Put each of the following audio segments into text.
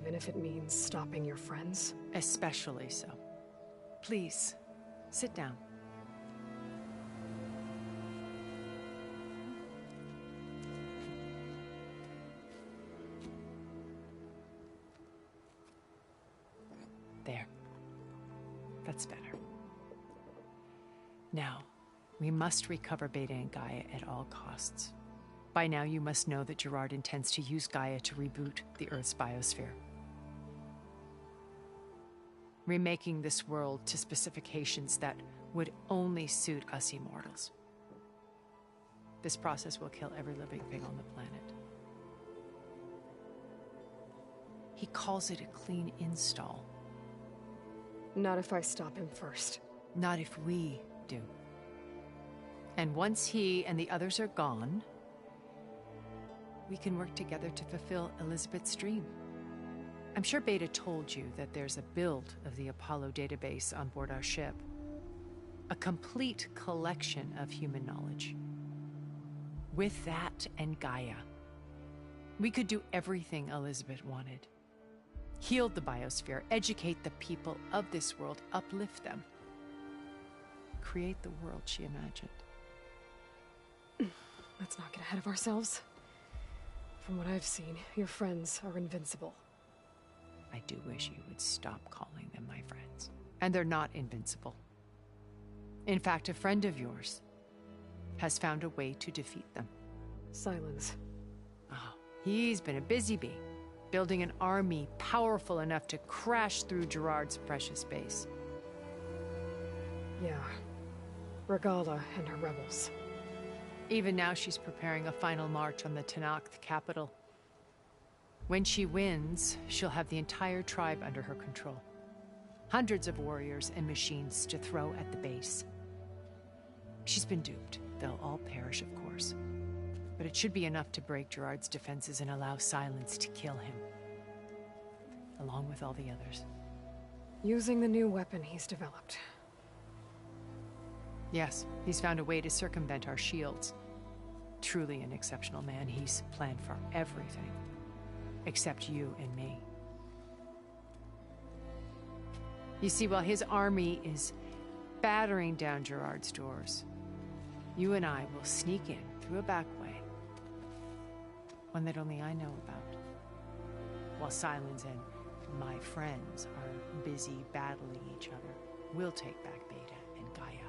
Even if it means stopping your friends? Especially so. Please, sit down. There. That's better. Now, we must recover Beta and Gaia at all costs. By now, you must know that Gerard intends to use Gaia to reboot the Earth's biosphere. Remaking this world to specifications that would only suit us immortals. This process will kill every living thing on the planet. He calls it a clean install. Not if I stop him first. Not if we do. And once he and the others are gone, we can work together to fulfill Elizabeth's dream. I'm sure Beta told you that there's a build of the Apollo database on board our ship. A complete collection of human knowledge. With that and Gaia, we could do everything Elizabeth wanted. Heal the biosphere, educate the people of this world, uplift them. Create the world she imagined. Let's not get ahead of ourselves. From what I've seen, your friends are invincible. I do wish you would stop calling them my friends. And they're not invincible. In fact, a friend of yours has found a way to defeat them. Silence. Oh, he's been a busy bee, building an army powerful enough to crash through Gerard's precious base. Yeah. Regala and her rebels. Even now, she's preparing a final march on the Tenakth capital. When she wins, she'll have the entire tribe under her control. Hundreds of warriors and machines to throw at the base. She's been duped. They'll all perish, of course. But it should be enough to break Gerard's defenses and allow Silence to kill him. Along with all the others. Using the new weapon he's developed. Yes, he's found a way to circumvent our shields. Truly an exceptional man. He's planned for everything. Except you and me. You see, while his army is battering down Gerard's doors, you and I will sneak in through a back way. One that only I know about. While Silence and my friends are busy battling each other, we'll take back Beta and Gaia.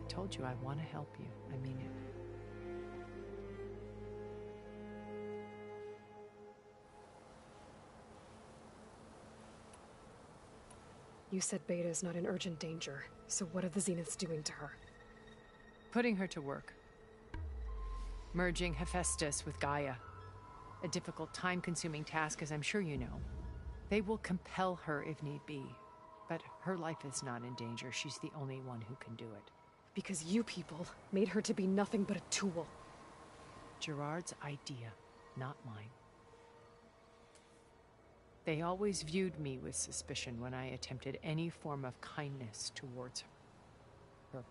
I told you I want to help you. I mean it. You said Beta is not in urgent danger, so what are the Zeniths doing to her? Putting her to work. Merging Hephaestus with Gaia. A difficult, time-consuming task, as I'm sure you know. They will compel her if need be. But her life is not in danger. She's the only one who can do it. Because you people made her to be nothing but a tool. Gerard's idea, not mine. They always viewed me with suspicion when I attempted any form of kindness towards her.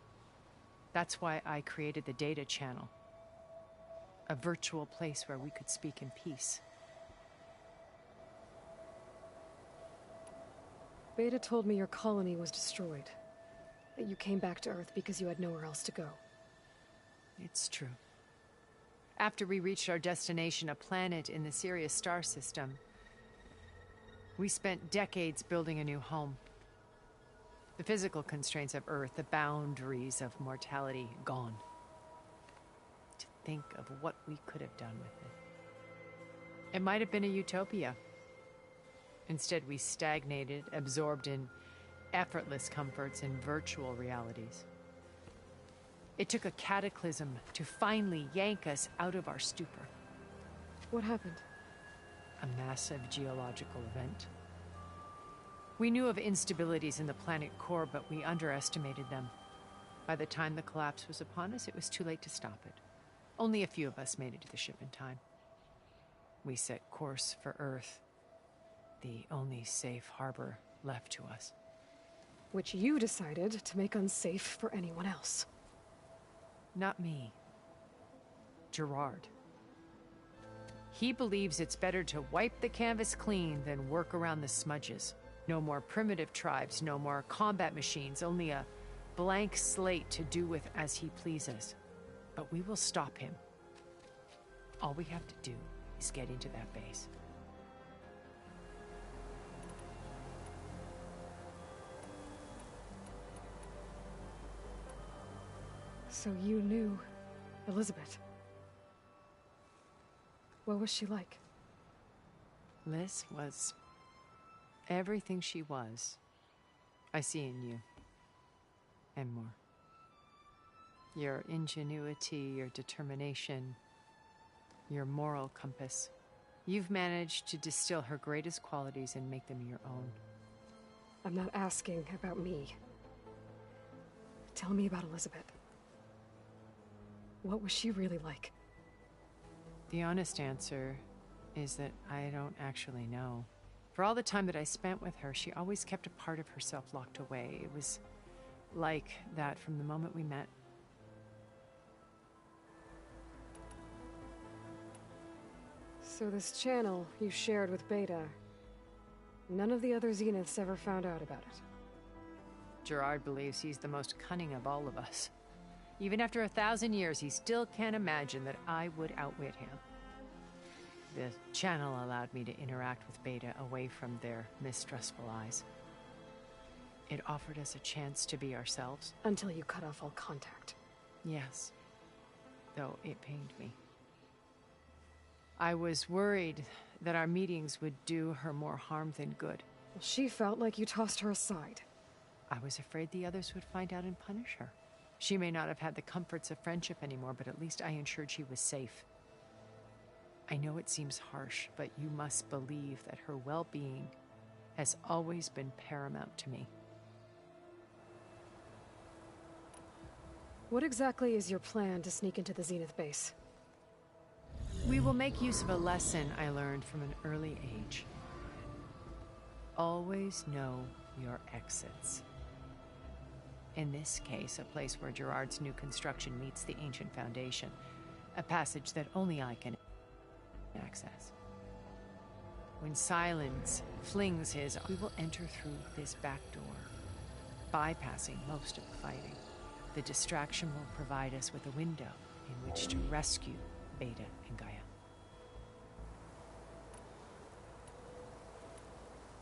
That's why I created the data channel. A virtual place where we could speak in peace. Beta told me your colony was destroyed. That you came back to Earth because you had nowhere else to go. It's true. After we reached our destination, a planet in the Sirius star system, we spent decades building a new home. The physical constraints of Earth, the boundaries of mortality, gone. To think of what we could have done with it. It might have been a utopia. Instead, we stagnated, absorbed in effortless comforts and virtual realities. It took a cataclysm to finally yank us out of our stupor. What happened? A massive geological event. We knew of instabilities in the planet core, but we underestimated them. By the time the collapse was upon us, it was too late to stop it. Only a few of us made it to the ship in time. We set course for Earth, the only safe harbor left to us. Which you decided to make unsafe for anyone else. Not me. Gerard. He believes it's better to wipe the canvas clean than work around the smudges. No more primitive tribes, no more combat machines, only a blank slate to do with as he pleases. But we will stop him. All we have to do is get into that base. So you knew Elizabeth. What was she like? Liz was everything she was. I see in you. And more. Your ingenuity, your determination, your moral compass. You've managed to distill her greatest qualities and make them your own. I'm not asking about me. Tell me about Elizabeth. What was she really like? The honest answer is that I don't actually know. For all the time that I spent with her, she always kept a part of herself locked away. It was like that from the moment we met. So this channel you shared with Beta, none of the other Zeniths ever found out about it? Gerard believes he's the most cunning of all of us. Even after 1,000 years, he still can't imagine that I would outwit him. The channel allowed me to interact with Beta away from their mistrustful eyes. It offered us a chance to be ourselves. Until you cut off all contact. Yes. Though it pained me. I was worried that our meetings would do her more harm than good. Well, she felt like you tossed her aside. I was afraid the others would find out and punish her. She may not have had the comforts of friendship anymore, but at least I ensured she was safe. I know it seems harsh, but you must believe that her well-being has always been paramount to me. What exactly is your plan to sneak into the Zenith base? We will make use of a lesson I learned from an early age. Always know your exits. In this case, a place where Gerard's new construction meets the ancient foundation. A passage that only I can access. When Silence flings his, we will enter through this back door, bypassing most of the fighting. The distraction will provide us with a window in which to rescue Beta and Gaia.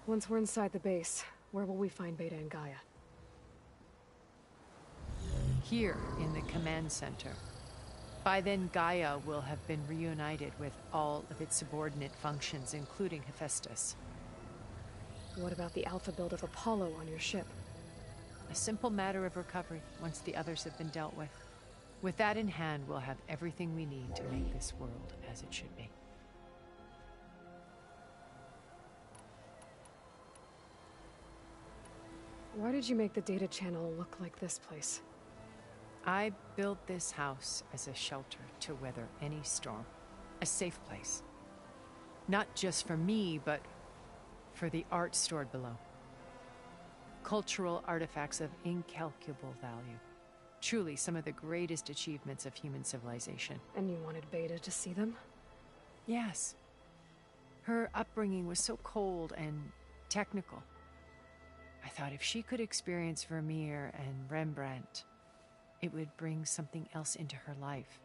Once we're inside the base, where will we find Beta and Gaia? Here in the command center. By then, Gaia will have been reunited with all of its subordinate functions, including Hephaestus. What about the alpha build of Apollo on your ship? A simple matter of recovery once the others have been dealt with. With that in hand, we'll have everything we need to make this world as it should be. Why did you make the data channel look like this place? I built this house as a shelter to weather any storm. A safe place. Not just for me, but for the art stored below. Cultural artifacts of incalculable value. Truly some of the greatest achievements of human civilization. And you wanted Beta to see them? Yes. Her upbringing was so cold and technical. I thought if she could experience Vermeer and Rembrandt, it would bring something else into her life.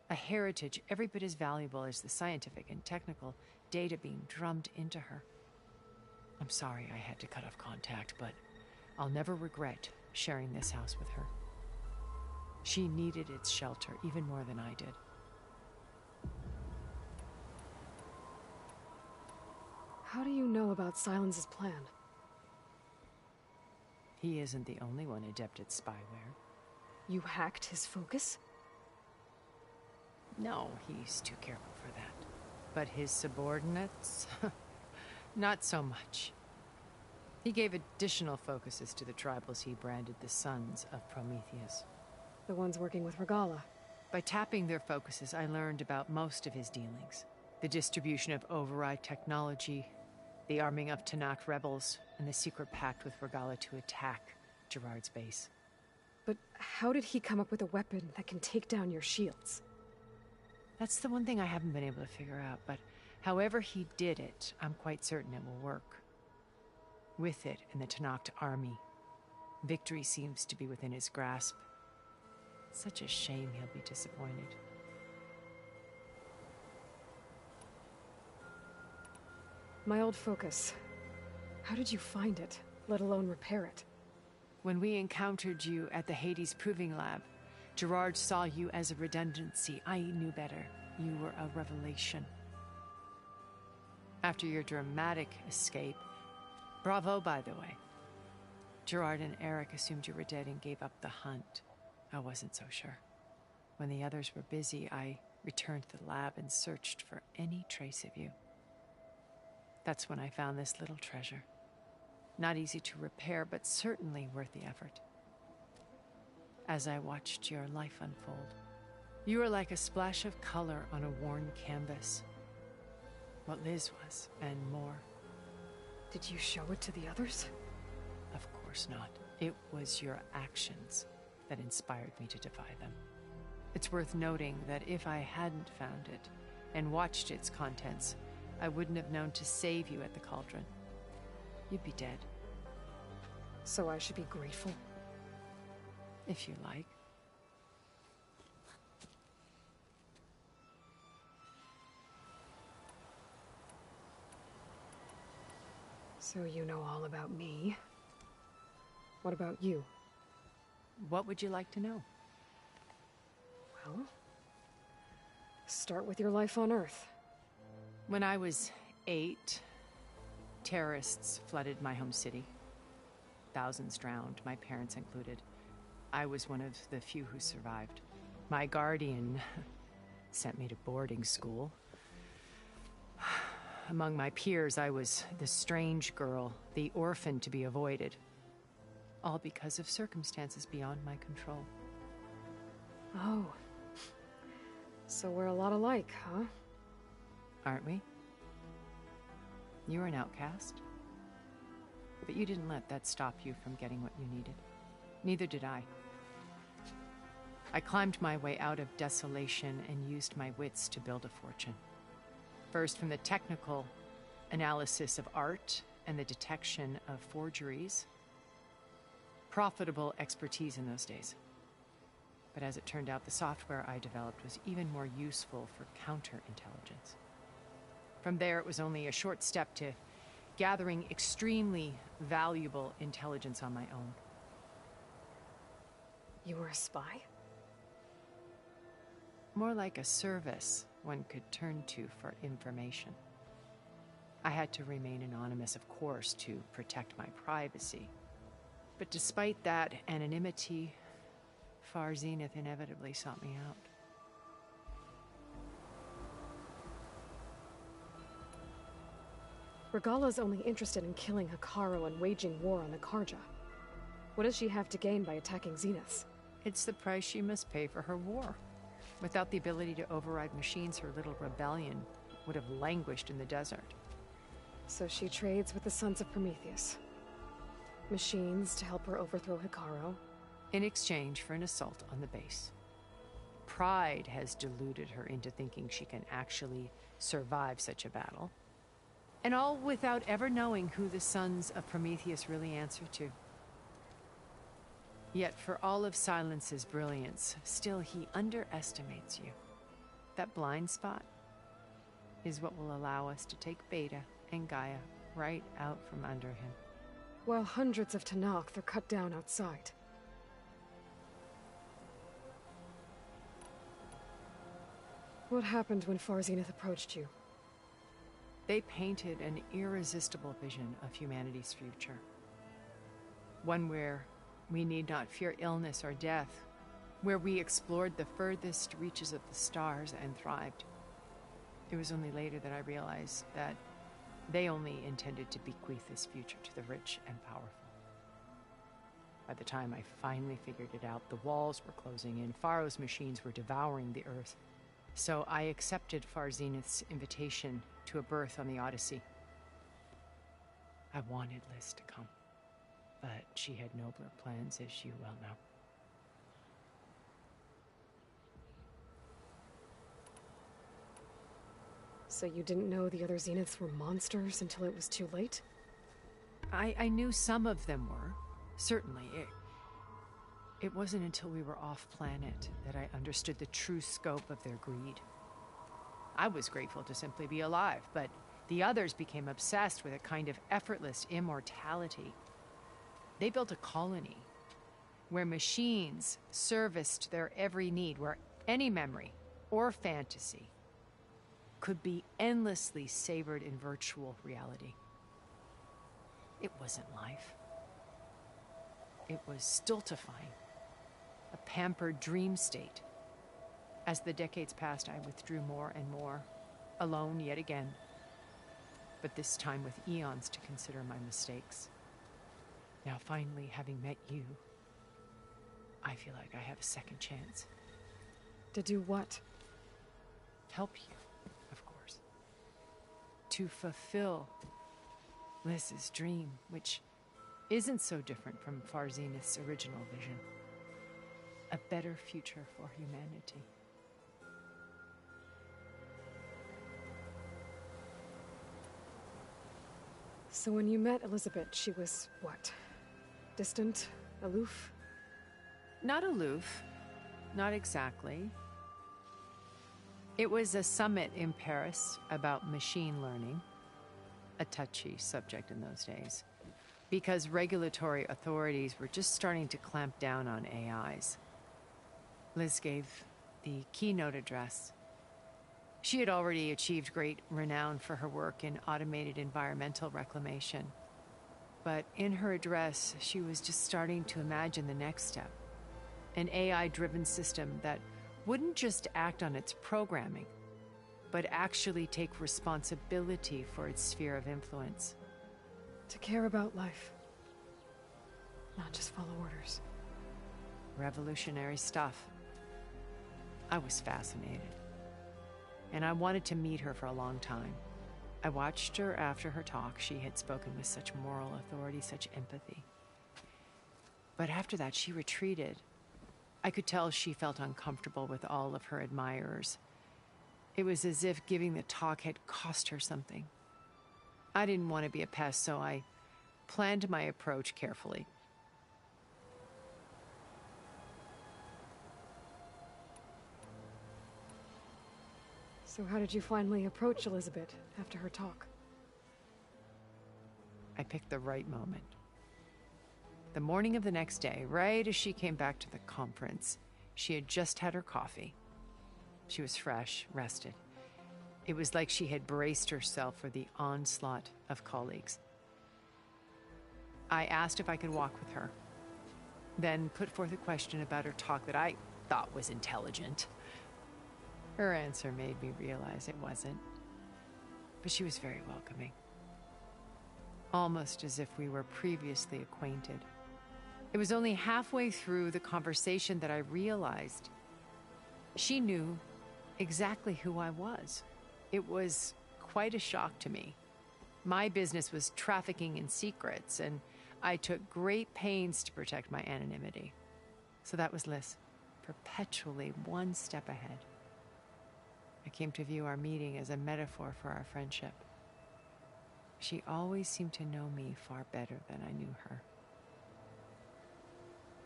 A heritage every bit as valuable as the scientific and technical data being drummed into her. I'm sorry I had to cut off contact, but I'll never regret sharing this house with her. She needed its shelter even more than I did. How do you know about Silence's plan? He isn't the only one adept at spyware. You hacked his focus? No, he's too careful for that. But his subordinates? Not so much. He gave additional focuses to the tribals he branded the Sons of Prometheus. The ones working with Regala. By tapping their focuses, I learned about most of his dealings. The distribution of override technology, the arming of Tanakh rebels, and the secret pact with Regala to attack Gerard's base. But how did he come up with a weapon that can take down your shields? That's the one thing I haven't been able to figure out, but however he did it, I'm quite certain it will work. With it and the Tenakth army, victory seems to be within his grasp. Such a shame he'll be disappointed. My old focus. How did you find it, let alone repair it? When we encountered you at the Hades Proving Lab, Gerard saw you as a redundancy. I knew better. You were a revelation. After your dramatic escape, bravo, by the way. Gerard and Eric assumed you were dead and gave up the hunt. I wasn't so sure. When the others were busy, I returned to the lab and searched for any trace of you. That's when I found this little treasure. Not easy to repair, but certainly worth the effort. As I watched your life unfold, you were like a splash of color on a worn canvas. What Liz was, and more. Did you show it to the others? Of course not. It was your actions that inspired me to defy them. It's worth noting that if I hadn't found it and watched its contents, I wouldn't have known to save you at the cauldron. You'd be dead. So I should be grateful? If you like. So you know all about me. What about you? What would you like to know? Well, start with your life on Earth. When I was 8, terrorists flooded my home city. Thousands drowned, my parents included. I was one of the few who survived. My guardian sent me to boarding school. Among my peers, I was the strange girl, the orphan to be avoided. All because of circumstances beyond my control. Oh. So we're a lot alike, huh? Aren't we? You were an outcast. But you didn't let that stop you from getting what you needed. Neither did I. I climbed my way out of desolation and used my wits to build a fortune. First, from the technical analysis of art and the detection of forgeries. Profitable expertise in those days. But as it turned out, the software I developed was even more useful for counterintelligence. From there, it was only a short step to gathering extremely valuable intelligence on my own. You were a spy? More like a service one could turn to for information. I had to remain anonymous, of course, to protect my privacy. But despite that anonymity, Far Zenith inevitably sought me out. Regala's only interested in killing Hekarro and waging war on the Karja. What does she have to gain by attacking Zeniths? It's the price she must pay for her war. Without the ability to override machines, her little rebellion would have languished in the desert. So she trades with the Sons of Prometheus. Machines to help her overthrow Hekarro. In exchange for an assault on the base. Pride has deluded her into thinking she can actually survive such a battle. And all without ever knowing who the Sons of Prometheus really answer to. Yet for all of Silence's brilliance, still he underestimates you. That blind spot is what will allow us to take Beta and Gaia right out from under him. While hundreds of Tenakth are cut down outside. What happened when Far Zenith approached you? They painted an irresistible vision of humanity's future. One where we need not fear illness or death, where we explored the furthest reaches of the stars and thrived. It was only later that I realized that they only intended to bequeath this future to the rich and powerful. By the time I finally figured it out, the walls were closing in, Pharaoh's machines were devouring the earth. So I accepted Far Zenith's invitation to a birth on the Odyssey. I wanted Liz to come, but she had nobler plans, as you well know. So you didn't know the other Zeniths were monsters until it was too late? I knew some of them were. Certainly. It wasn't until we were off-planet that I understood the true scope of their greed. I was grateful to simply be alive, but the others became obsessed with a kind of effortless immortality. They built a colony where machines serviced their every need, where any memory or fantasy could be endlessly savored in virtual reality. It wasn't life. It was stultifying, a pampered dream state. As the decades passed, I withdrew more and more, alone yet again, but this time with eons to consider my mistakes. Now, finally, having met you, I feel like I have a second chance. To do what? Help you, of course. To fulfill Liz's dream, which isn't so different from Farzenith's original vision. A better future for humanity. So when you met Elizabeth, she was what? Distant? Aloof? Not aloof. Not exactly. It was a summit in Paris about machine learning, a touchy subject in those days, because regulatory authorities were just starting to clamp down on AIs. Liz gave the keynote address. She had already achieved great renown for her work in automated environmental reclamation. But in her address, she was just starting to imagine the next step. An AI-driven system that wouldn't just act on its programming, but actually take responsibility for its sphere of influence. To care about life. Not just follow orders. Revolutionary stuff. I was fascinated. And I wanted to meet her for a long time. I watched her after her talk. She had spoken with such moral authority, such empathy. But after that, she retreated. I could tell she felt uncomfortable with all of her admirers. It was as if giving the talk had cost her something. I didn't want to be a pest, so I planned my approach carefully. So how did you finally approach Elizabeth after her talk? I picked the right moment. The morning of the next day, right as she came back to the conference, she had just had her coffee. She was fresh, rested. It was like she had braced herself for the onslaught of colleagues. I asked if I could walk with her, then put forth a question about her talk that I thought was intelligent. Her answer made me realize it wasn't, but she was very welcoming. Almost as if we were previously acquainted. It was only halfway through the conversation that I realized she knew exactly who I was. It was quite a shock to me. My business was trafficking in secrets, and I took great pains to protect my anonymity. So that was Liz, perpetually one step ahead. I came to view our meeting as a metaphor for our friendship. She always seemed to know me far better than I knew her.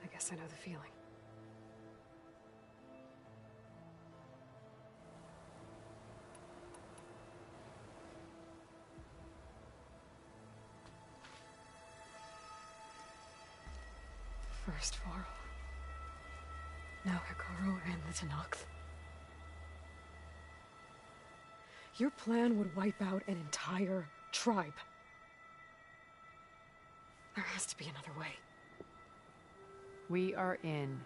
I guess I know the feeling. First Varl. Now Hikaru and the Tenakth. Your plan would wipe out an entire tribe. There has to be another way. We are in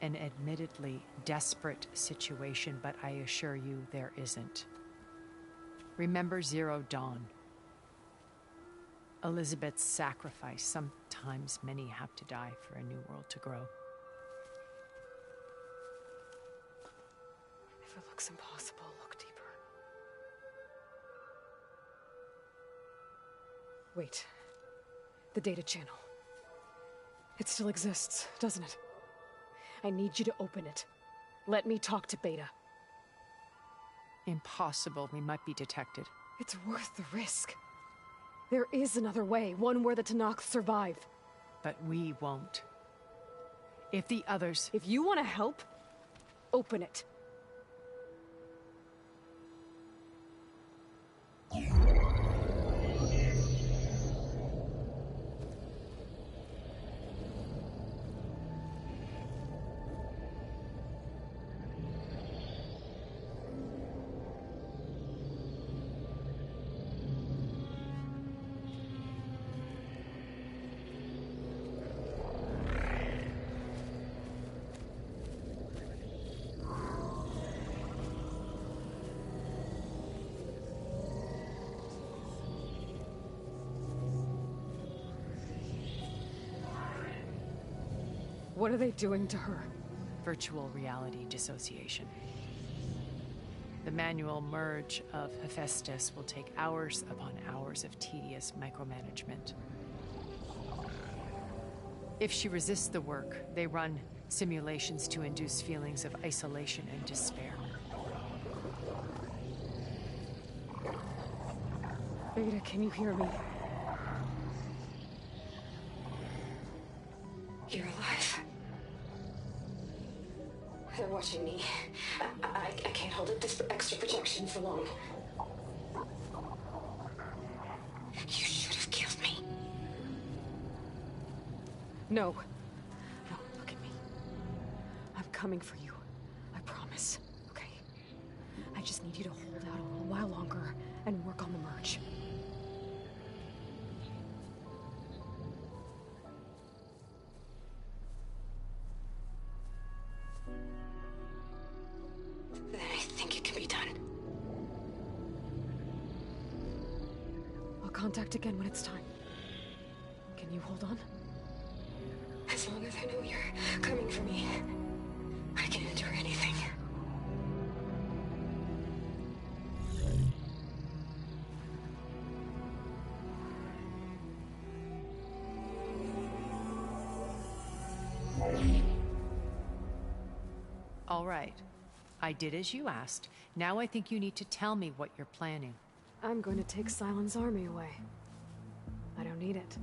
an admittedly desperate situation, but I assure you there isn't. Remember Zero Dawn. Elizabeth's sacrifice. Sometimes many have to die for a new world to grow. If it looks impossible, look deeper. Wait. The data channel. It still exists, doesn't it? I need you to open it. Let me talk to Beta. Impossible. We might be detected. It's worth the risk. There is another way, one where the Tenakth survive. But we won't. If the others... If you want to help, open it. What are they doing to her? Virtual reality dissociation. The manual merge of Hephaestus will take hours upon hours of tedious micromanagement. If she resists the work, they run simulations to induce feelings of isolation and despair. Beta, can you hear me? You're alive. They're watching me. I can't hold up this extra protection for long. You should have killed me. No. No, look at me. I'm coming for you. I promise. Okay? I just need you to hold out a little while longer and work on the merge. Then I think it can be done. I'll contact again when it's time. Can you hold on? As long as I know you're coming for me, I can endure anything. All right. I did as you asked. Now I think you need to tell me what you're planning. I'm going to take Sylens' army away. I don't need it.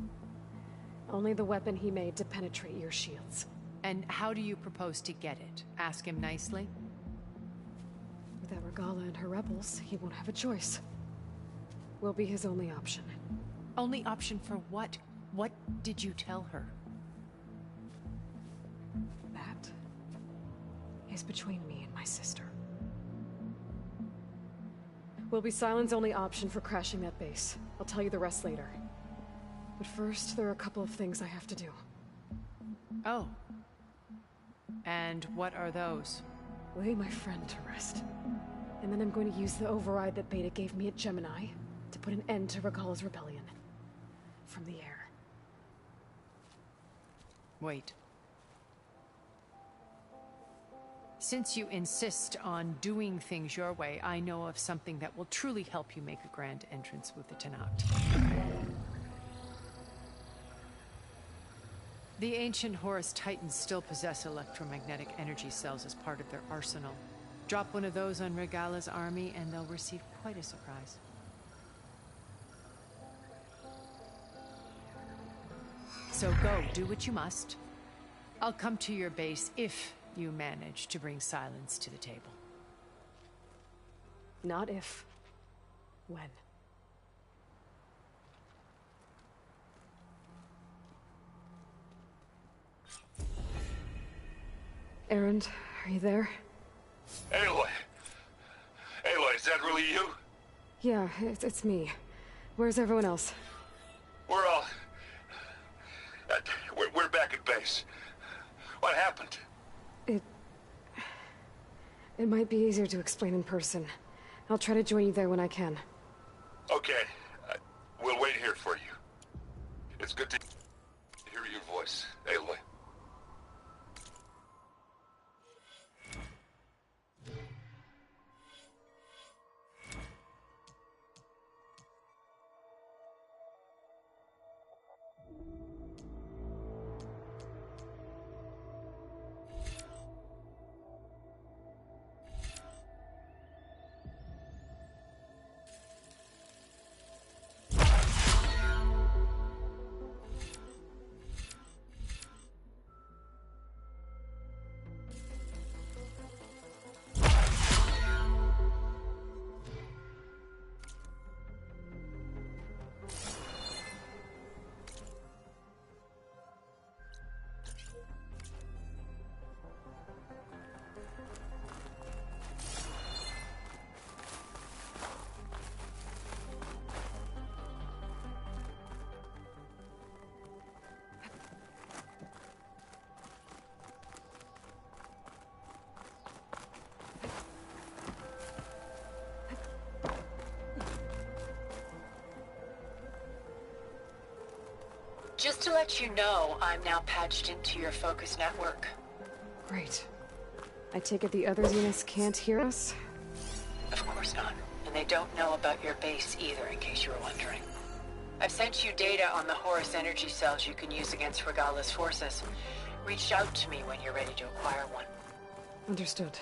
Only the weapon he made to penetrate your shields. And how do you propose to get it? Ask him nicely? Without Regala and her rebels, he won't have a choice. We'll be his only option. Only option for what? What did you tell her? That is between me and my sister. Will be Sylens' only option for crashing that base. I'll tell you the rest later. But first, there are a couple of things I have to do. Oh. And what are those? Lay my friend to rest. And then I'm going to use the override that Beta gave me at Gemini to put an end to Regala's rebellion. From the air. Wait. Since you insist on doing things your way, I know of something that will truly help you make a grand entrance with the Tenakth. The ancient Horus Titans still possess electromagnetic energy cells as part of their arsenal. Drop one of those on Regala's army and they'll receive quite a surprise. So go, do what you must. I'll come to your base if you manage to bring Sylens to the table. Not if. When. Erend, are you there? Aloy! Aloy, is that really you? Yeah, it's me. Where's everyone else? We're all... we're back at base. What happened? It might be easier to explain in person. I'll try to join you there when I can. Okay. We'll wait here for you. It's good to hear your voice, Aloy. Just to let you know, I'm now patched into your focus network. Great. I take it the other Zeniths can't hear us? Of course not. And they don't know about your base either, in case you were wondering. I've sent you data on the Horus energy cells you can use against Regala's forces. Reach out to me when you're ready to acquire one. Understood.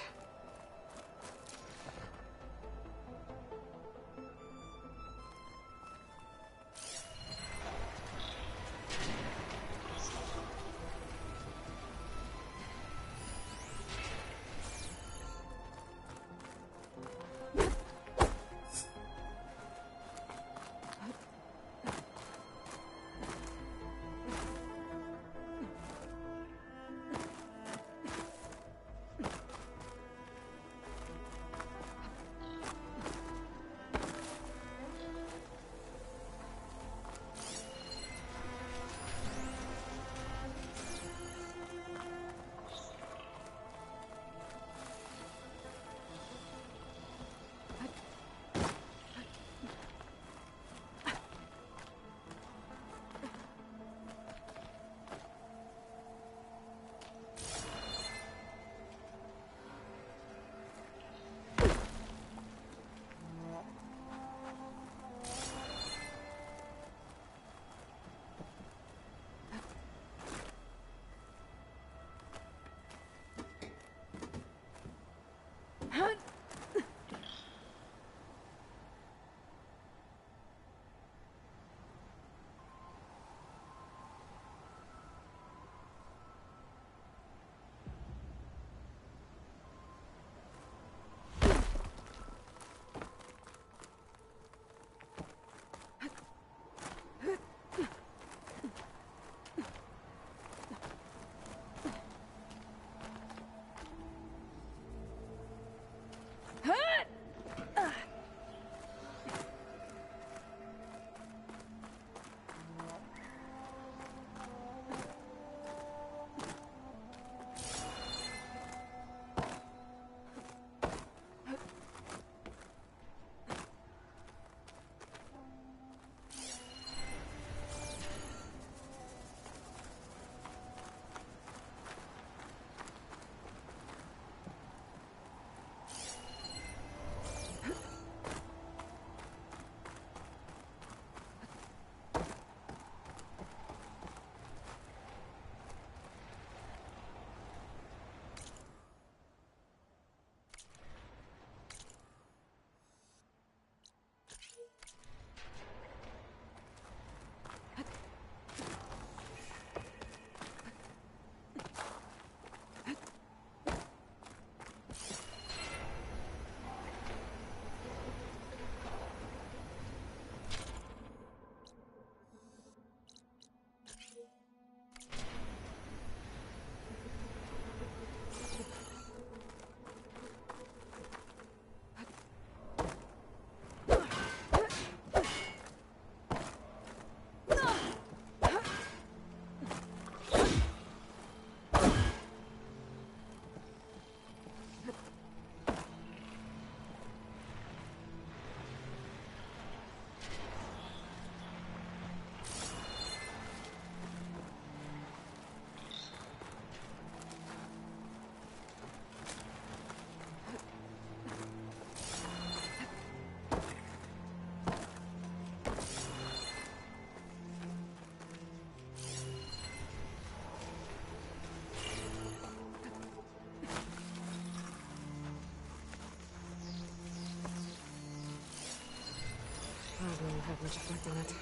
I don't really have much effect on it.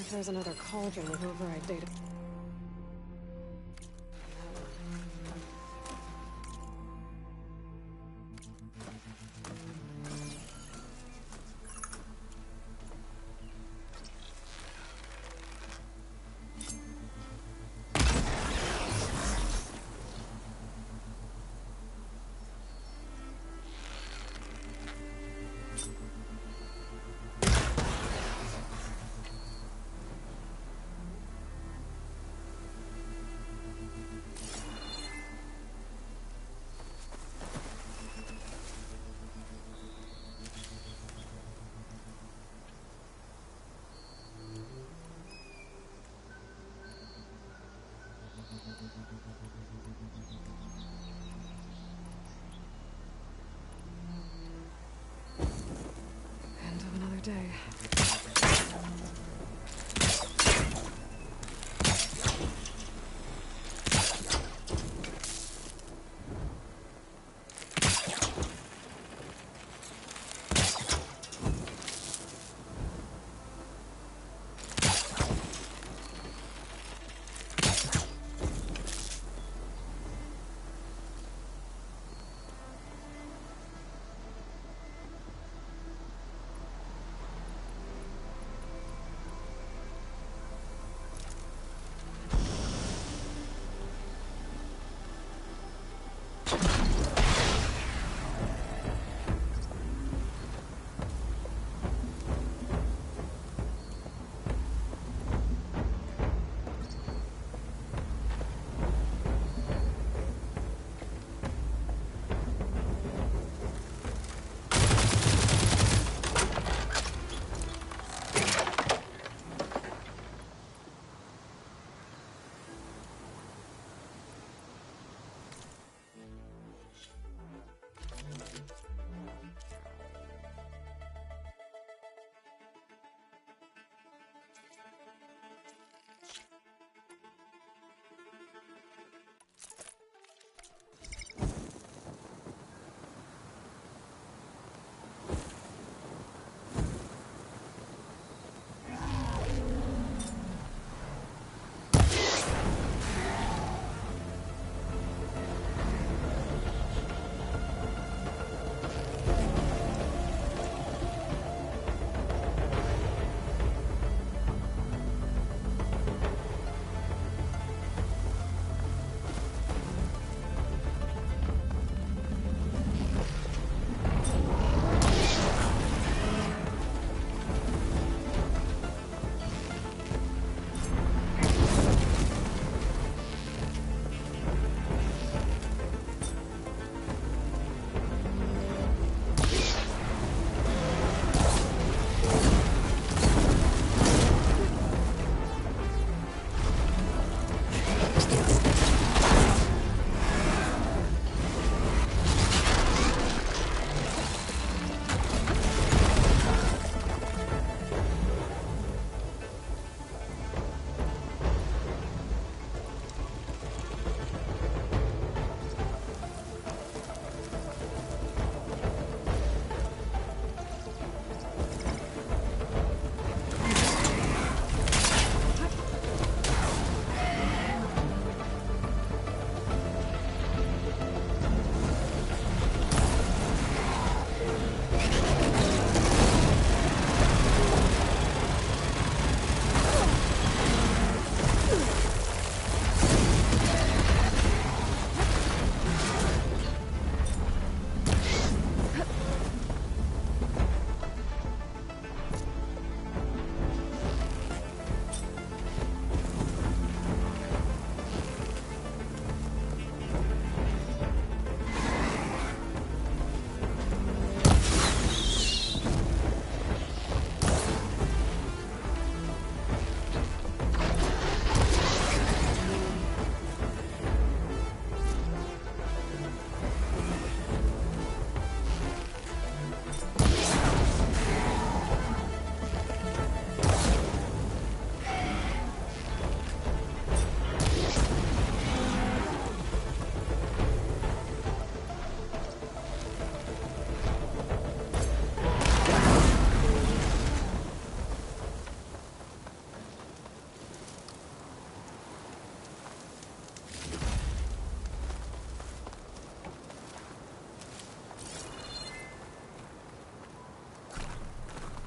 if there's another cauldron with override data. End of another day.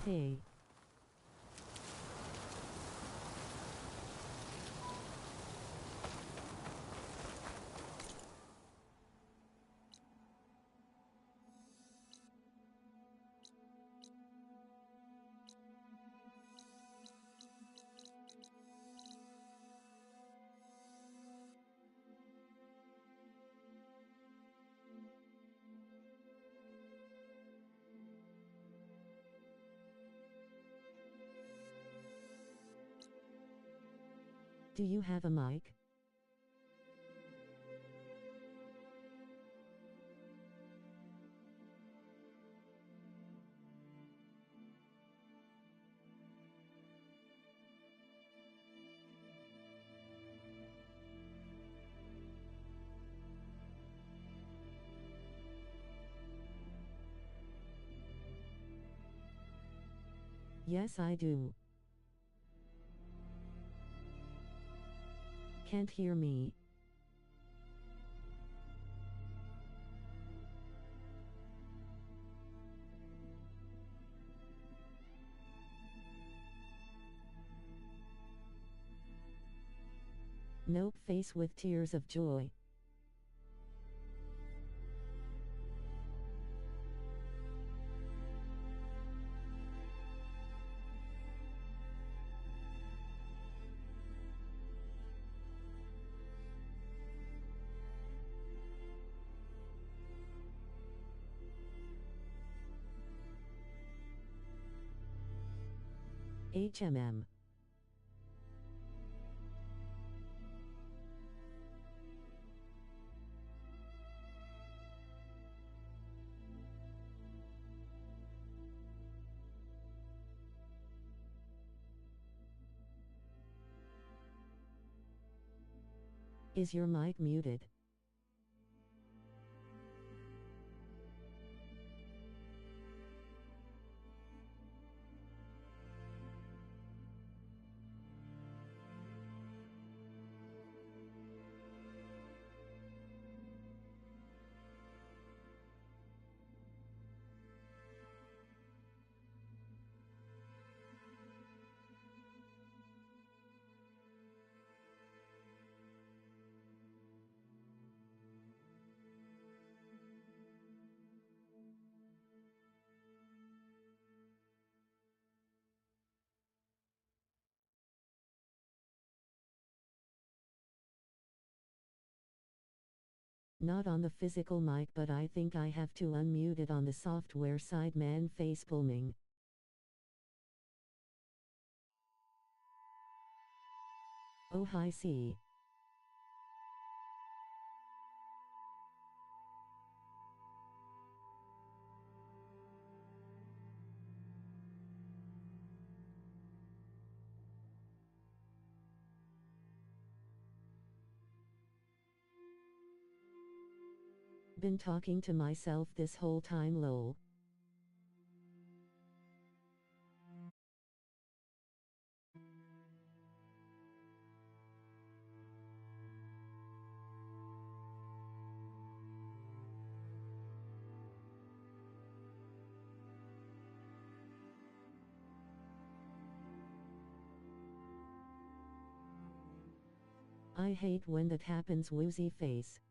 Hey. Do you have a mic? Yes, I do. Can't hear me. Nope, face with tears of joy. HMM. Is your mic muted? Not on the physical mic, but I think I have to unmute it on the software side. Man, face palming. Oh hi see. Been talking to myself this whole time lol. I hate when that happens, woozy face.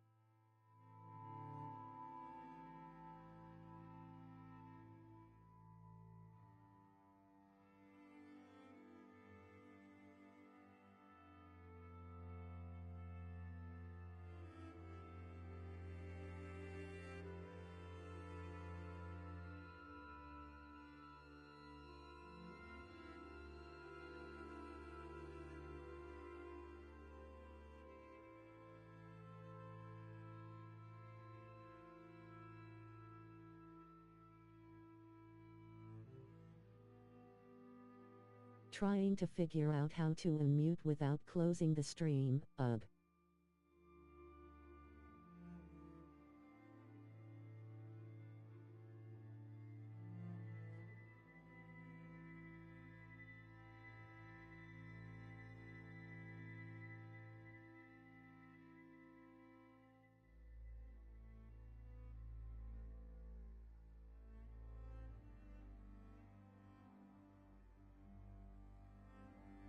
Trying to figure out how to unmute without closing the stream, ugh.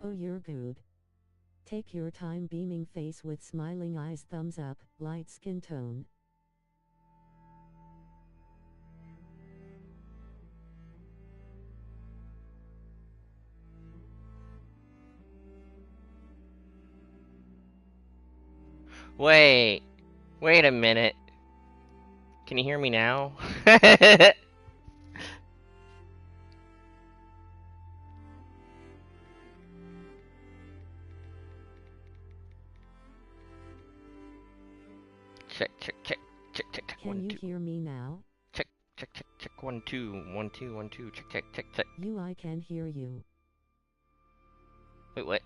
Oh, you're good. Take your time, beaming face with smiling eyes, thumbs up, light skin tone. Wait a minute. Can you hear me now? Check. Can One, you two. hear me now? Check. 1 2 1 2 1 2. Check. I can hear you. Wait, what?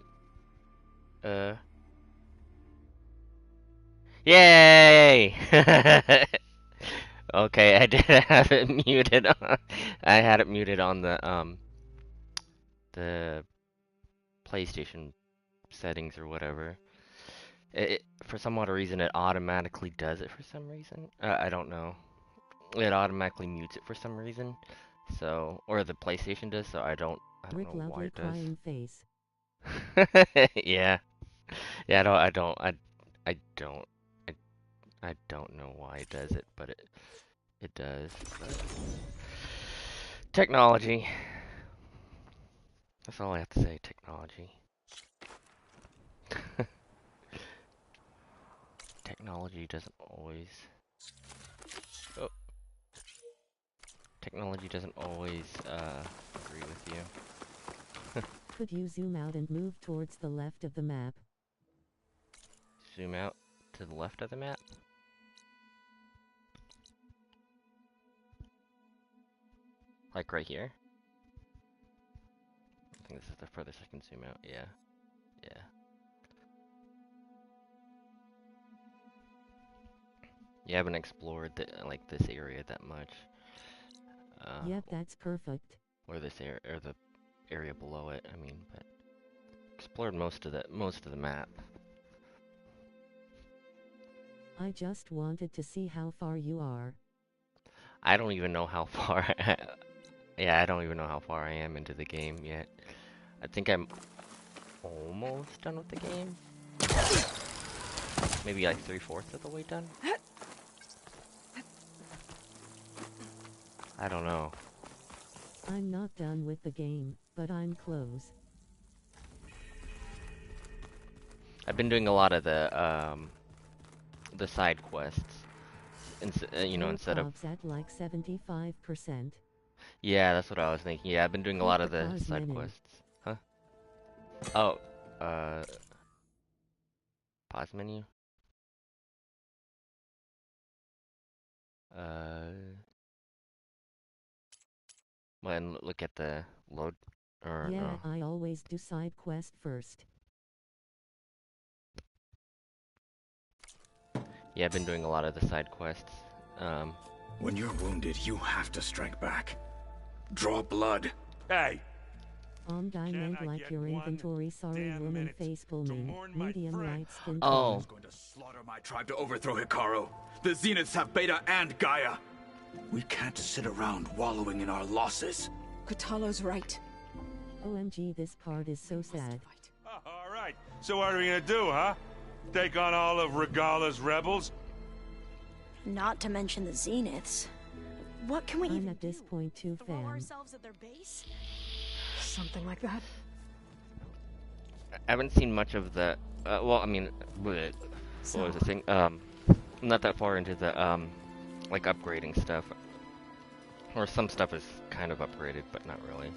Yay! Okay, I did have it muted on. I had it muted on the PlayStation settings or whatever. For some odd reason, it automatically does it for some reason. I don't know. It automatically mutes it for some reason. So, or the PlayStation does, so I don't Rick know why loudly it does. crying face. Yeah. I don't know why it does it, but it does. But... Technology. That's all I have to say, technology. Technology doesn't always... Oh. Technology doesn't always, agree with you. Could you zoom out and move towards the left of the map? Zoom out to the left of the map? Like right here? I think this is the furthest I can zoom out, yeah. You haven't explored like this area that much. Yep, that's perfect. Or this area, or the area below it. I mean, but explored most of the map. I just wanted to see how far you are. I don't even know how far. Yeah, I don't even know how far I am into the game yet. I think I'm almost done with the game. Maybe like 3/4 of the way done. I don't know. I'm not done with the game, but I'm close. I've been doing a lot of the side quests. You know, instead of at like 75%. Yeah, that's what I was thinking. Yeah, I've been doing a lot of the side quests. Huh? Oh, pause menu. Well, and look at the load. Or Yeah, no. I always do side quest first. Yeah, I've been doing a lot of the side quests. When you're wounded, you have to strike back. Draw blood. Hey! I meant like your inventory, sorry woman face pullman, medium light skin Oh. tone. Is going to slaughter my tribe to overthrow Hikaru. The Zeniths have Beta and Gaia. We can't sit around wallowing in our losses. Kotalo's right. OMG, this part is so sad. All right, so what are we gonna do, huh? Take on all of Regala's rebels? Not to mention the Zeniths. What can we I'm even at this point too throw fam. ourselves at their base? Something like that. I haven't seen much of the. Well, I mean, what was the thing? Not that far into the like upgrading stuff. Or some stuff is kind of upgraded, but not really.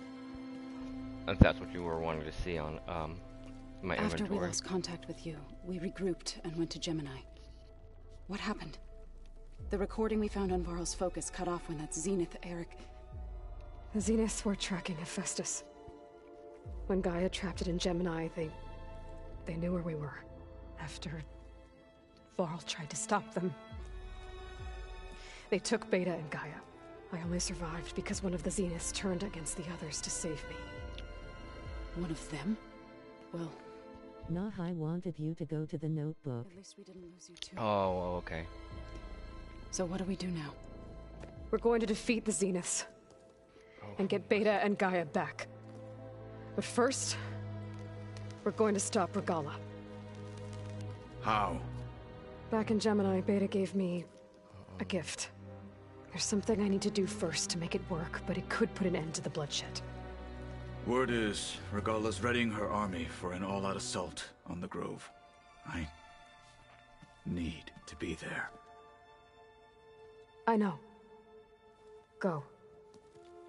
If that's what you were wanting to see on my After inventory. we lost contact with you, we regrouped and went to Gemini. What happened? The recording we found on Varl's focus cut off when that Zenith Eric... The Zeniths were tracking Hephaestus. When Gaia trapped it in Gemini, they knew where we were. After Varl tried to stop them. They took Beta and Gaia. I only survived because one of the Zeniths turned against the others to save me. One of them? Well... Nah, I wanted you to go to the notebook. At least we didn't lose you too. Oh, okay. So what do we do now? We're going to defeat the Zeniths. And get Beta and Gaia back. But first, We're going to stop Regala. How? Back in Gemini, Beta gave me a gift. There's something I need to do first to make it work, but it could put an end to the bloodshed. Word is, Regala's readying her army for an all-out assault on the Grove. I need to be there. I know. Go.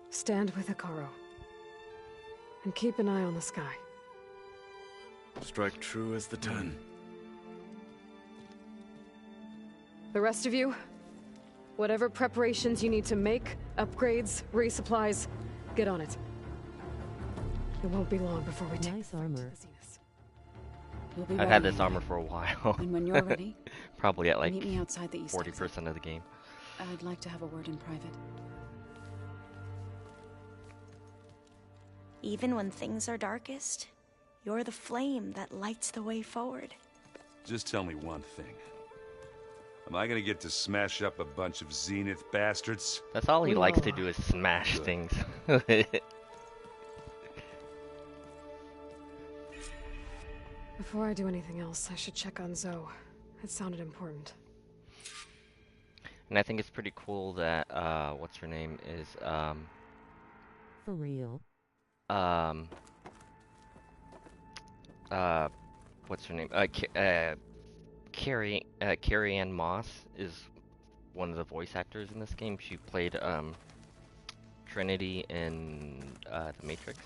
Stand with Hikaru. And keep an eye on the sky. Strike true as the 10. The rest of you, whatever preparations you need to make, upgrades, resupplies, get on it. It won't be long before we take Nice armor. We'll be I've had ready. this armor for a while. And when you're ready, Probably at like meet me outside the east 40% of the game. I'd like to have a word in private. Even when things are darkest, you're the flame that lights the way forward. Just tell me one thing. Am I gonna get to smash up a bunch of Zenith bastards? That's all he likes to Whoa. do is smash Good. things. Before I do anything else, I should check on Zoe. It sounded important. And I think it's pretty cool that what's her name is For real. what's her name? Carrie Ann Moss is one of the voice actors in this game. She played Trinity in The Matrix.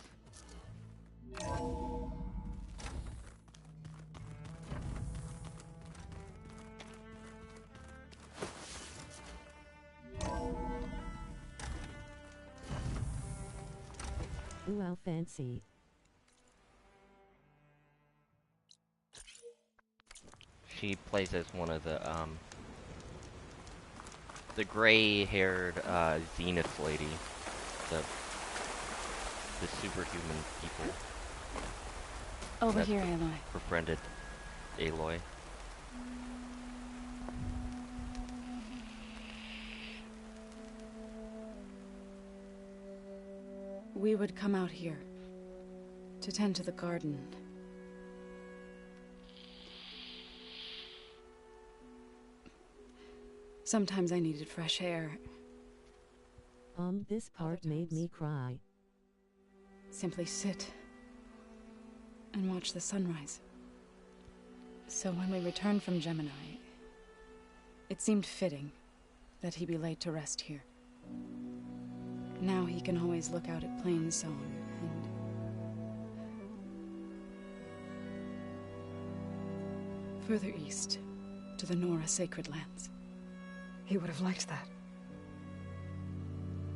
Ooh, how fancy. She plays as one of the gray-haired Zenith lady, the superhuman people Over that here, Aloy. befriended Aloy. We would come out here to tend to the garden. Sometimes I needed fresh air. This part made me cry. Simply sit and watch the sunrise. So when we returned from Gemini, it seemed fitting that he be laid to rest here. Now he can always look out at Plain Zone and... further east, to the Nora Sacred Lands. He would have liked that.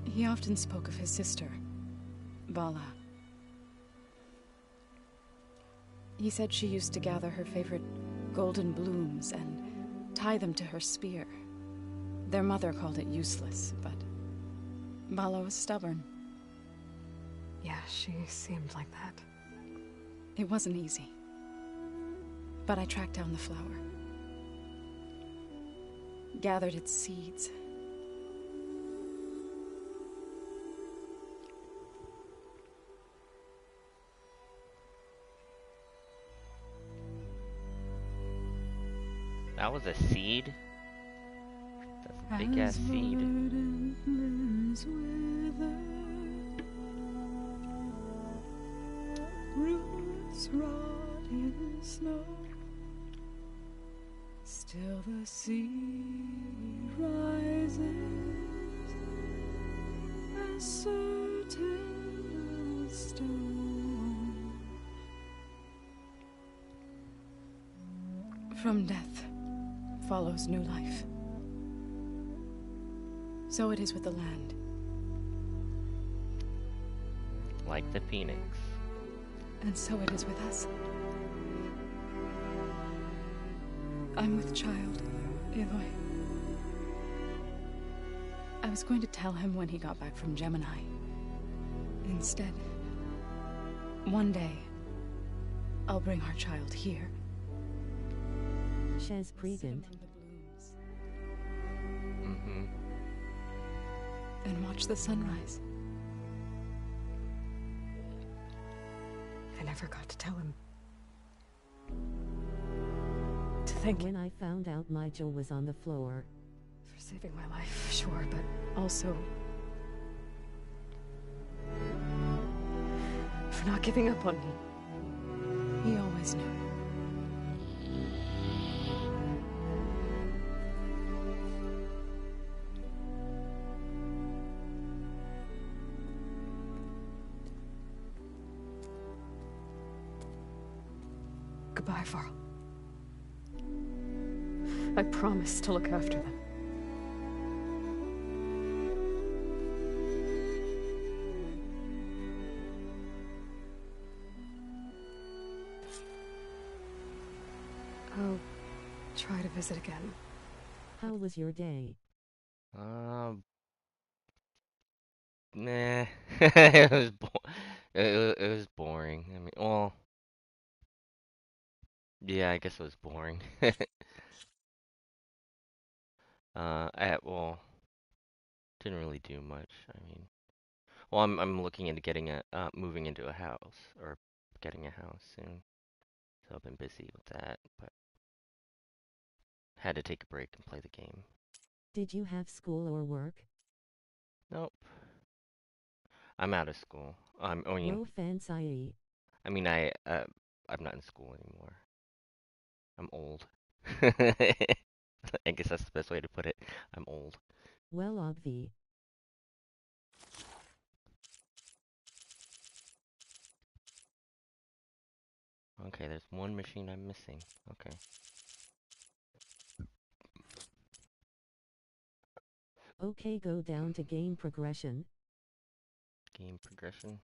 He often spoke of his sister, Bala. He said she used to gather her favorite golden blooms and tie them to her spear. Their mother called it useless, but Bala was stubborn. Yeah, she seemed like that. It wasn't easy. But I tracked down the flower. Gathered its seeds. That was a seed? That's a big ass seed. Roots rot in snow. Still the sea rises as certain as stone. From death follows new life. So it is with the land. Like the phoenix. And so it is with us. I'm with child, Aloy. I was going to tell him when he got back from Gemini. Instead, one day, I'll bring our child here. Shez Pregant. Mm-hmm. And watch the sunrise. I never got to tell him. To think When I found out Nigel was on the floor. for saving my life, sure, but also for not giving up on me. He always knew. Goodbye, Varl. I promise to look after them. I'll try to visit again. How was your day? Nah. it was it was boring. I mean, well, yeah, I guess it was boring. Well, didn't really do much. I mean, well, I'm looking into getting moving into a house or getting a house soon. So I've been busy with that, but had to take a break and play the game. Did you have school or work? Nope. I'm out of school. No fancy. I'm not in school anymore. I'm old. I guess that's the best way to put it. I'm old. Well, obvi. Okay, there's one machine I'm missing. Okay. Okay, go down to game progression. Game progression.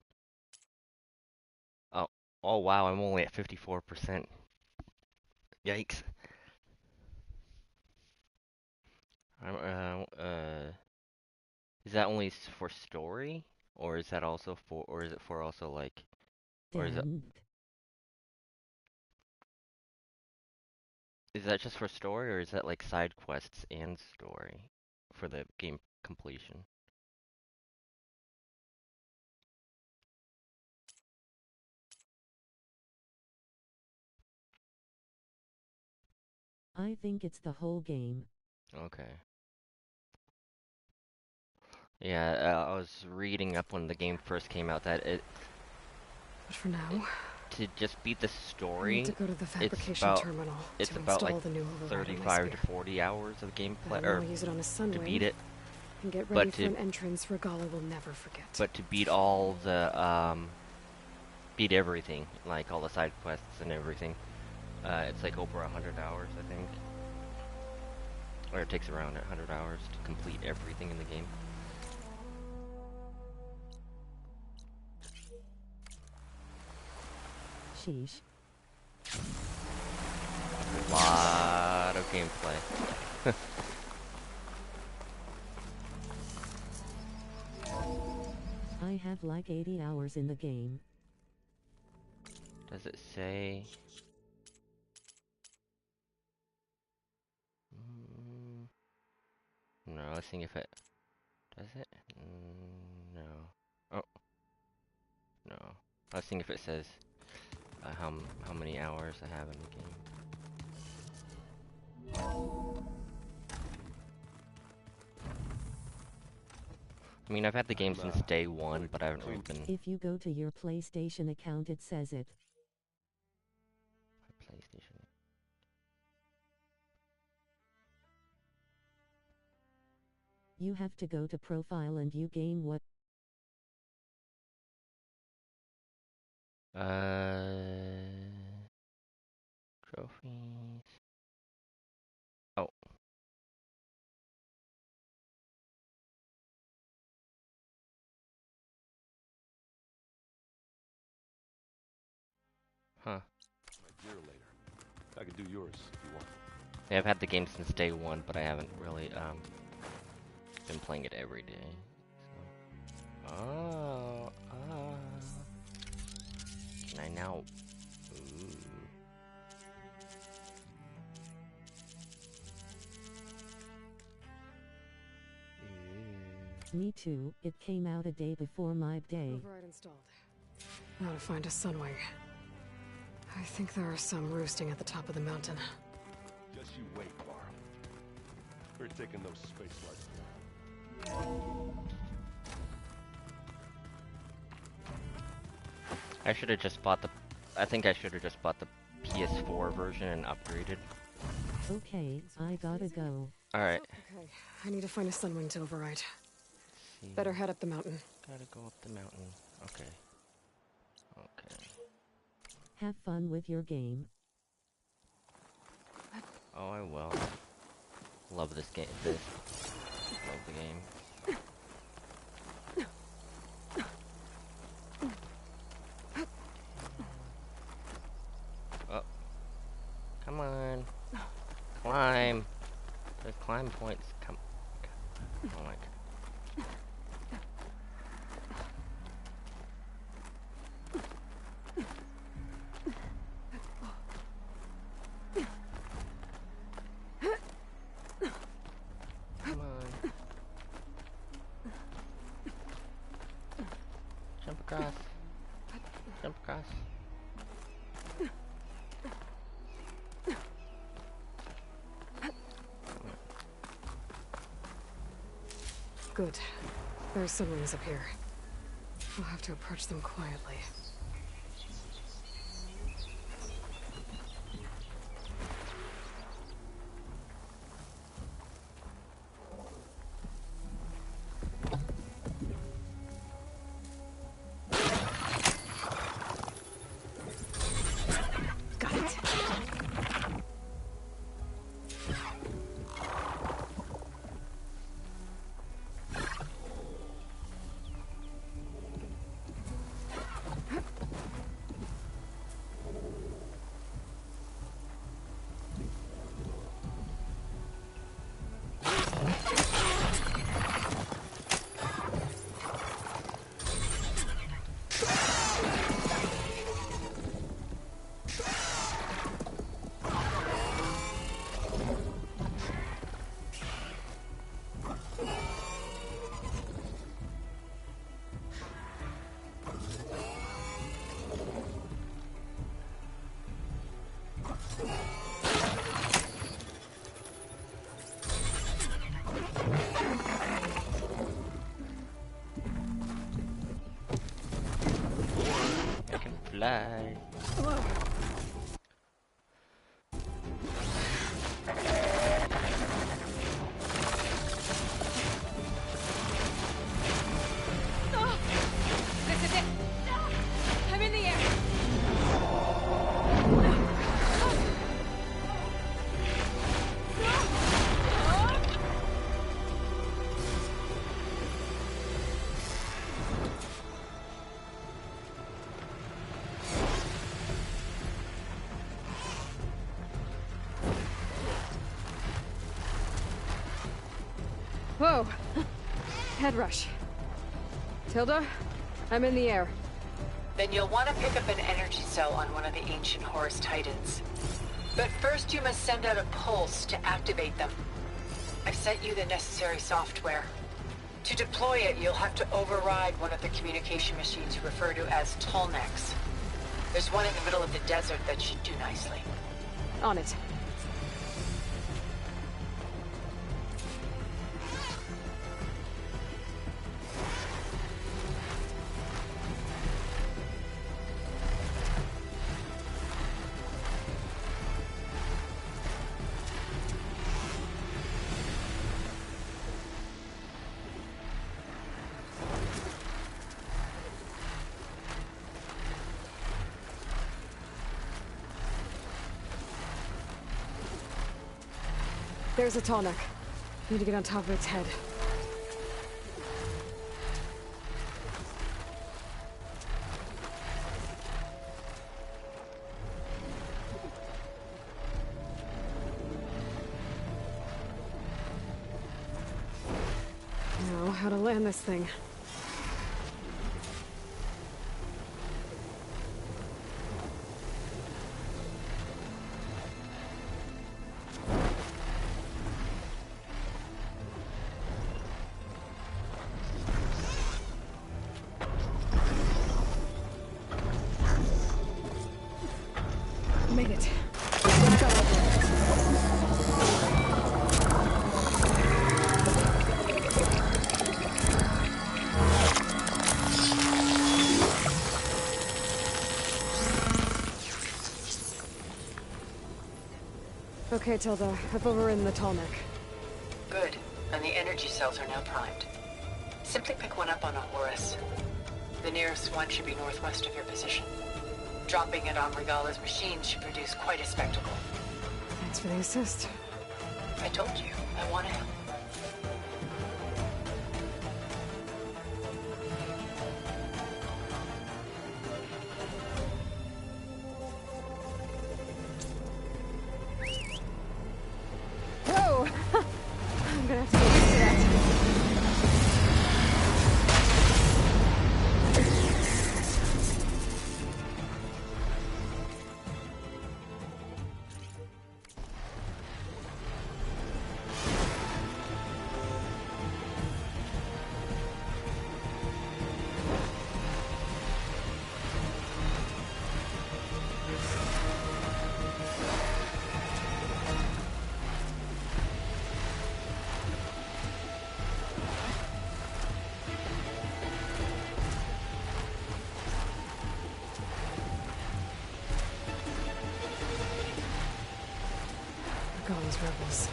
Oh wow, I'm only at 54%. Yikes. I'm is that only for story, or is that also for, or is it for also like, or is that just for story, or is that like side quests and story for the game completion? I think it's the whole game. Okay. Yeah, I was reading up when the game first came out that But for now, to just beat the I story, need to go to the fabrication terminal it's to about install like the new override on my 35 to spear. 40 hours of gameplay, Then or I'll use it on a sun to wing beat it. and get But ready for to- an entrance Regala will never forget. But to beat all the beat everything, like all the side quests and everything, it's like over 100 hours, I think. Or it takes around 100 hours to complete everything in the game. Sheesh. A lot of gameplay. I have like 80 hours in the game. Does it say? No, I was thinking if it... Does it? No. Oh. No. I was thinking if it says how many hours I have in the game. I mean, I've had the game since day one, but I haven't really been... If you go to your PlayStation account, it says it. PlayStation. You have to go to profile and you gain what? Trophies. Oh. Huh. A year later. I could do yours if you want. Yeah, I've had the game since day one, but I haven't really been playing it every day. So. Oh. Can I now? Ooh. Me too. It came out a day before my day. Override installed. Now to find a sunwing. I think there are some roosting at the top of the mountain. Just you wait, Barb. We're taking those space flights. I should have just bought the... I think I should have just bought the PS4 version and upgraded. Okay, I gotta go. Alright. Okay, I need to find a sunwing to override. Better head up the mountain. Gotta go up the mountain. Okay. Okay. Have fun with your game. Oh, I will. Love this game. Love the game. Oh. Come on. Climb. The climb points. Come. Oh my god. Come on. Jump across. Jump across. Good. There are sunwings up here. We'll have to approach them quietly. Got it. I can fly. This is it. I'm in the air. Whoa. Head rush. Tilda, I'm in the air. Then you'll want to pick up an energy cell on one of the ancient Horus Titans. But first you must send out a pulse to activate them. I've sent you the necessary software. To deploy it, you'll have to override one of the communication machines you refer to as Tolnecs. There's one in the middle of the desert that should do nicely. On it. There's a Tallneck. Need to get on top of its head. Now, how to land this thing. Okay, Tilda. I've overridden the tall neck. Good. And the energy cells are now primed. Simply pick one up on a Horus. The nearest one should be northwest of your position. Dropping it on Regala's machine should produce quite a spectacle. Thanks for the assist. I told you, I want to help. Whoa! I'm gonna have to get used to that. These rebels.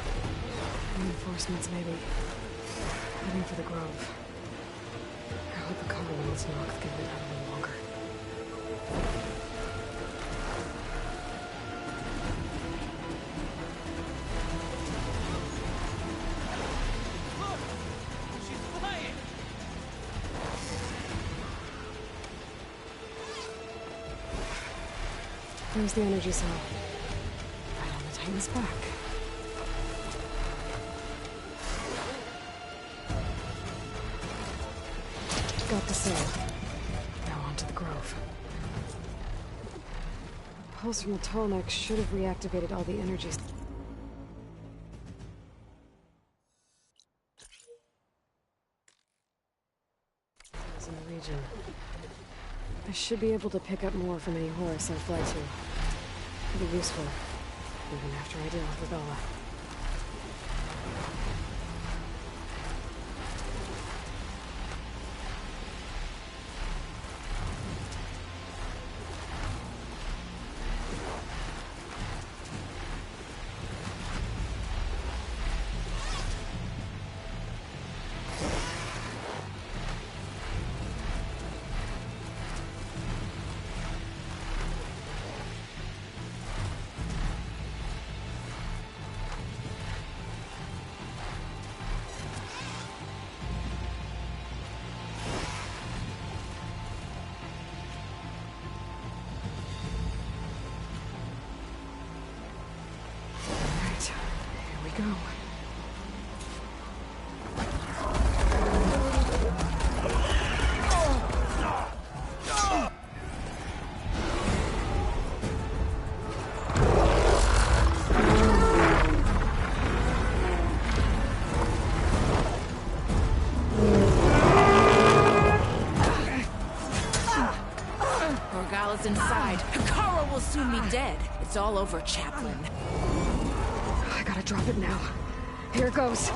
Reinforcements, maybe. Heading for the Grove. I hope the Commonwealth's Nox can live out a little longer. Look! She's flying! There's the energy cell. Right on the Titan's back. Got the cell. Now on to the Grove. Pulse from the tall neck should have reactivated all the energy. In the region. I should be able to pick up more from any Horus I fly to. It'll be useful, even after I deal with Regala. Go. Regala's inside. Hikaru will soon be dead. It's all over, Chaplain. I gotta drop it now. Here goes.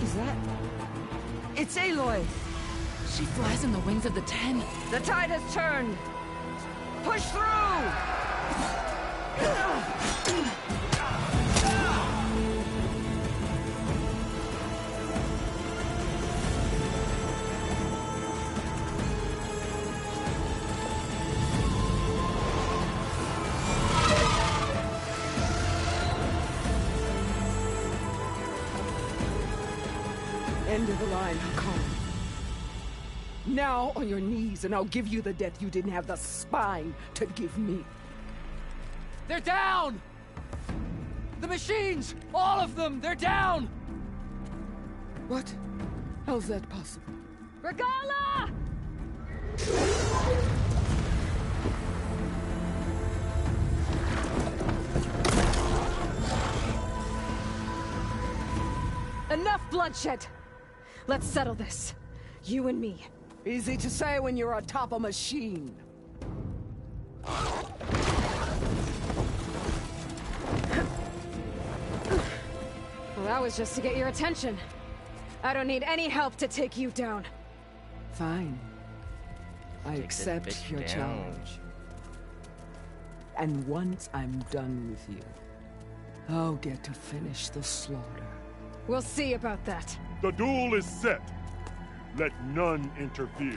Is that... It's Aloy! She flies in the wings of the Ten. The tide has turned! Push through! End of the line, Hakon. Now on your knees, and I'll give you the death you didn't have the spine to give me. They're down! The machines! All of them! They're down! What? How's that possible? Regala! Enough bloodshed! Let's settle this. You and me. Easy to say when you're atop a machine. Well, that was just to get your attention. I don't need any help to take you down. Fine. I Take this accept bitch your down. challenge. And once I'm done with you, I'll get to finish the slaughter. We'll see about that. The duel is set. Let none interfere.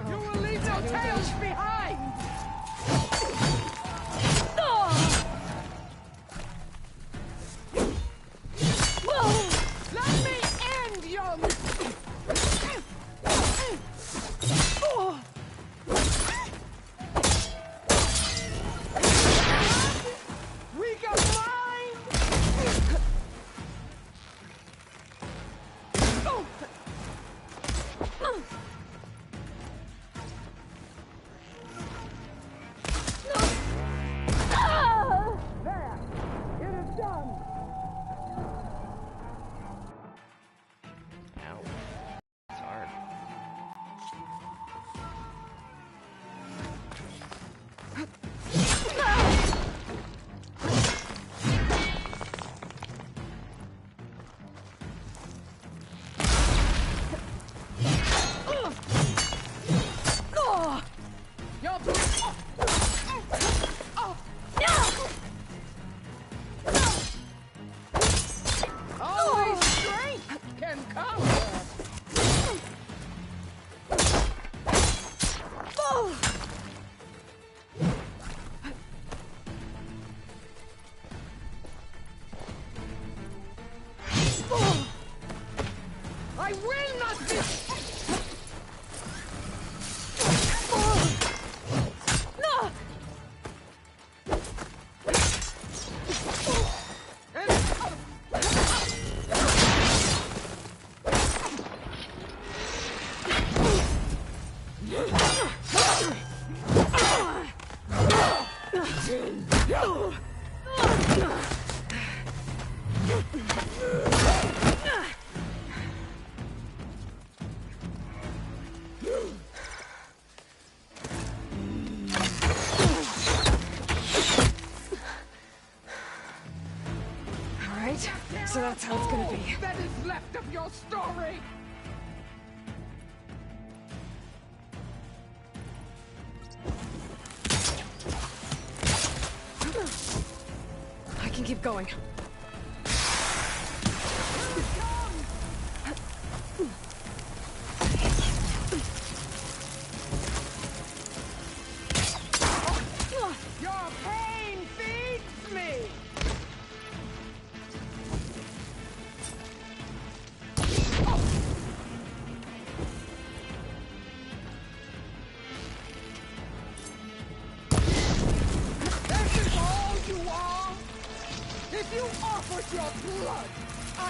You will leave no tails behind! Let me end your... Weak of mind! There! It is done! Ow. It's hard. You're only strength can conquer. I will not be. All right, so that's how it's gonna be. That is left of your story. I can keep going. Your pain feeds me. This is all you are? If you offered your blood, I...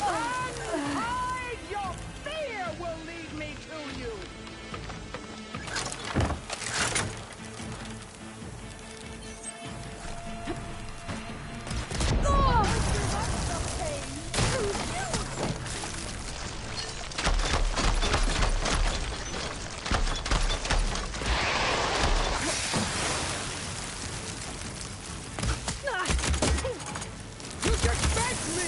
Unhide your fear will lead me to you. You just begged me.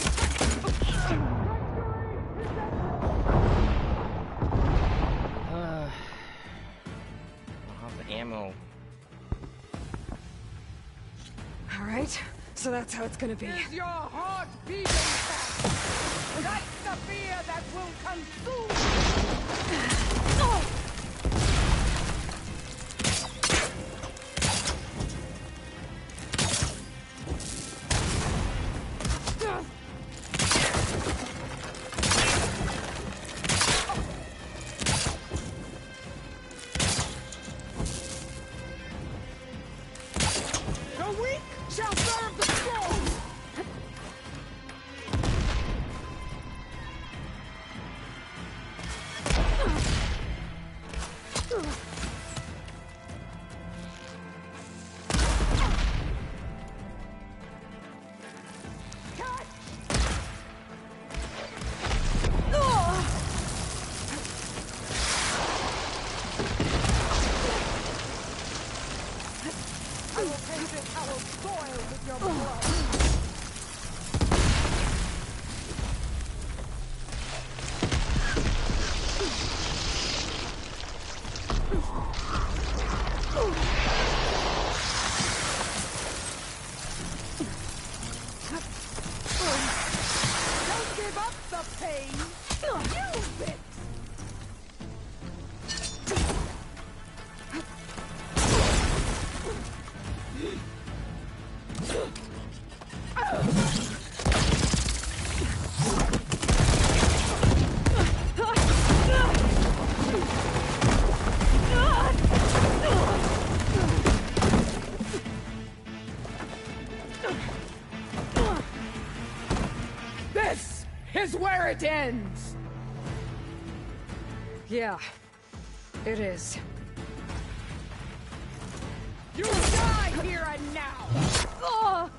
I'll have the ammo. All right, so that's how it's gonna be. Is your heart beating fast? That's the fear that will consume The where it ends! Yeah, it is. You die here and now! Oh!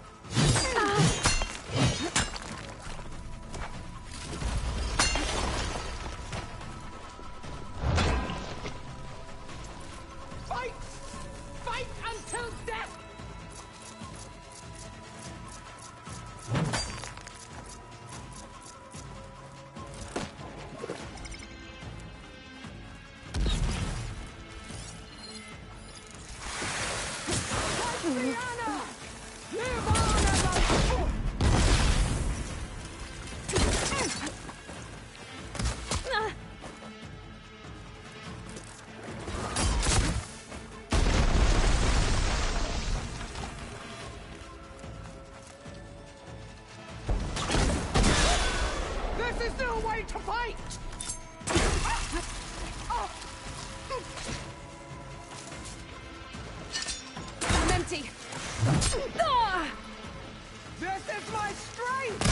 Fight! Fight until death! Diana! Live on as a... This is no way to fight! I'm empty. Ah! This is my strength!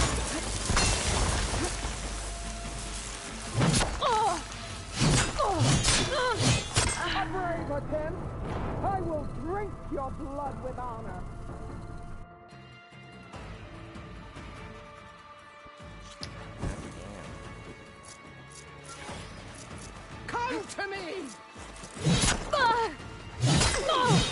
Oh! A brave attempt! I will drink your blood with honor! Come to me! Ah! Oh!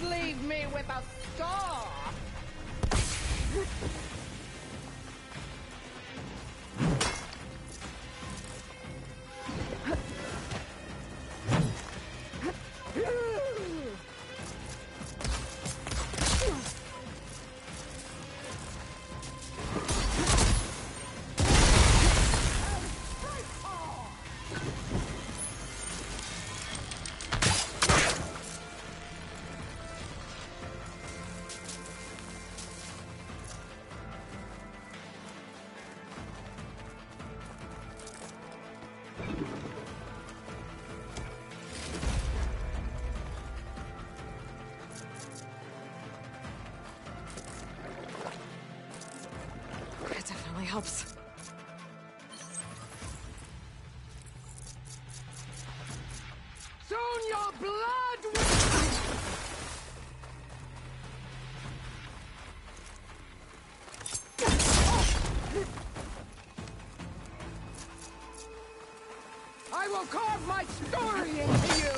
Leave me with a scar! It definitely helps. Soon your blood will... I will carve my story into you!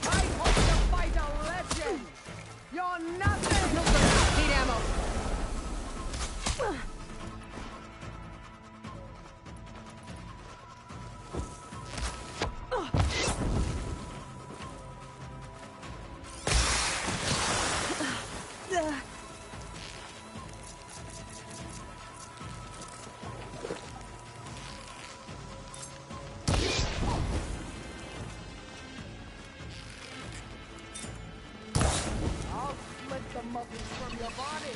I hope to fight a legend! You're nothing! Need ammo. I'll split the muscles from your body!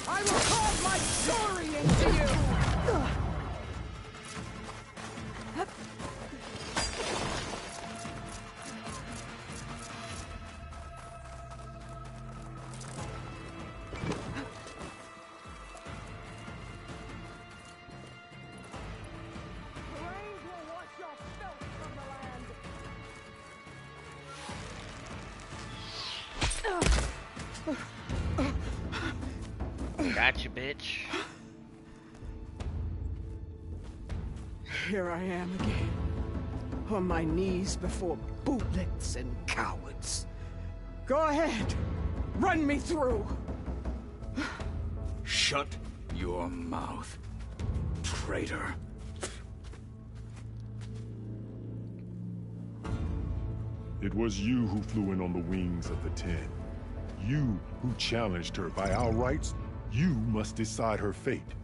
I will carve my story into you! Rains will wash your filth from the land! Gotcha, bitch. Here I am again, on my knees before bootlets and cowards. Go ahead, run me through. Shut your mouth, traitor. It was you who flew in on the wings of the 10. You who challenged her. By our rights, you must decide her fate.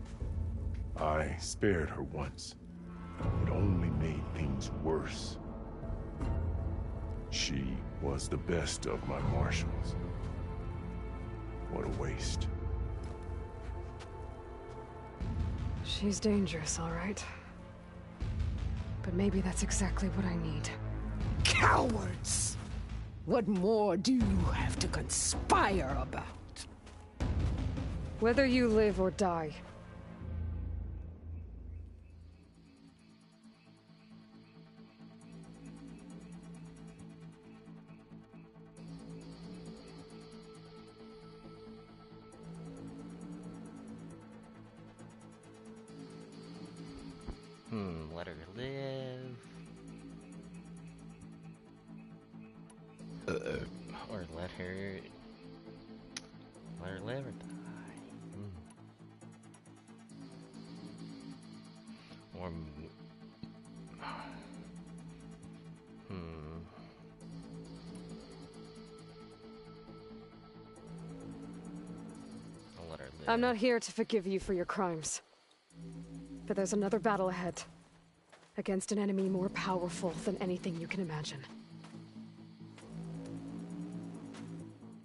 I spared her once. It only made things worse. She was the best of my marshals. What a waste. She's dangerous, all right. But maybe that's exactly what I need. Cowards! What more do you have to conspire about? Whether you live or die. Let her live. Or let her live or die. Or I'll let her live. I'm not here to forgive you for your crimes. But there's another battle ahead. Against an enemy more powerful than anything you can imagine.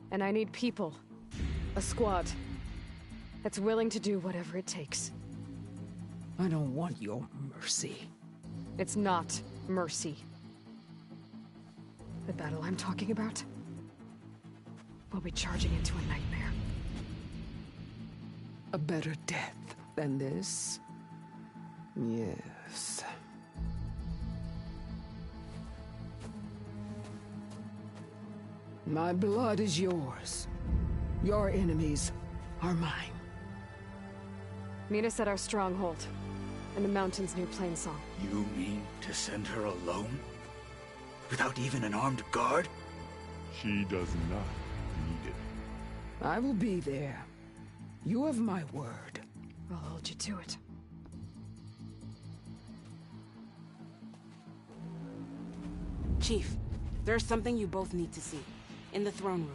And I need people. A squad. That's willing to do whatever it takes. I don't want your mercy. It's not mercy. The battle I'm talking about will be charging into a nightmare. A better death than this? Yes. My blood is yours. Your enemies are mine. Meet us at our stronghold, in the mountains near Plainsong. You mean to send her alone? Without even an armed guard? She does not need it. I will be there. You have my word. I'll hold you to it. Chief, there's something you both need to see. In the throne room.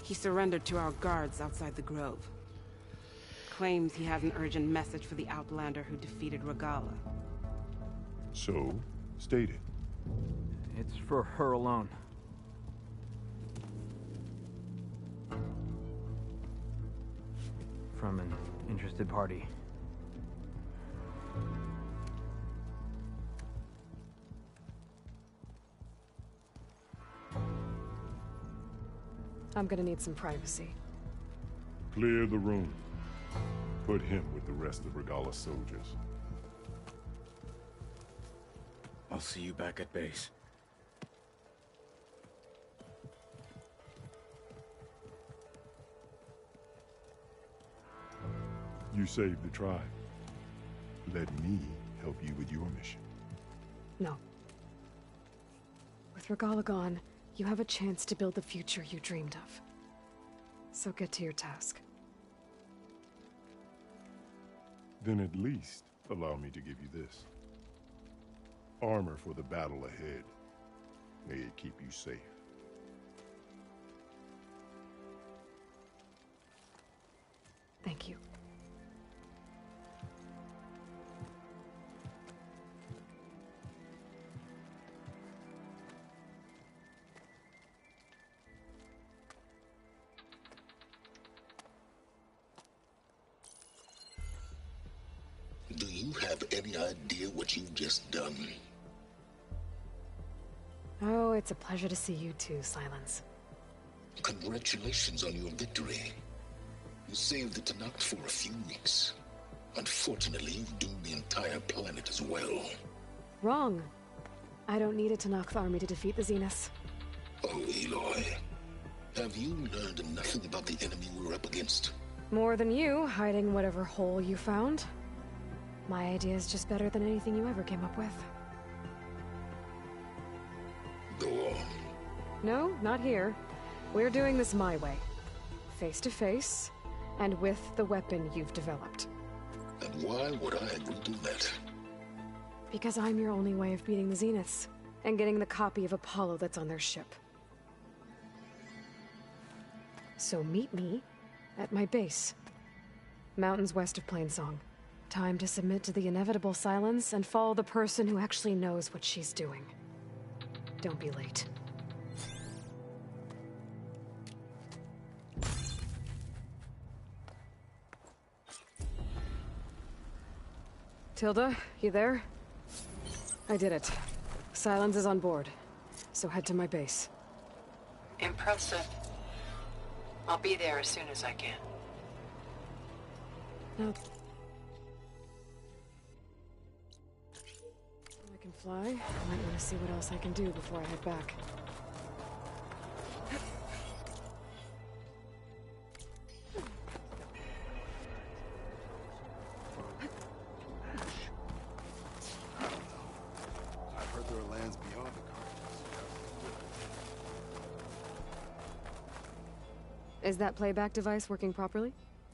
He surrendered to our guards outside the grove. Claims he has an urgent message for the Outlander who defeated Regala. So, state it. It's for her alone. From an interested party. I'm gonna need some privacy. Clear the room. Put him with the rest of Regala's soldiers. I'll see you back at base. You saved the tribe. Let me help you with your mission. No. With Regala gone, you have a chance to build the future you dreamed of. So get to your task. Then at least allow me to give you this. Armor for the battle ahead. May it keep you safe. Thank you. Do you have any idea what you've just done? Oh, it's a pleasure to see you too, Silence. Congratulations on your victory. You saved the Tanakh for a few weeks. Unfortunately, you've doomed the entire planet as well. Wrong. I don't need a Tanakh army to defeat the Zeniths. Oh, Aloy. Have you learned nothing about the enemy we're up against? More than you, hiding whatever hole you found. My idea is just better than anything you ever came up with. Go on. No, not here. We're doing this my way. Face to face, and with the weapon you've developed. And why would I agree to that? Because I'm your only way of beating the Zeniths, and getting the copy of Apollo that's on their ship. So meet me at my base. Mountains west of Plainsong. Time to submit to the inevitable silence and follow the person who actually knows what she's doing. Don't be late. Tilda, you there? I did it. Silence is on board, so head to my base. Impressive. I'll be there as soon as I can. Now... I can fly. I might want to see what else I can do before I head back. I've heard there are lands beyond the Is that playback device working properly?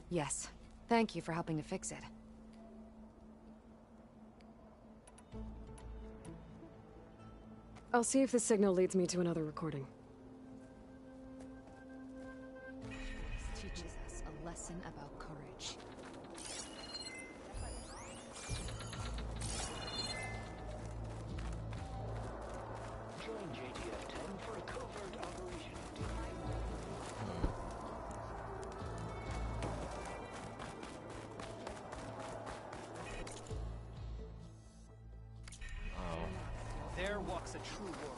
Yes. Thank you for helping to fix it. I'll see if this signal leads me to another recording. This teaches us a lesson about courage. Join JTF-10 for a covert operation. There walks a true warrior.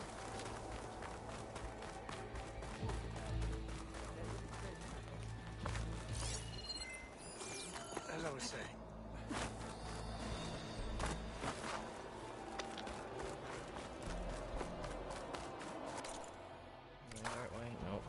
As I was saying. Wait, nope.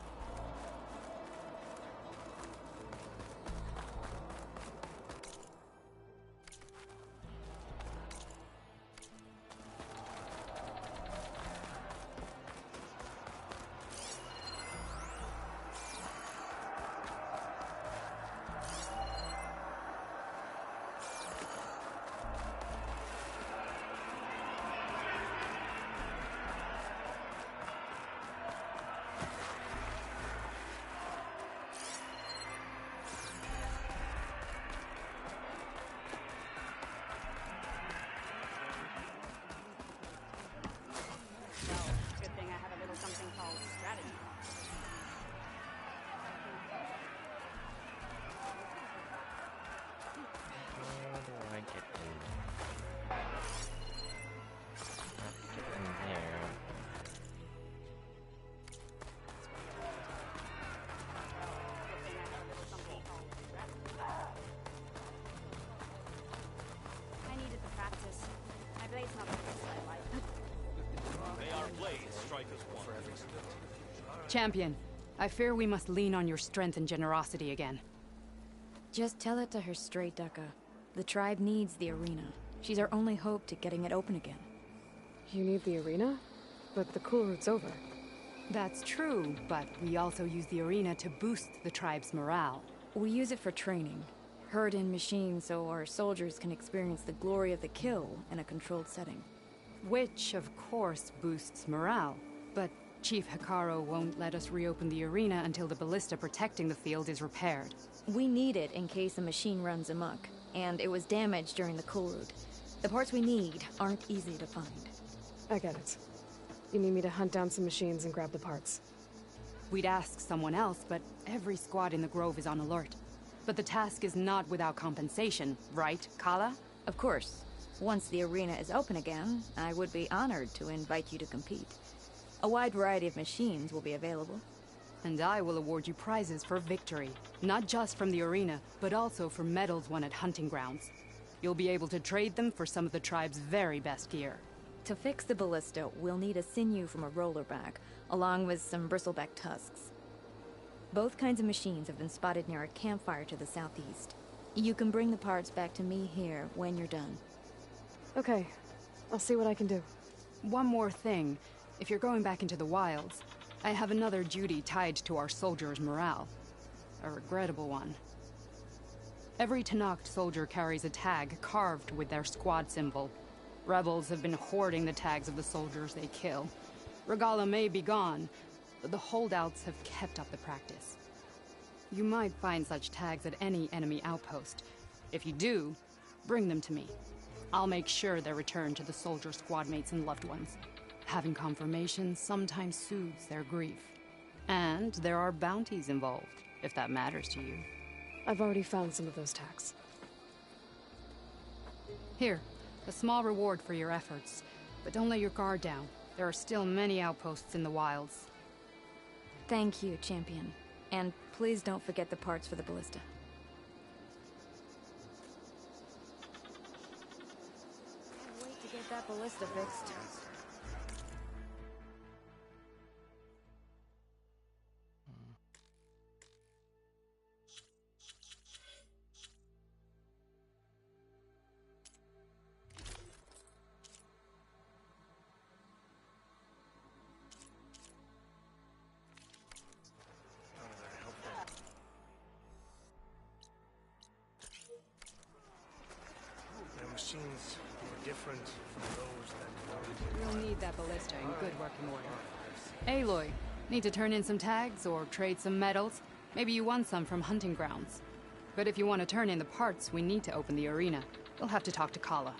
Good thing I have a little something called strategy. How do I get in? Have to get in there. I needed the practice. My blade's not the best I like. May our blades strike as one. Champion, I fear we must lean on your strength and generosity again. Just tell it to her straight, Ducka. The tribe needs the arena. She's our only hope to getting it open again. You need the arena? But the cool route's over. That's true, but we also use the arena to boost the tribe's morale. We use it for training. Herd in machines so our soldiers can experience the glory of the kill in a controlled setting. Which, of course, boosts morale. But Chief Hikaru won't let us reopen the arena until the ballista protecting the field is repaired. We need it in case a machine runs amok, and it was damaged during the cool route. The parts we need aren't easy to find. I get it. You need me to hunt down some machines and grab the parts. We'd ask someone else, but every squad in the Grove is on alert. But the task is not without compensation, right, Kala? Of course. Once the arena is open again, I would be honored to invite you to compete. A wide variety of machines will be available. And I will award you prizes for victory, not just from the arena, but also for medals won at hunting grounds. You'll be able to trade them for some of the tribe's very best gear. To fix the ballista, we'll need a sinew from a rollerback, along with some bristleback tusks. Both kinds of machines have been spotted near a campfire to the southeast. You can bring the parts back to me here when you're done. Okay, I'll see what I can do. One more thing. If you're going back into the wilds, I have another duty tied to our soldiers' morale. A regrettable one. Every Tenakth soldier carries a tag carved with their squad symbol. Rebels have been hoarding the tags of the soldiers they kill. Regalla may be gone, but the holdouts have kept up the practice. You might find such tags at any enemy outpost. If you do, bring them to me. I'll make sure they're returned to the soldier squad mates and loved ones. Having confirmation sometimes soothes their grief. And there are bounties involved, if that matters to you. I've already found some of those tags. Here, a small reward for your efforts. But don't let your guard down. There are still many outposts in the wilds. Thank you, champion. And please don't forget the parts for the ballista. Can't wait to get that ballista fixed. Their machines were different from those that We'll need that ballista in good working order. Aloy, need to turn in some tags or trade some medals? Maybe you won some from hunting grounds. But if you want to turn in the parts, we need to open the arena. We'll have to talk to Kala.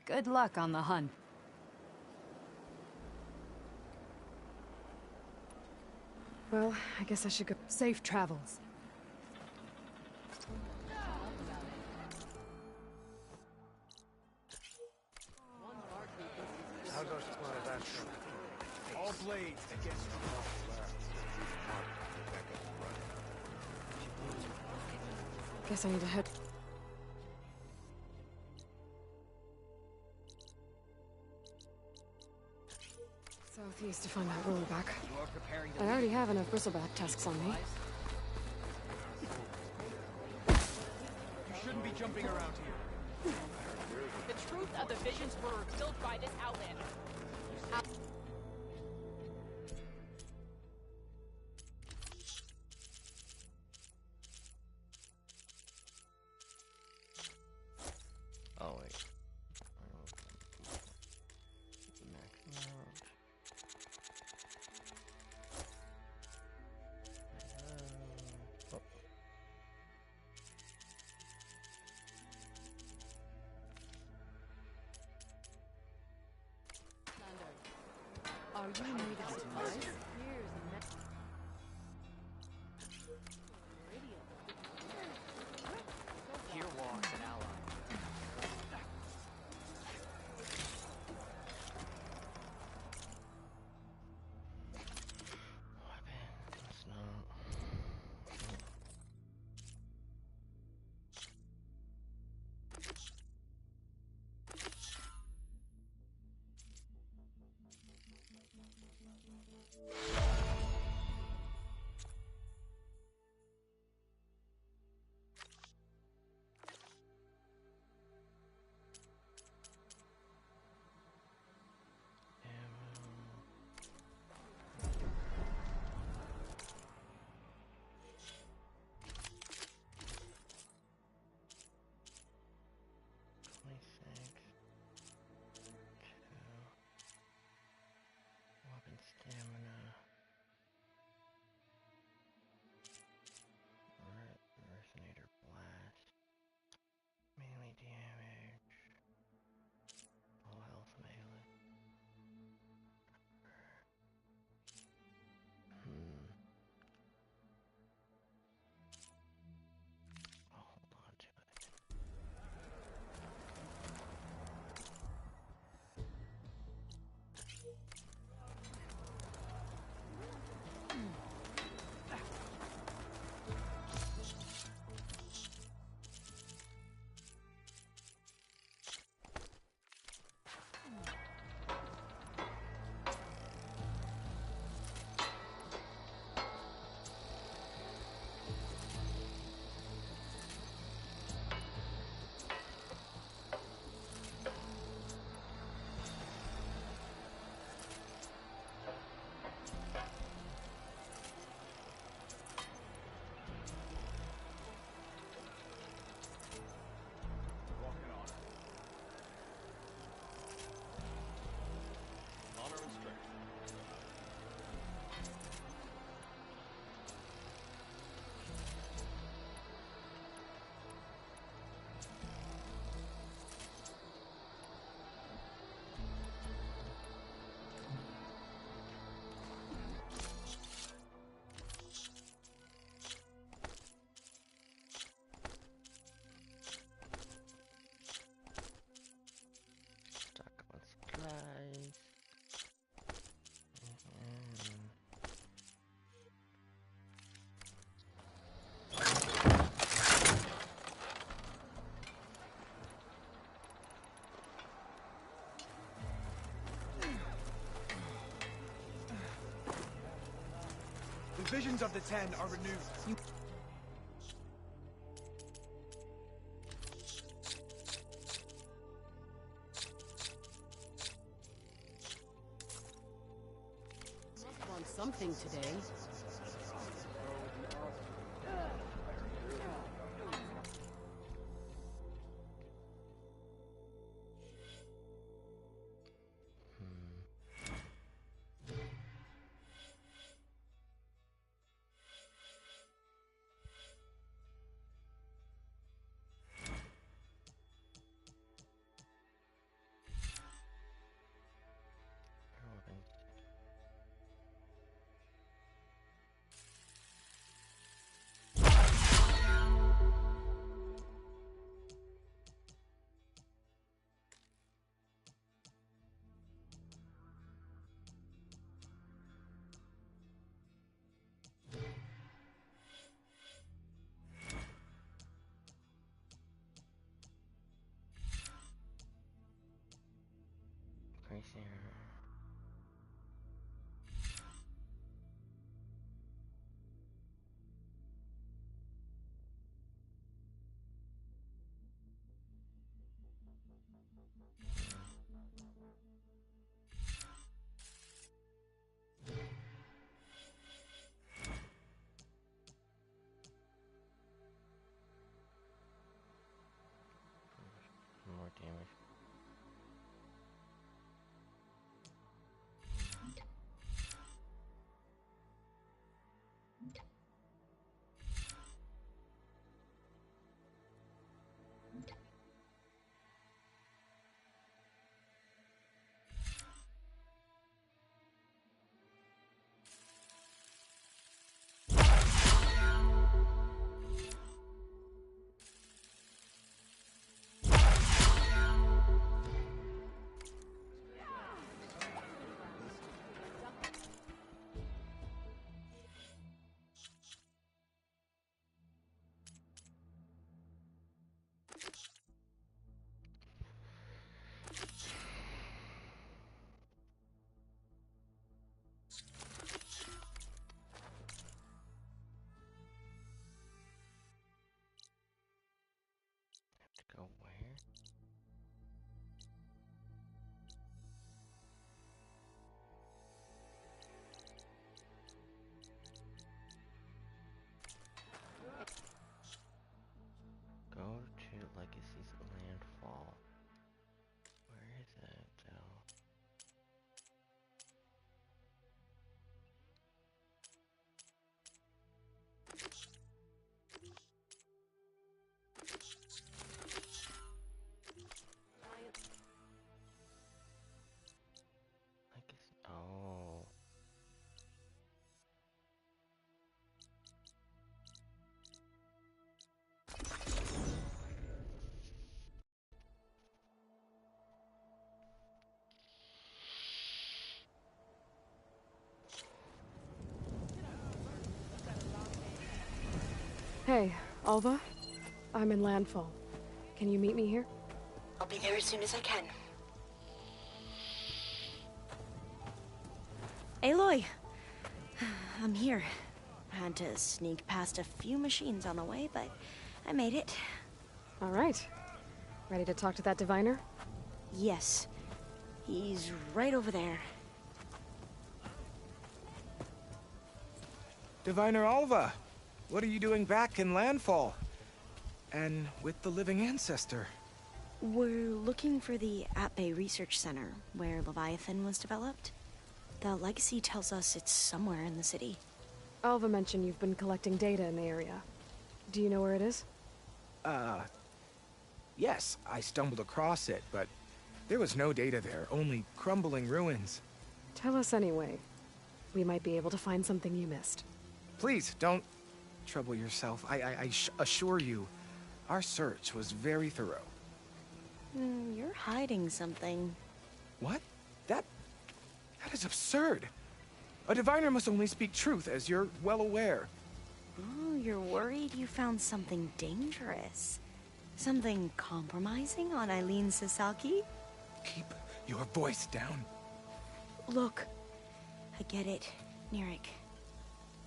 Good luck on the hunt. Well, I guess I should go. Safe travels. How goes that? All blades against Guess I need to head. Southeast to find that rollerback. I already have enough bristleback tusks on me. You shouldn't be jumping around here. The truth of the visions were revealed by this outlander. Oh wait. Are you needed supplies? Here walks an ally. Weapons, no. Weapon stamina. Visions of the Ten are renewed. Must want something today. Crazy. More damage. Go where? Go to Legacy's landfall. Where is it though? Legacy. Oh. Hey, Alva? I'm in landfall. Can you meet me here? I'll be there as soon as I can. Aloy! I'm here. Had to sneak past a few machines on the way, but I made it. All right. Ready to talk to that diviner? Yes. He's right over there. Diviner Alva, what are you doing back in Landfall? And with the living ancestor? We're looking for the At-Bay Research Center, where Leviathan was developed. The legacy tells us it's somewhere in the city. Alva mentioned you've been collecting data in the area. Do you know where it is? Yes, I stumbled across it, but there was no data there, only crumbling ruins. Tell us anyway. We might be able to find something you missed. Please, don't trouble yourself. I assure you, our search was very thorough. You're hiding something. What? That is absurd. A diviner must only speak truth, as you're well aware. Oh, you're worried you found something dangerous. Something compromising on Eileen Sasaki? Keep your voice down. Look, I get it, Nirik.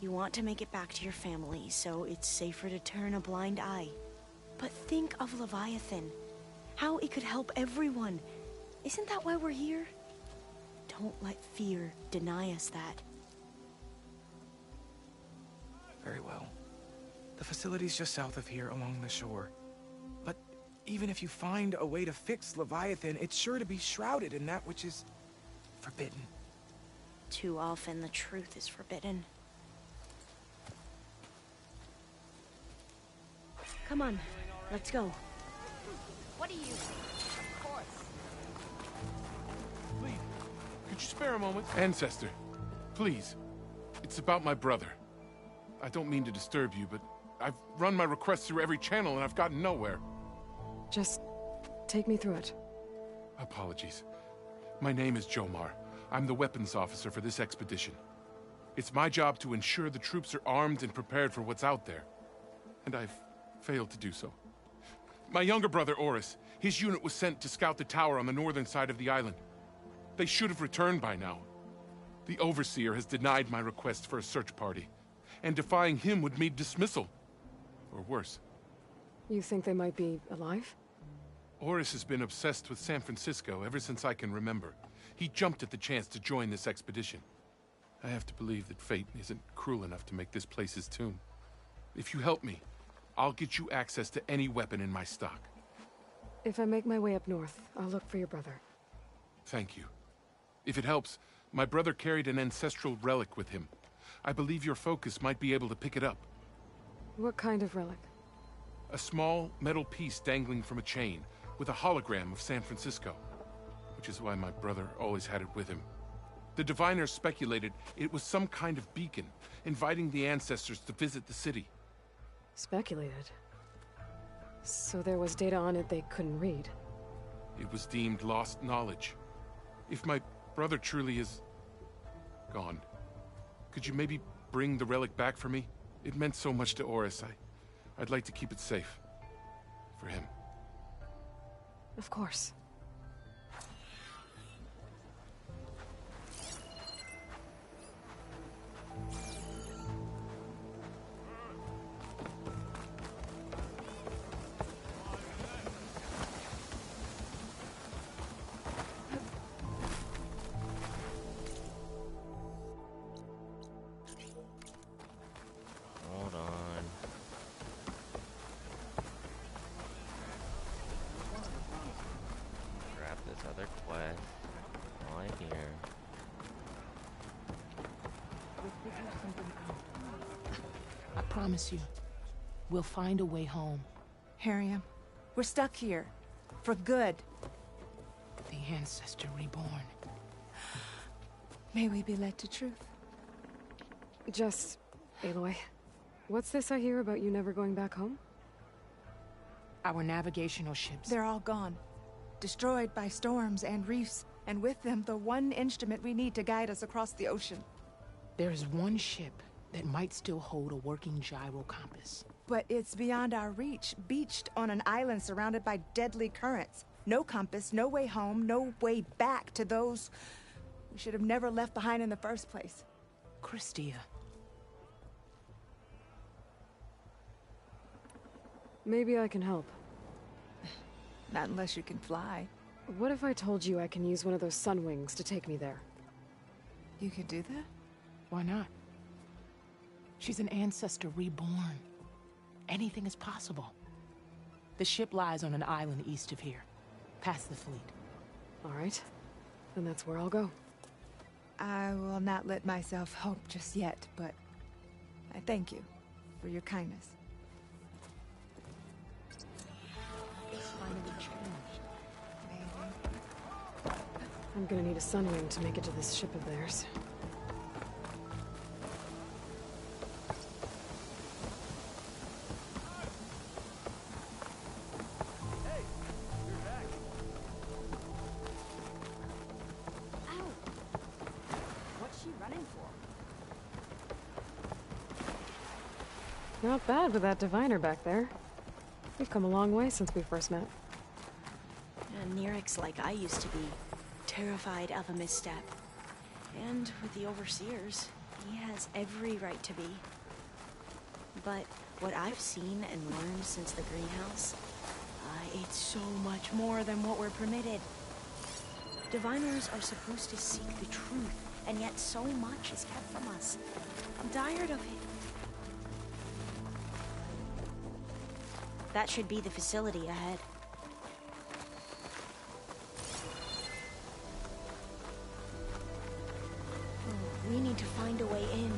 You want to make it back to your family, so it's safer to turn a blind eye. But think of Leviathan. How it could help everyone. Isn't that why we're here? Don't let fear deny us that. Very well. The facility's just south of here along the shore. But even if you find a way to fix Leviathan, it's sure to be shrouded in that which is forbidden. Too often the truth is forbidden. Come on, let's go. What do you think? Of course. Please, could you spare a moment? Ancestor, please. It's about my brother. I don't mean to disturb you, but I've run my requests through every channel and I've gotten nowhere. Just take me through it. Apologies. My name is Jomar. I'm the weapons officer for this expedition. It's my job to ensure the troops are armed and prepared for what's out there. And I've failed to do so. My younger brother, Oris, his unit was sent to scout the tower on the northern side of the island. They should have returned by now. The Overseer has denied my request for a search party, and defying him would mean dismissal. Or worse. You think they might be alive? Oris has been obsessed with San Francisco ever since I can remember. He jumped at the chance to join this expedition. I have to believe that fate isn't cruel enough to make this place his tomb. If you help me, I'll get you access to any weapon in my stock. If I make my way up north, I'll look for your brother. Thank you. If it helps, my brother carried an ancestral relic with him. I believe your focus might be able to pick it up. What kind of relic? A small metal piece dangling from a chain, with a hologram of San Francisco. Which is why my brother always had it with him. The diviners speculated it was some kind of beacon, inviting the ancestors to visit the city. Speculated? So there was data on it they couldn't read? It was deemed lost knowledge. If my brother truly is gone, could you maybe bring the relic back for me? It meant so much to Oris. I'd like to keep it safe. For him. Of course. Hold on. Grab this other quest while I'm here. I promise you, we'll find a way home. Harriam, we're stuck here. For good. The Ancestor reborn. May we be led to truth. Just, Aloy, what's this I hear about you never going back home? Our navigational ships. They're all gone. Destroyed by storms and reefs, and with them the one instrument we need to guide us across the ocean. There is one ship that might still hold a working gyro compass. But it's beyond our reach, beached on an island surrounded by deadly currents. No compass, no way home, no way back to those we should have never left behind in the first place. Christia. Maybe I can help. Not unless you can fly. What if I told you I can use one of those sun wings to take me there? You could do that? Why not? She's an Ancestor reborn. Anything is possible. The ship lies on an island east of here, past the fleet. All right. Then that's where I'll go. I will not let myself hope just yet, but I thank you for your kindness. I'm gonna need a sun wing to make it to this ship of theirs. What's she running for? Not bad with that diviner back there. We've come a long way since we first met. And Nerek's like I used to be. Terrified of a misstep. And with the Overseers, he has every right to be. But what I've seen and learned since the greenhouse, it's so much more than what we're permitted. Diviners are supposed to seek the truth, and yet so much is kept from us. I'm tired of it. That should be the facility ahead. We need to find a way in.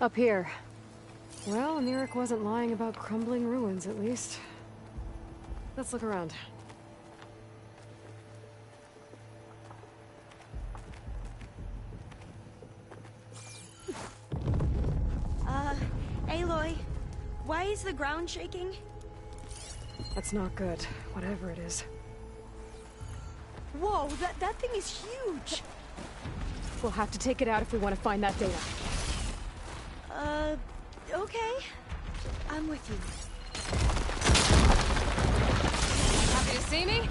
Up here. Well, Amiric wasn't lying about crumbling ruins, at least. Let's look around. Aloy, why is the ground shaking? That's not good, whatever it is. Whoa, that thing is huge! We'll have to take it out if we want to find that data. Okay. I'm with you. Happy to see me?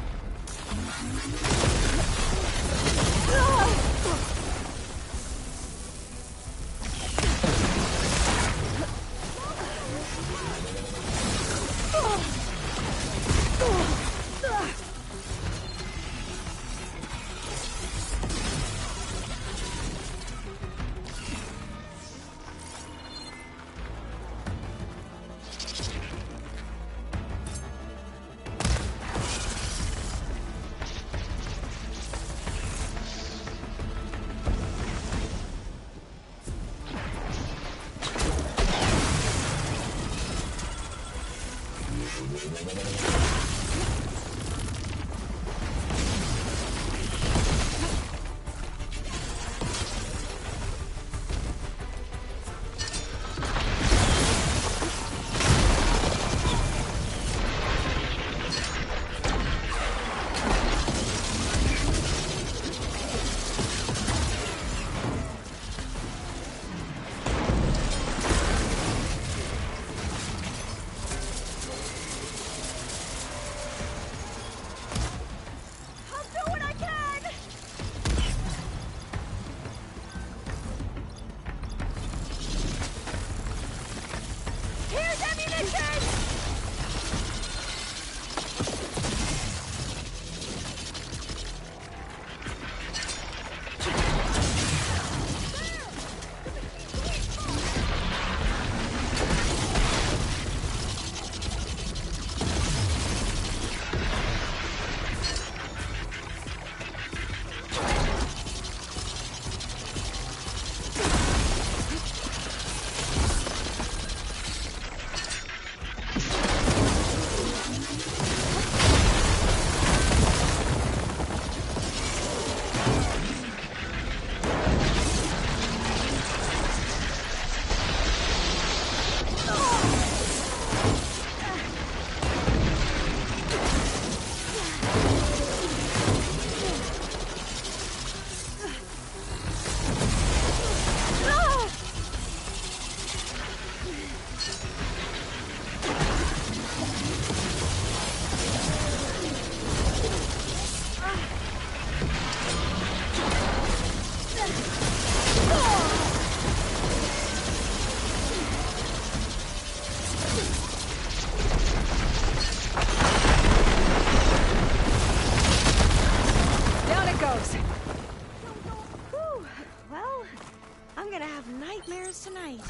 Tonight.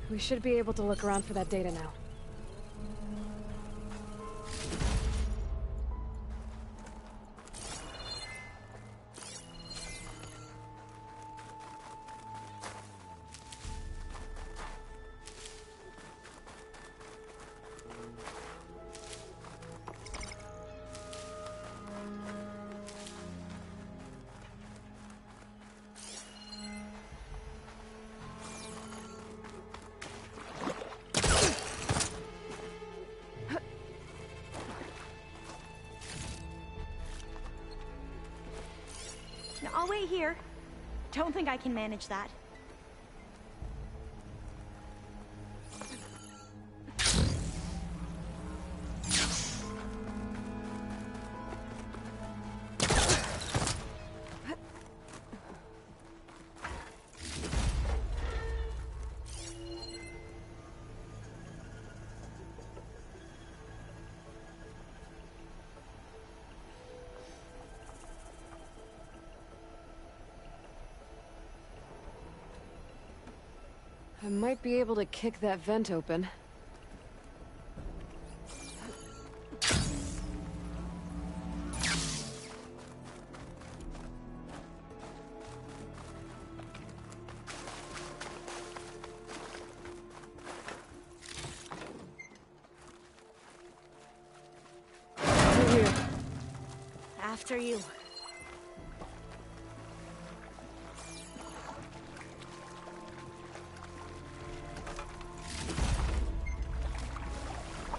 We should be able to look around for that data now. I'll wait here. Don't think I can manage that. I might be able to kick that vent open. After you.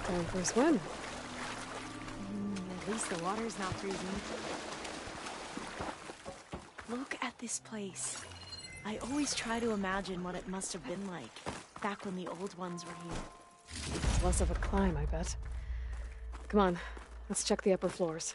Time for a swim. At least the water's not freezing. Look at this place. I always try to imagine what it must have been like back when the old ones were here. It's less of a climb, I bet. Come on, let's check the upper floors.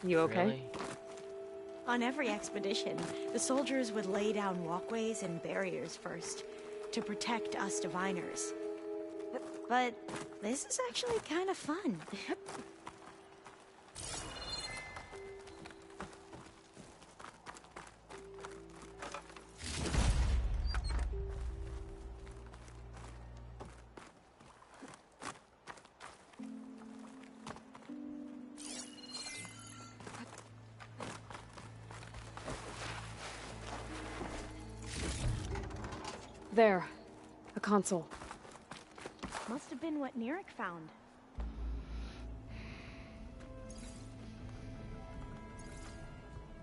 You okay? Really? On every expedition, the soldiers would lay down walkways and barriers first to protect us diviners. But this is actually kind of fun. There. A console. Must have been what Neric found.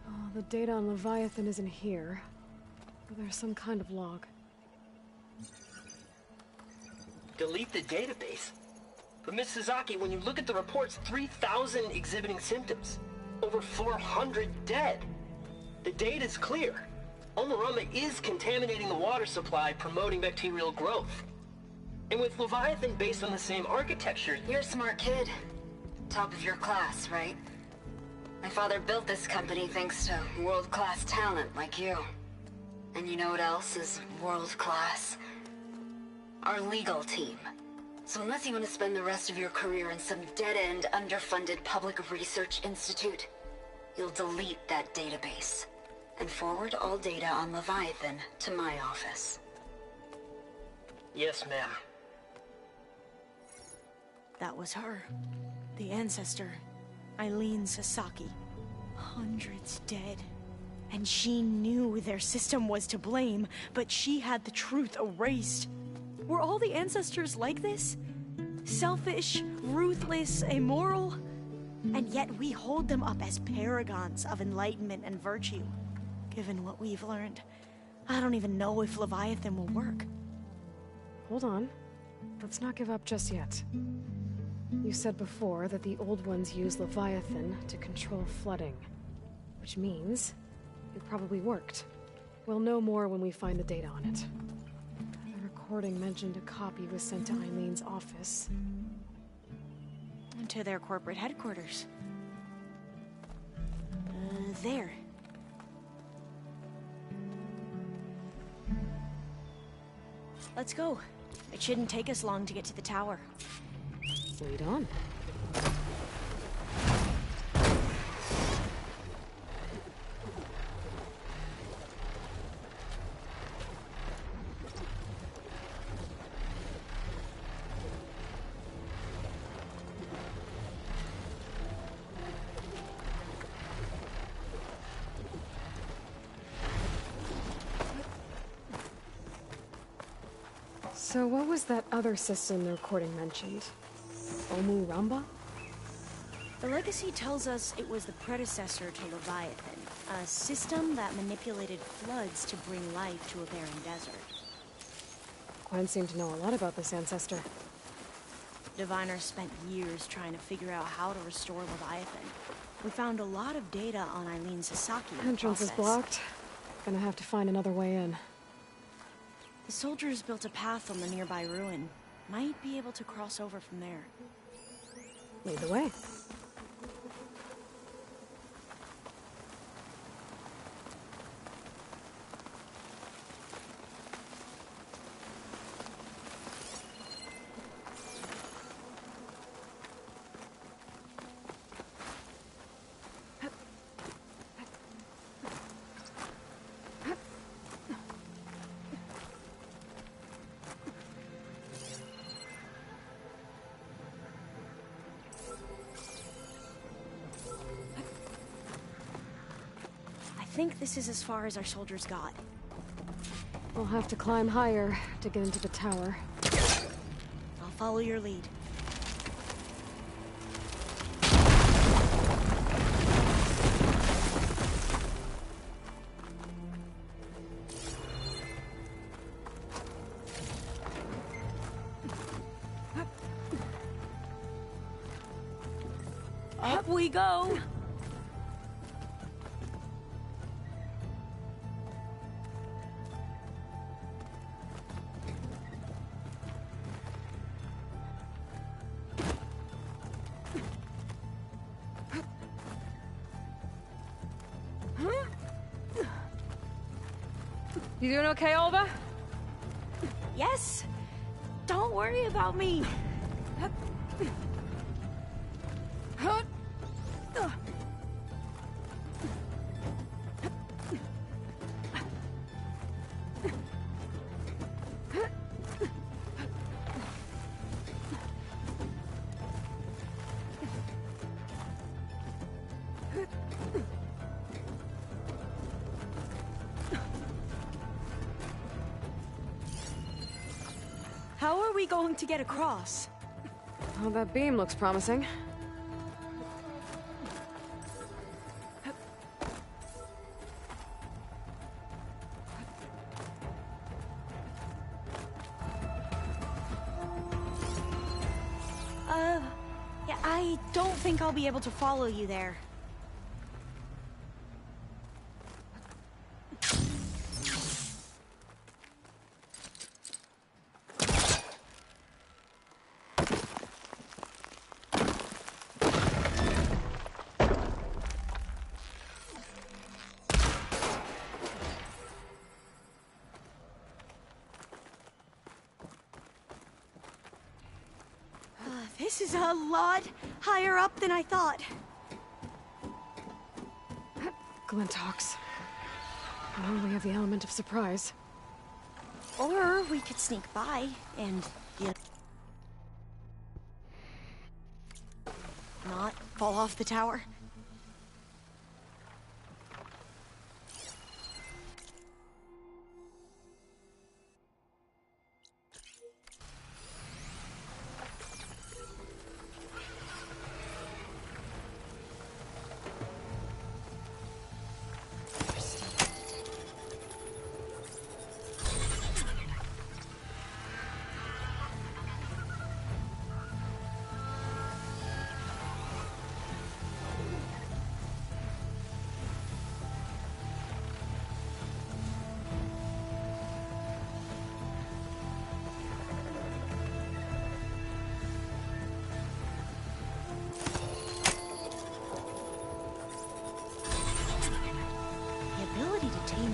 Oh, the data on Leviathan isn't here. But there's some kind of log. Delete the database? But Miss Sasaki, when you look at the reports, 3,000 exhibiting symptoms. Over 400 dead. The data's clear. Omarama is contaminating the water supply, promoting bacterial growth. And with Leviathan based on the same architecture... You're a smart kid. Top of your class, right? My father built this company thanks to world-class talent like you. And you know what else is world-class? Our legal team. So unless you want to spend the rest of your career in some dead-end, underfunded public research institute, you'll delete that database and forward all data on Leviathan to my office. Yes, ma'am. That was her. The ancestor. Eileen Sasaki. Hundreds dead. And she knew their system was to blame, but she had the truth erased. Were all the ancestors like this? Selfish, ruthless, immoral? And yet we hold them up as paragons of enlightenment and virtue. Given what we've learned, I don't even know if Leviathan will work. Hold on. Let's not give up just yet. You said before that the old ones use Leviathan to control flooding. Which means it probably worked. We'll know more when we find the data on it. The recording mentioned a copy was sent to Eileen's office. To their corporate headquarters. There. Let's go. It shouldn't take us long to get to the tower. Lead on. So what was that other system the recording mentioned? Omuramba? The legacy tells us it was the predecessor to Leviathan, a system that manipulated floods to bring life to a barren desert. Gwen seemed to know a lot about this ancestor. Diviners spent years trying to figure out how to restore Leviathan. We found a lot of data on Eileen Sasaki. Entrance is blocked. Gonna have to find another way in. The soldiers built a path on the nearby ruin. Might be able to cross over from there. Lead the way. think this is as far as our soldiers got. We'll have to climb higher to get into the tower. I'll follow your lead. Up we go! You doing okay, Olva? Yes! Don't worry about me! How are we going to get across? Oh, that beam looks promising. Yeah, I don't think I'll be able to follow you there. This is a lot higher up than I thought. Glinthawks. Well, we have the element of surprise. Or we could sneak by and not fall off the tower.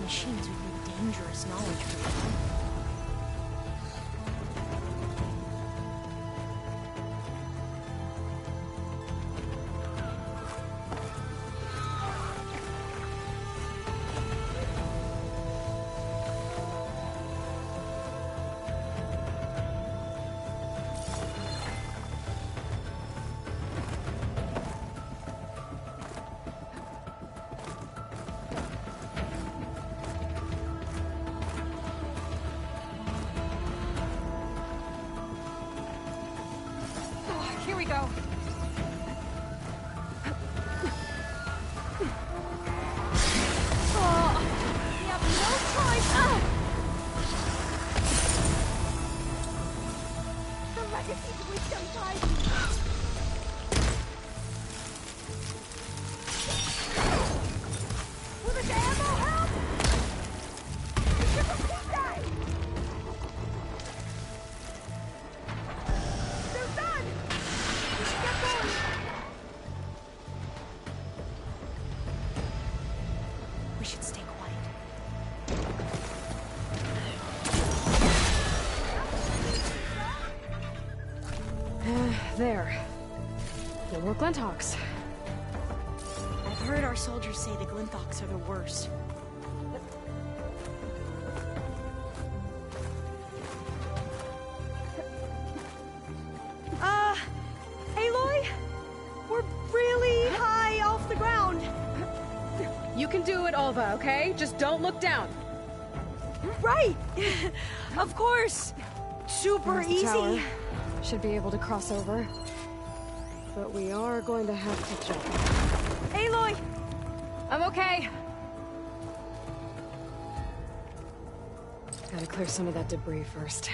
Machines would be dangerous knowledge for them. Here we go. We have no choice. The legacy's wisdom guides me. Will the ammo help? We should repeat that. They're done. We should get going. We should stay quiet. There. No more Glinthawks. I've heard our soldiers say the Glinthawks are the worst. Aloy? We're really high off the ground. You can do it, Alva, okay? Just don't look down. Right! Of course! Super There's the easy! tower. Should be able to cross over. But we are going to have to jump. Aloy! I'm okay. Gotta clear some of that debris first.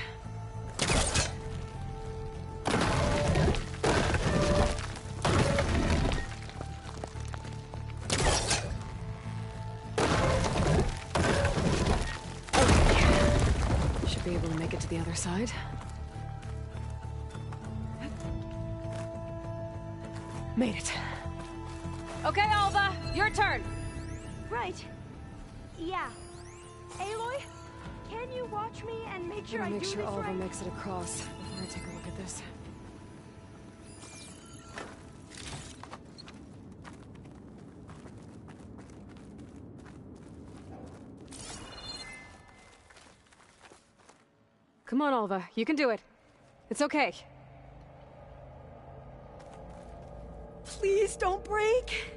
Okay. Should be able to make it to the other side. Made it. Okay, Alva, your turn. Right. Yeah. Aloy, can you watch me and make sure I do Make sure this Alva right? makes it across before I take a look at this. Come on, Alva. You can do it. It's okay. Please don't break.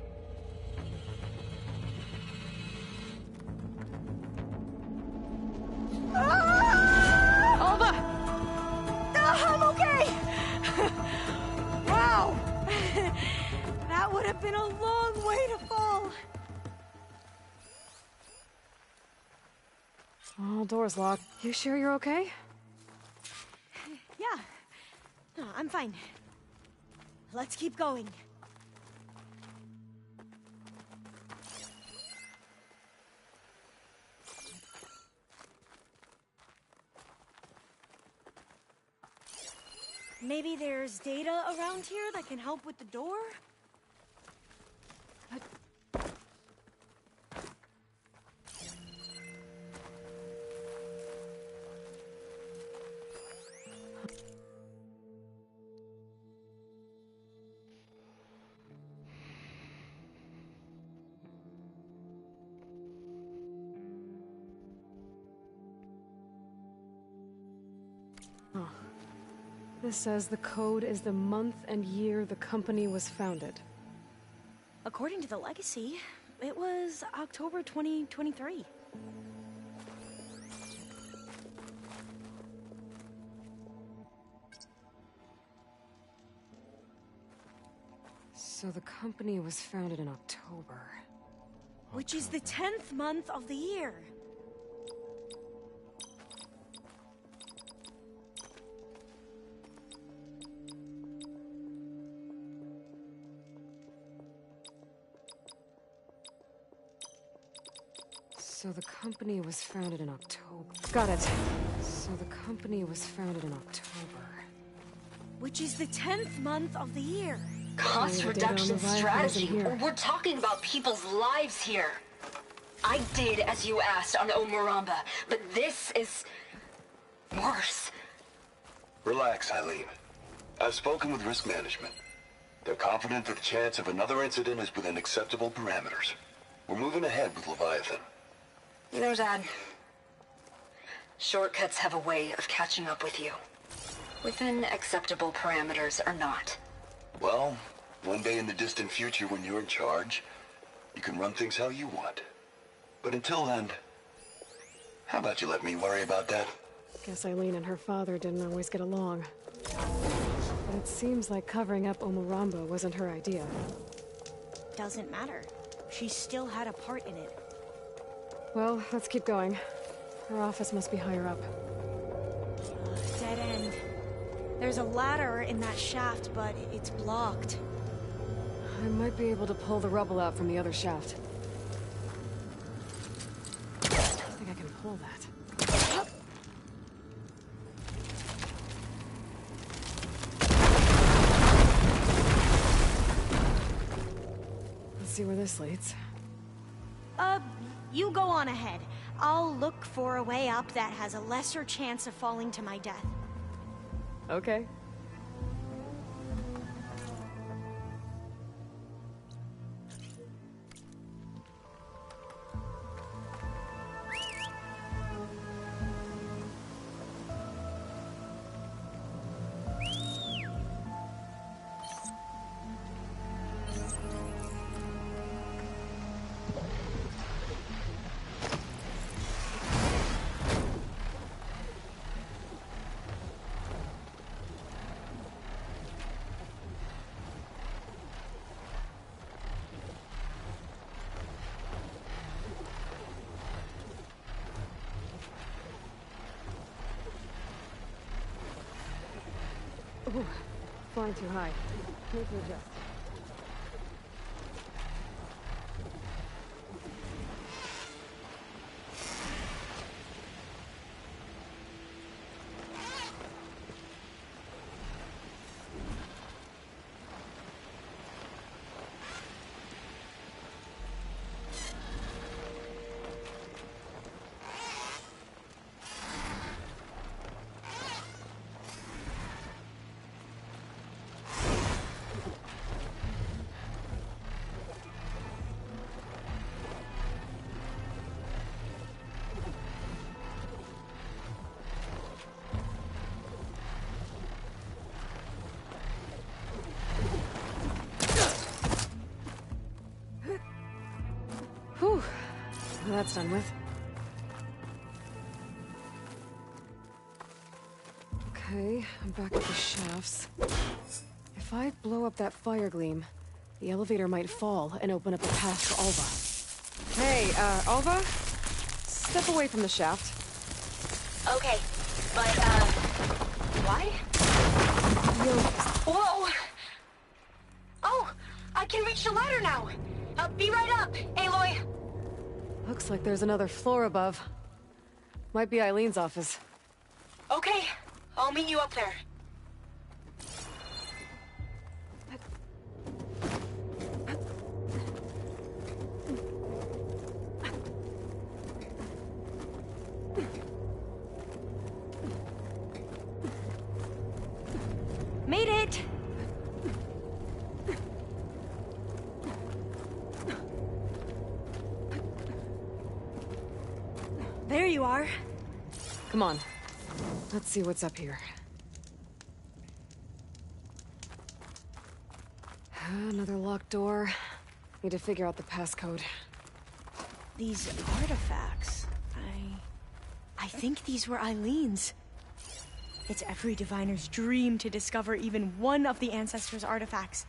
Alva! I'm okay! Wow! That would have been a long way to fall. All doors locked. You sure you're okay? Yeah. No, I'm fine. Let's keep going. Maybe there's data around here that can help with the door? Oh. This says the code is the month and year the company was founded. According to the legacy, it was October 2023. So the company was founded in October. Which is the 10th month of the year. So the company was founded in October. Got it. So the company was founded in October. Which is the 10th month of the year. Cost reduction strategy. We're talking about people's lives here. I did as you asked on Omuramba, but this is worse. Relax, Eileen. I've spoken with risk management. They're confident that the chance of another incident is within acceptable parameters. We're moving ahead with Leviathan. You know, Dad, shortcuts have a way of catching up with you. Within acceptable parameters or not. Well, one day in the distant future when you're in charge, you can run things how you want. But until then, how about you let me worry about that? Guess Eileen and her father didn't always get along. But it seems like covering up Omuramba wasn't her idea. Doesn't matter. She still had a part in it. Well, let's keep going. Her office must be higher up. Dead end. There's a ladder in that shaft, but it's blocked. I might be able to pull the rubble out from the other shaft. I think I can pull that. Let's see where this leads. You go on ahead. I'll look for a way up that has a lesser chance of falling to my death. Okay. Ooh, flying too high. Need to adjust. Whew. Well, that's done with. Okay, I'm back at the shafts. If I blow up that fire gleam, the elevator might fall and open up a path for Alva. Hey, Alva? Step away from the shaft. Okay, but, why? Whoa! Oh, I can reach the ladder now! Be right up, Aloy! Looks like there's another floor above. Might be Eileen's office. Okay, I'll meet you up there. Made it! There you are. Come on. Let's see what's up here. Another locked door. Need to figure out the passcode. These artifacts... I think these were Eileen's. It's every diviner's dream to discover even one of the Ancestors' artifacts.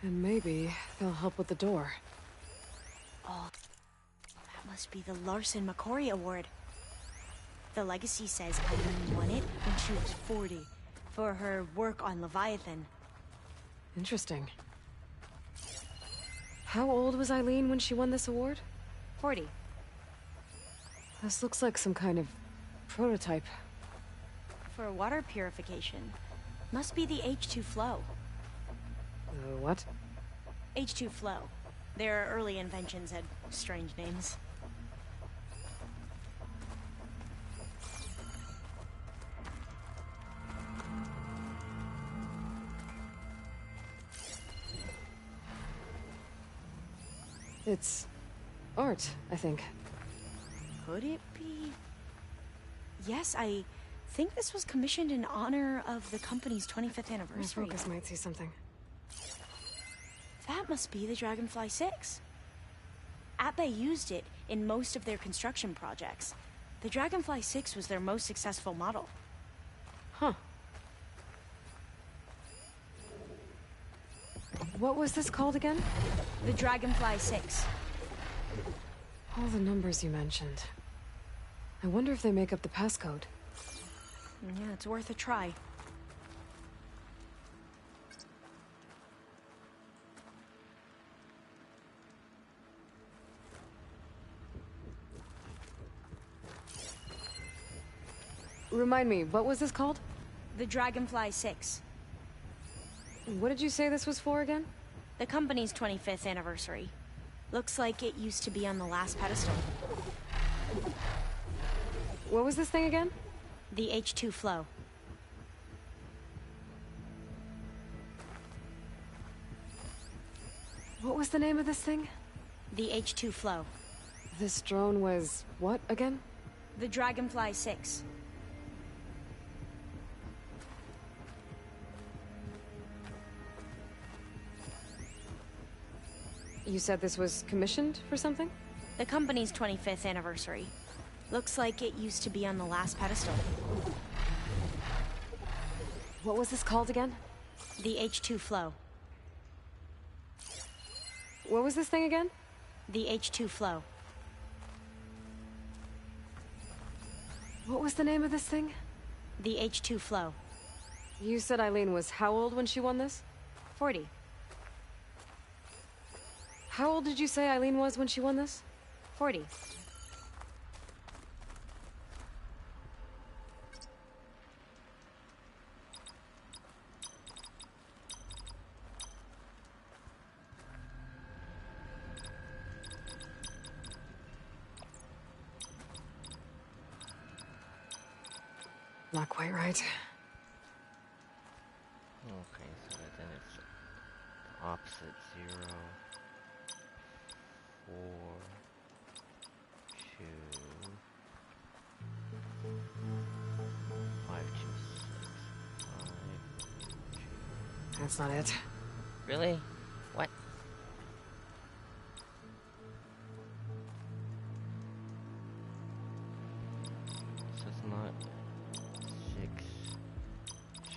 And maybe they'll help with the door. Oh, that must be the Larson McCory Award. The legacy says Eileen won it when she was 40 for her work on Leviathan. Interesting. How old was Eileen when she won this award? 40. This looks like some kind of prototype. For water purification. Must be the H2 flow. What? H2 flow. Their early inventions had strange names. It's art, I think. Could it be? Yes, I think this was commissioned in honor of the company's 25th anniversary. My focus might see something. That must be the Dragonfly 6. Atbay used it in most of their construction projects. The Dragonfly 6 was their most successful model. Huh. What was this called again? The Dragonfly 6. All the numbers you mentioned. I wonder if they make up the passcode. Yeah, it's worth a try. Remind me, what was this called? The Dragonfly 6. What did you say this was for again? The company's 25th anniversary. Looks like it used to be on the last pedestal. What was this thing again? The H2 flow. What was the name of this thing? The H2 flow. This drone was what again? The Dragonfly 6. You said this was commissioned for something? The company's 25th anniversary. Looks like it used to be on the last pedestal. What was this called again? The H2 flow. What was this thing again? The H2 flow. What was the name of this thing? The H2 flow. You said Eileen was how old when she won this? 40. How old did you say Eileen was when she won this? 40. Not quite right. Okay, so then it's the opposite 0, 4, 2, 5, 2, 6, 5, 2. That's not it. Really? What? So it's not 6,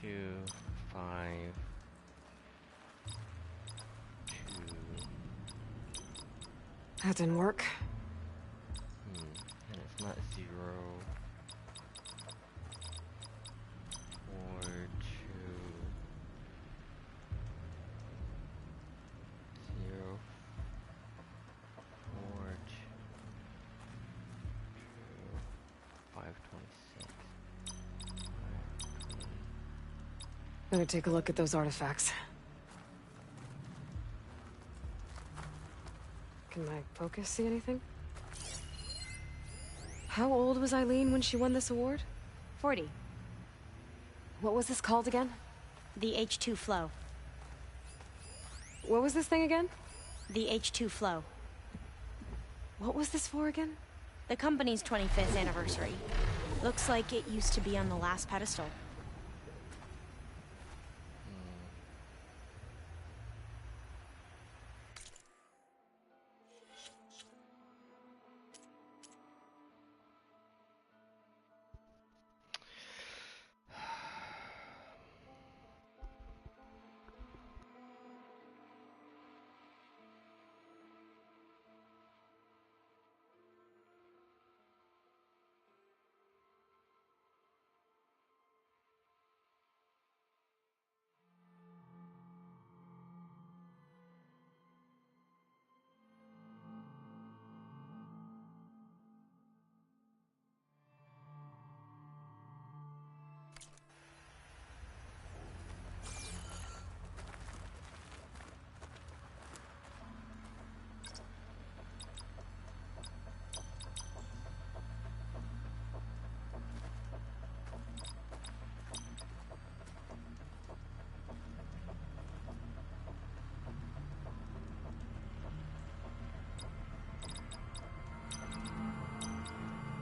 2, 5, 2. That didn't work. And it's not 0, 4, 2, 0, 4, 2, 526. Better take a look at those artifacts. Can my focus see anything? How old was Eileen when she won this award? 40. What was this called again? The H2 flow. What was this thing again? The H2 flow. What was this for again? The company's 25th anniversary. Looks like it used to be on the last pedestal.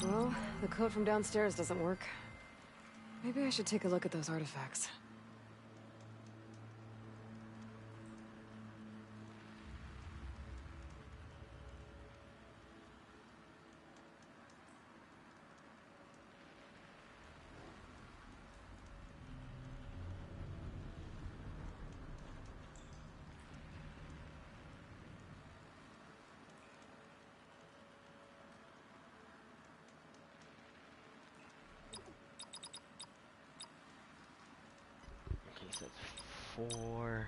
Well, the code from downstairs doesn't work. Maybe I should take a look at those artifacts. So it's 4,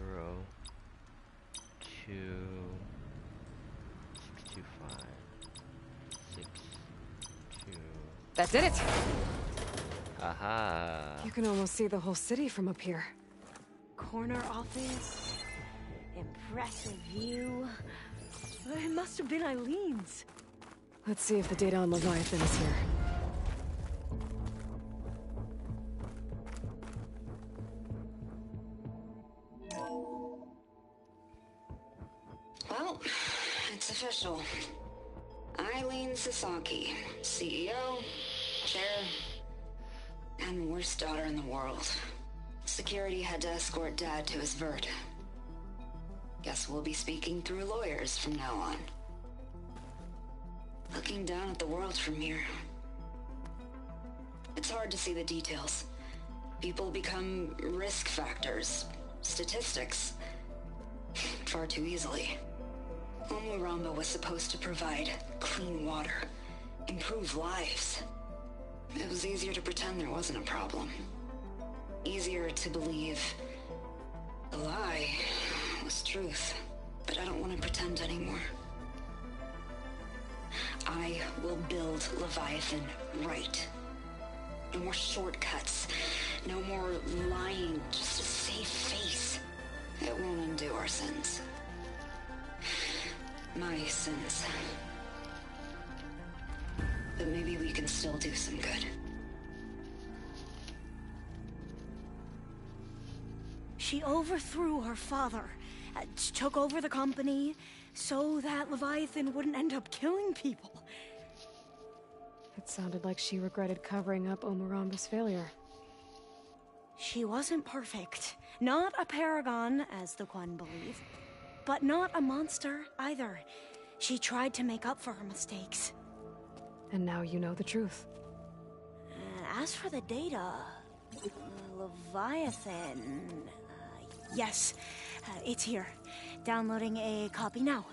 0, 2, 6, 2, 5, 6, 2. That did it! Aha! You can almost see the whole city from up here. Corner office. Impressive view. It must have been Eileen's. Let's see if the data on Leviathan is here. Well, it's official. Eileen Sasaki, CEO, chair, and worst daughter in the world. Security had to escort Dad to his vert. Guess we'll be speaking through lawyers from now on. Looking down at the world from here. It's hard to see the details. People become risk factors, statistics, far too easily. Omuramba was supposed to provide clean water, improve lives. It was easier to pretend there wasn't a problem. easier to believe. The lie was truth, but I don't want to pretend anymore. I will build Leviathan right. No more shortcuts. No more lying just to save face. It won't undo our sins. My sins. But maybe we can still do some good. She overthrew her father, took over the company, so that Leviathan wouldn't end up killing people. It sounded like she regretted covering up Omoramba's failure. She wasn't perfect. Not a paragon, as the Quan believe. But not a monster, either. She tried to make up for her mistakes. And now you know the truth. As for the data... Leviathan... yes, it's here. Downloading a copy now.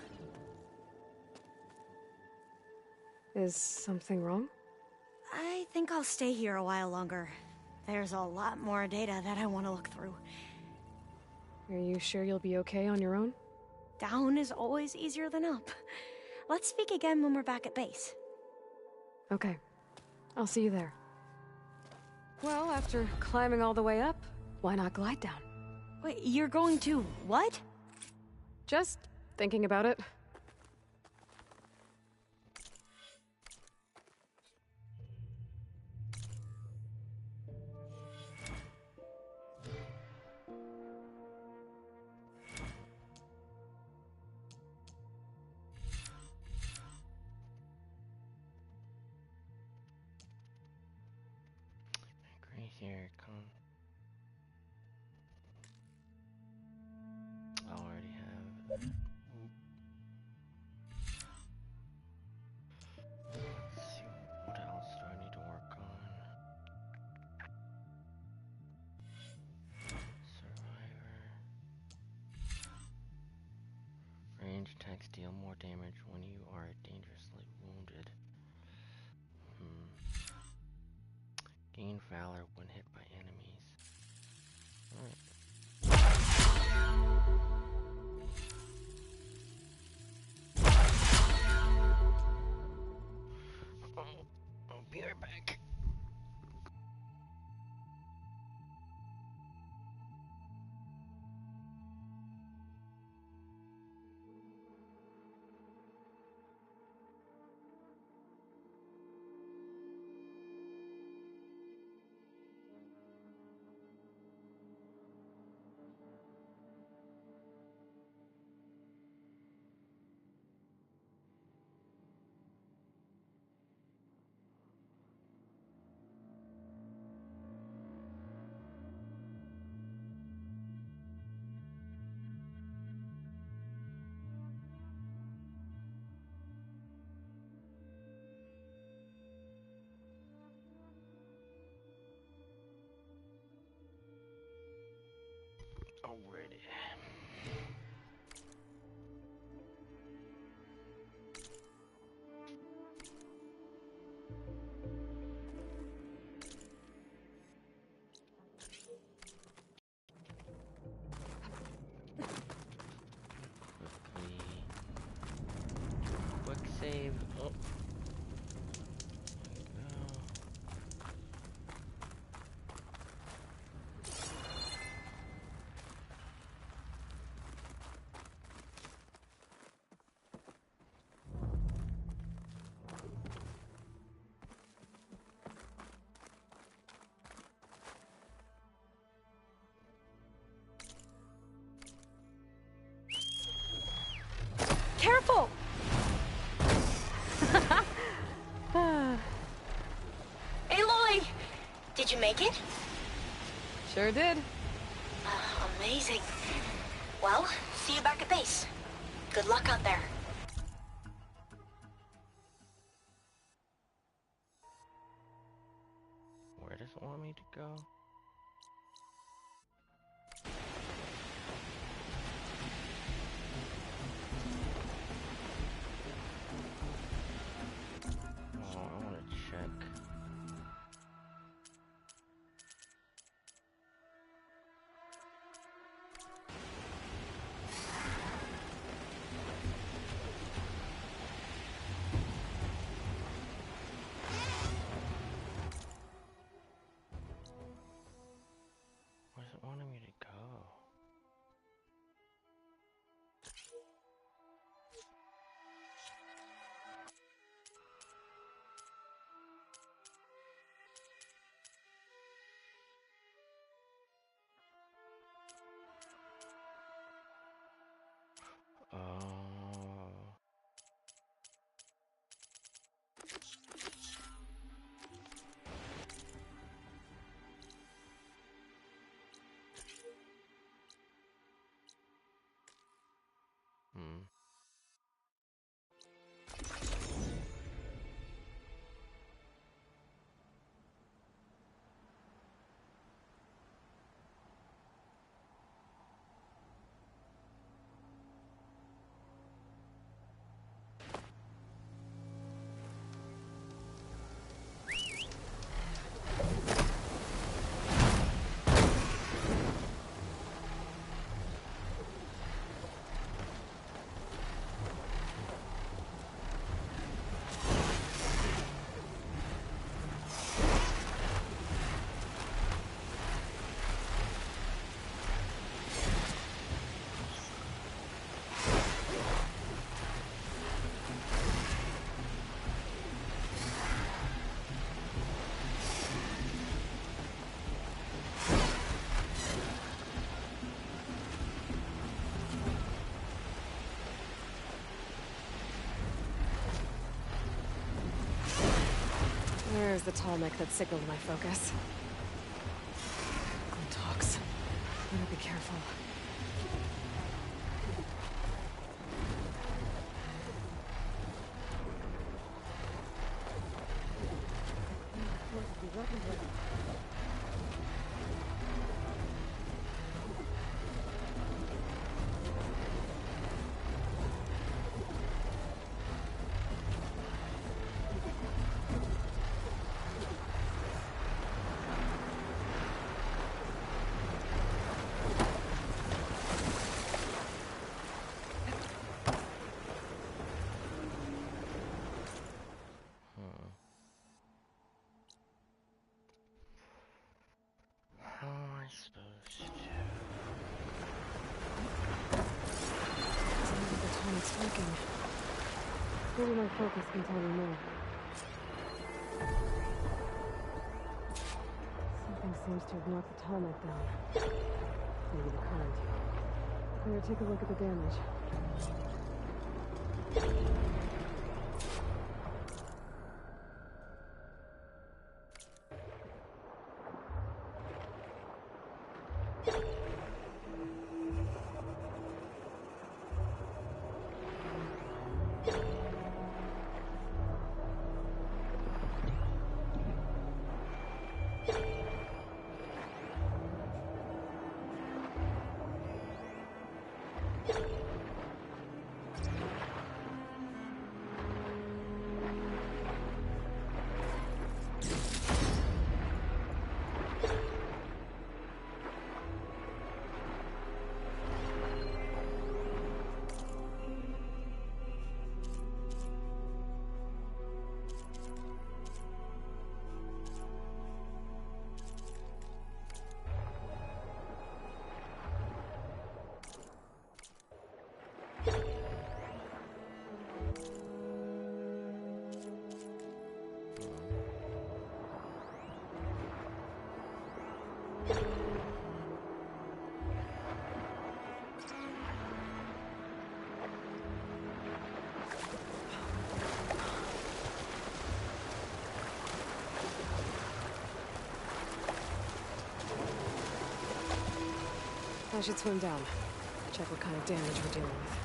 Is something wrong? I think I'll stay here a while longer. There's a lot more data that I want to look through. Are you sure you'll be okay on your own? Down is always easier than up. Let's speak again when we're back at base. Okay. I'll see you there. Well, after climbing all the way up, why not glide down? Wait, you're going to what? Just thinking about it. Here, come. I already have it. Let's see, what else do I need to work on? Survivor. Range attacks deal more damage when you are dangerously wounded. Gain valor when hit by enemies. Alright. I'll be right back. Already. Quick save. Oh. Careful! Aloy! Did you make it? Sure did. Amazing. Well, see you back at base. Good luck out there. Where does it want me to go? Oh, I want to check. was the Tallneck that signaled my focus. Talks. Better be careful. Maybe my focus can tell me more. Something seems to have knocked the Tallneck down. Maybe the current. Better take a look at the damage. I should swim down. Check what kind of damage we're dealing with.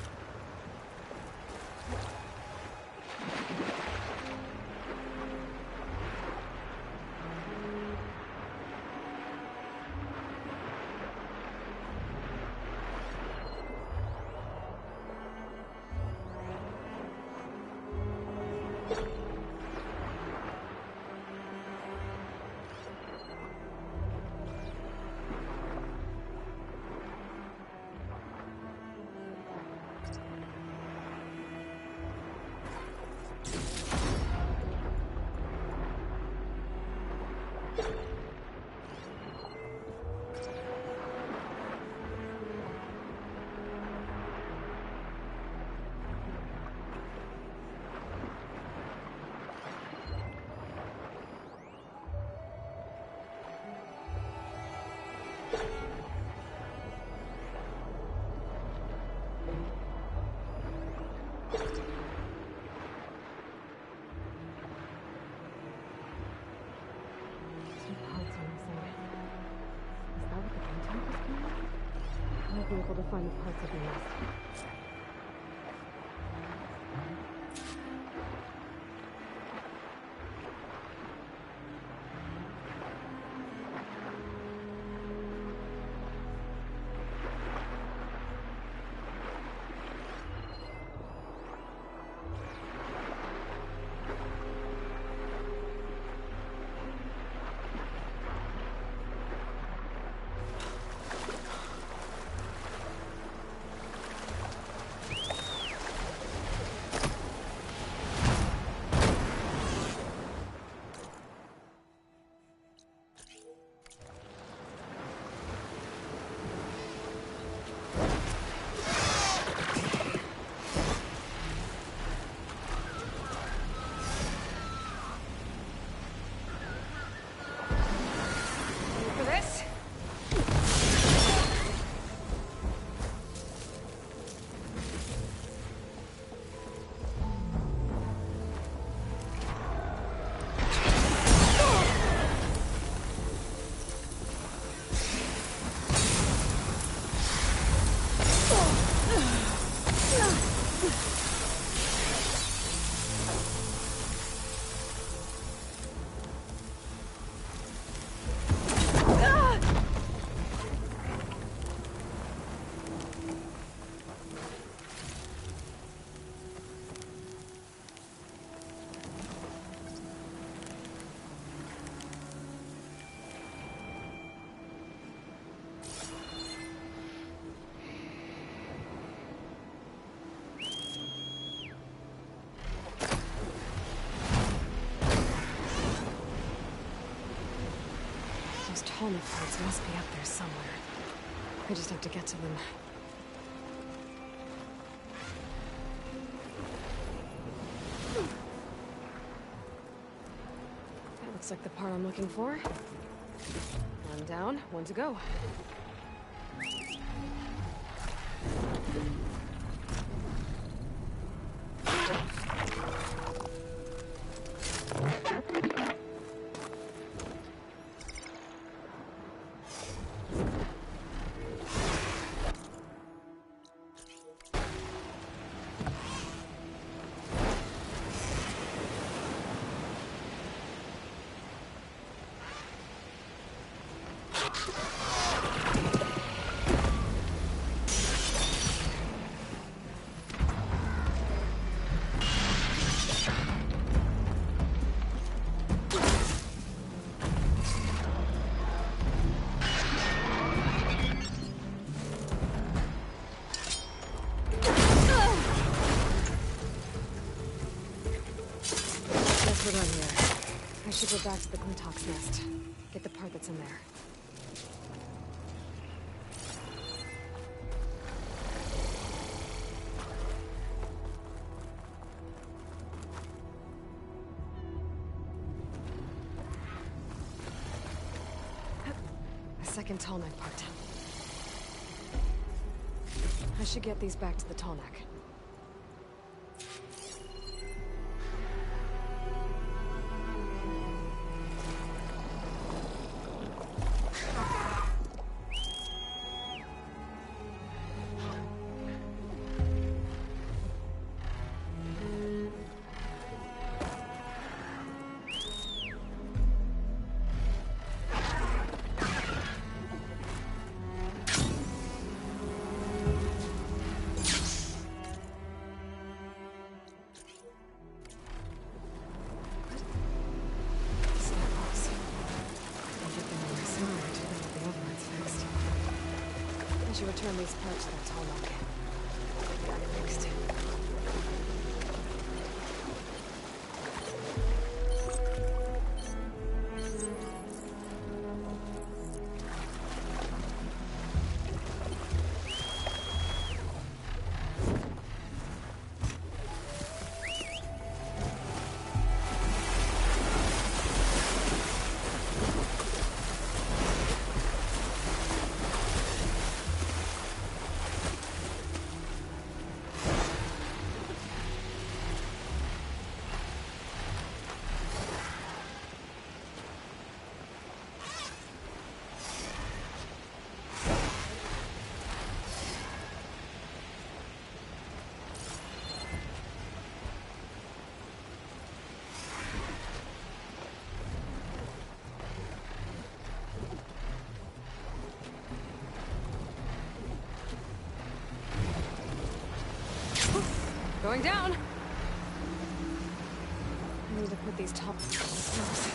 Be able to find the parts of the nest. Those Tallneck parts must be up there somewhere. I just have to get to them. That looks like the part I'm looking for. One down, one to go. We're done here. I should go back to the Glintock's nest. Get the part that's in there. A second Tallneck part. I should get these back to the Tallneck. I should return these parts to that Tallneck. Got it fixed. Going down! I need to put these top themselves.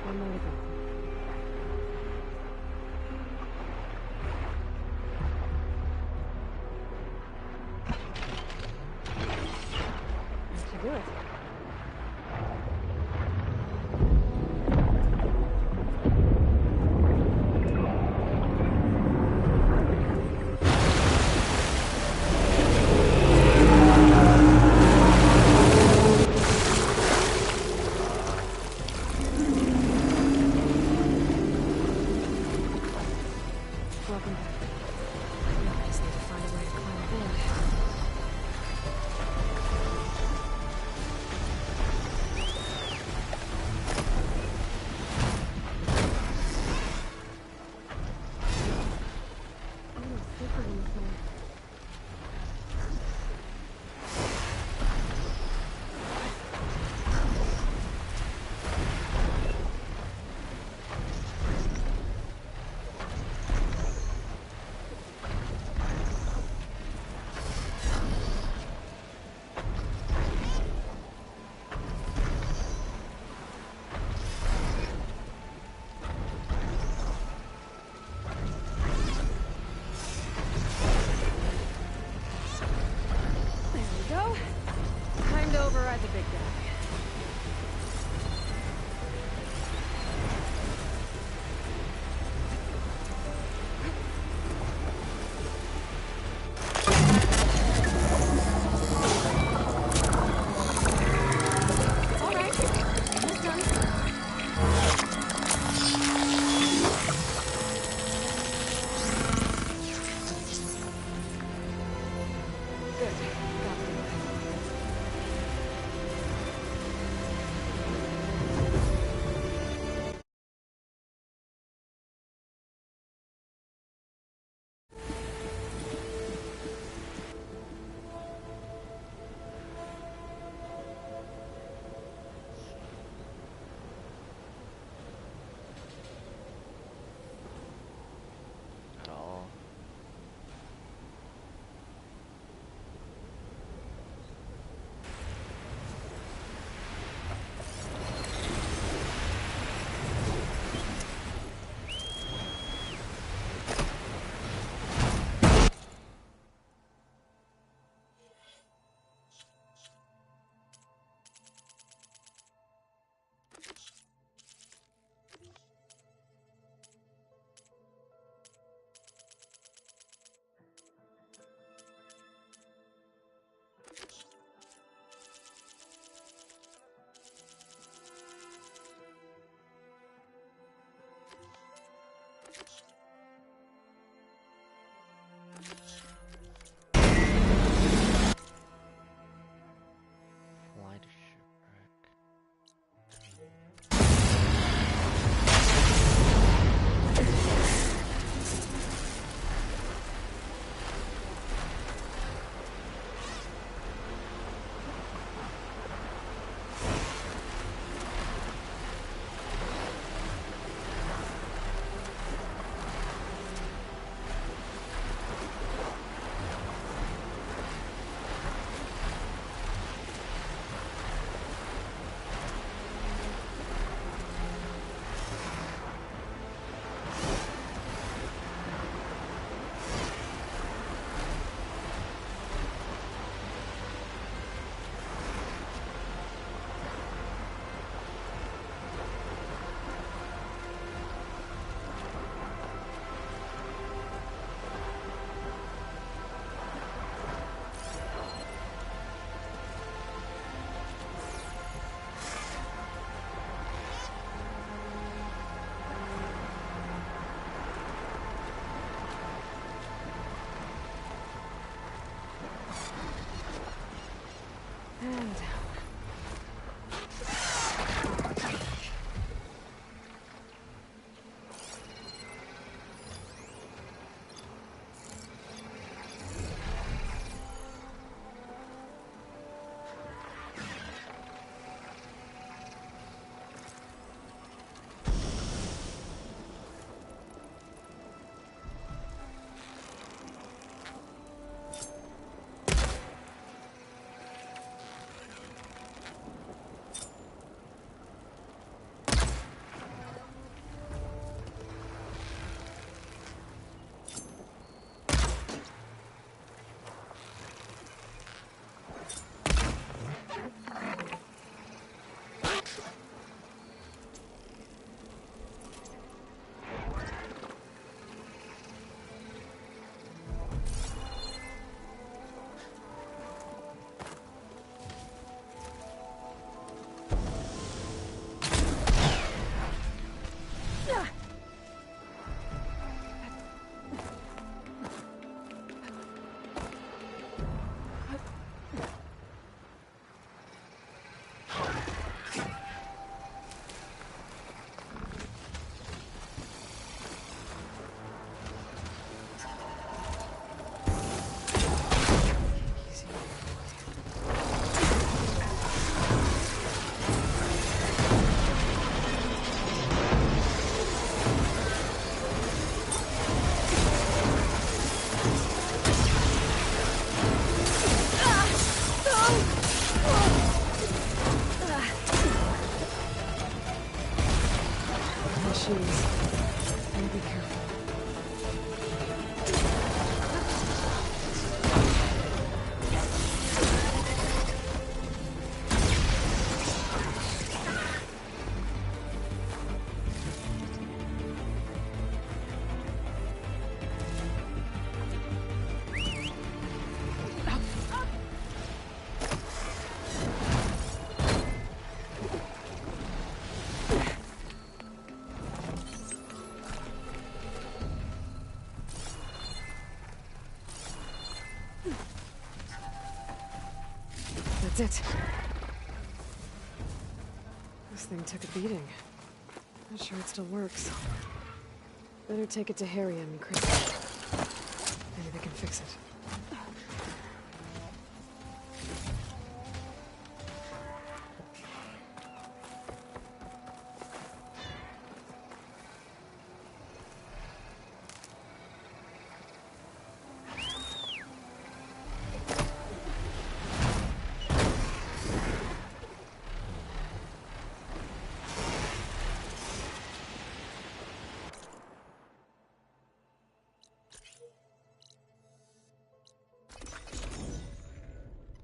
One more to go. That should do it. Welcome back. I just need to find a way to climb aboard. Oh, it's different in this one. There we go. Time to override the big guy. All right, almost done. Good. Got the At all. Fly to shipwreck. machines. I'll be careful. That's it. This thing took a beating. Not sure it still works. Better take it to Harry and Chris. Maybe they can fix it.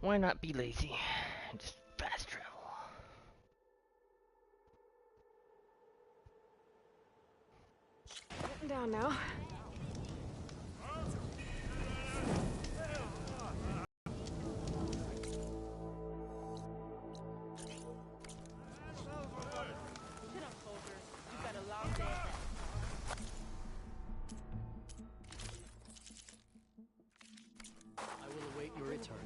Why not be lazy? Just fast travel. Getting down now. I will await your return.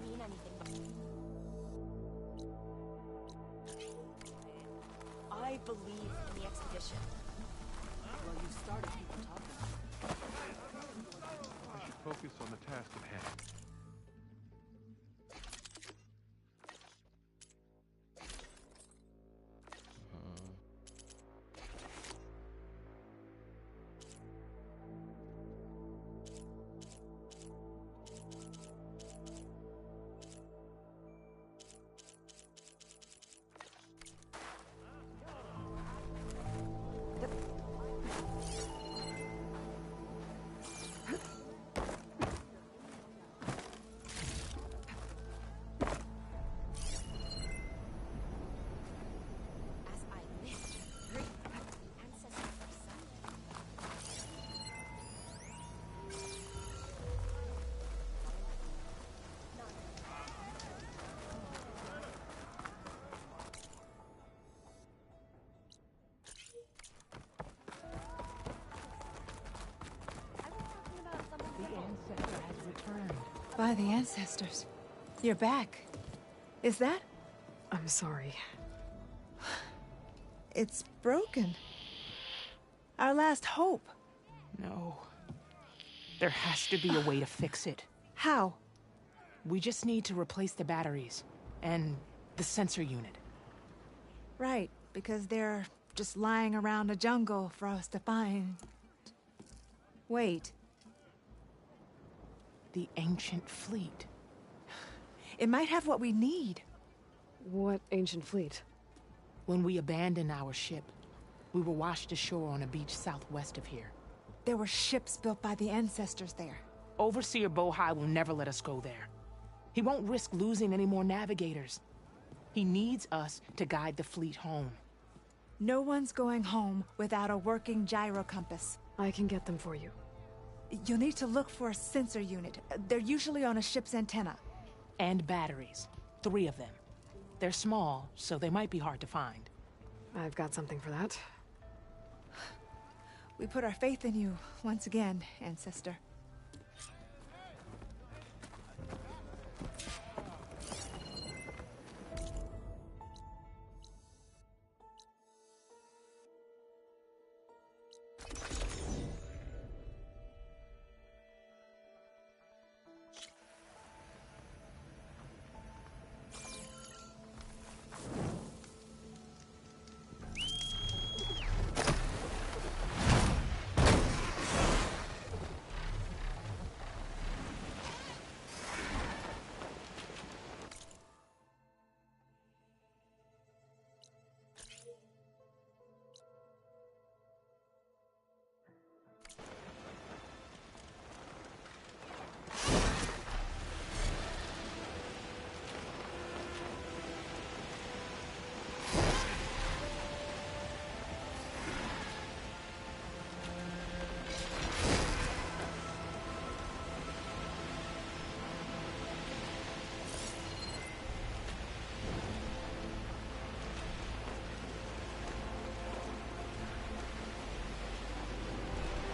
I believe in the expedition. Well, you started people talking. I should focus on the task at hand. By the ancestors. You're back. Is that? I'm sorry. It's broken. Our last hope. No. There has to be a way to fix it. How? We just need to replace the batteries and the sensor unit. Right, because they're just lying around a jungle for us to find. Wait. The ancient fleet. It might have what we need. What ancient fleet? When we abandoned our ship, we were washed ashore on a beach southwest of here. There were ships built by the ancestors there. Overseer Bohai will never let us go there. He won't risk losing any more navigators. He needs us to guide the fleet home. No one's going home without a working gyro compass. I can get them for you. You'll need to look for a sensor unit. They're usually on a ship's antenna. And batteries. 3 of them. They're small, so they might be hard to find. I've got something for that. We put our faith in you once again, Ancestor.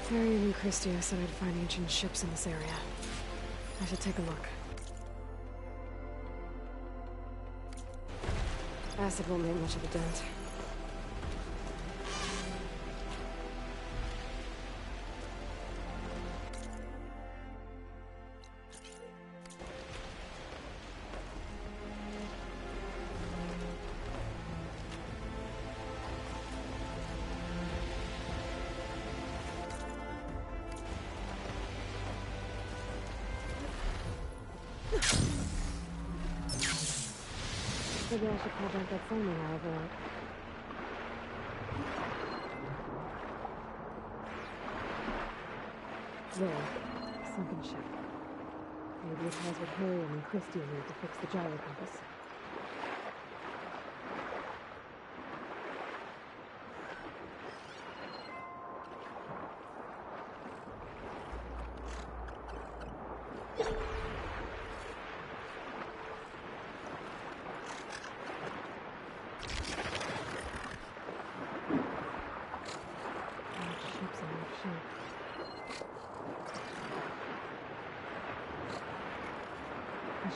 Therian and Christia said I'd find ancient ships in this area. I should take a look. Acid won't make much of a dent. Maybe I should call back that phone when I have out. There. Sunken ship. Maybe it has what Harriet and Christie need to fix the gyro compass.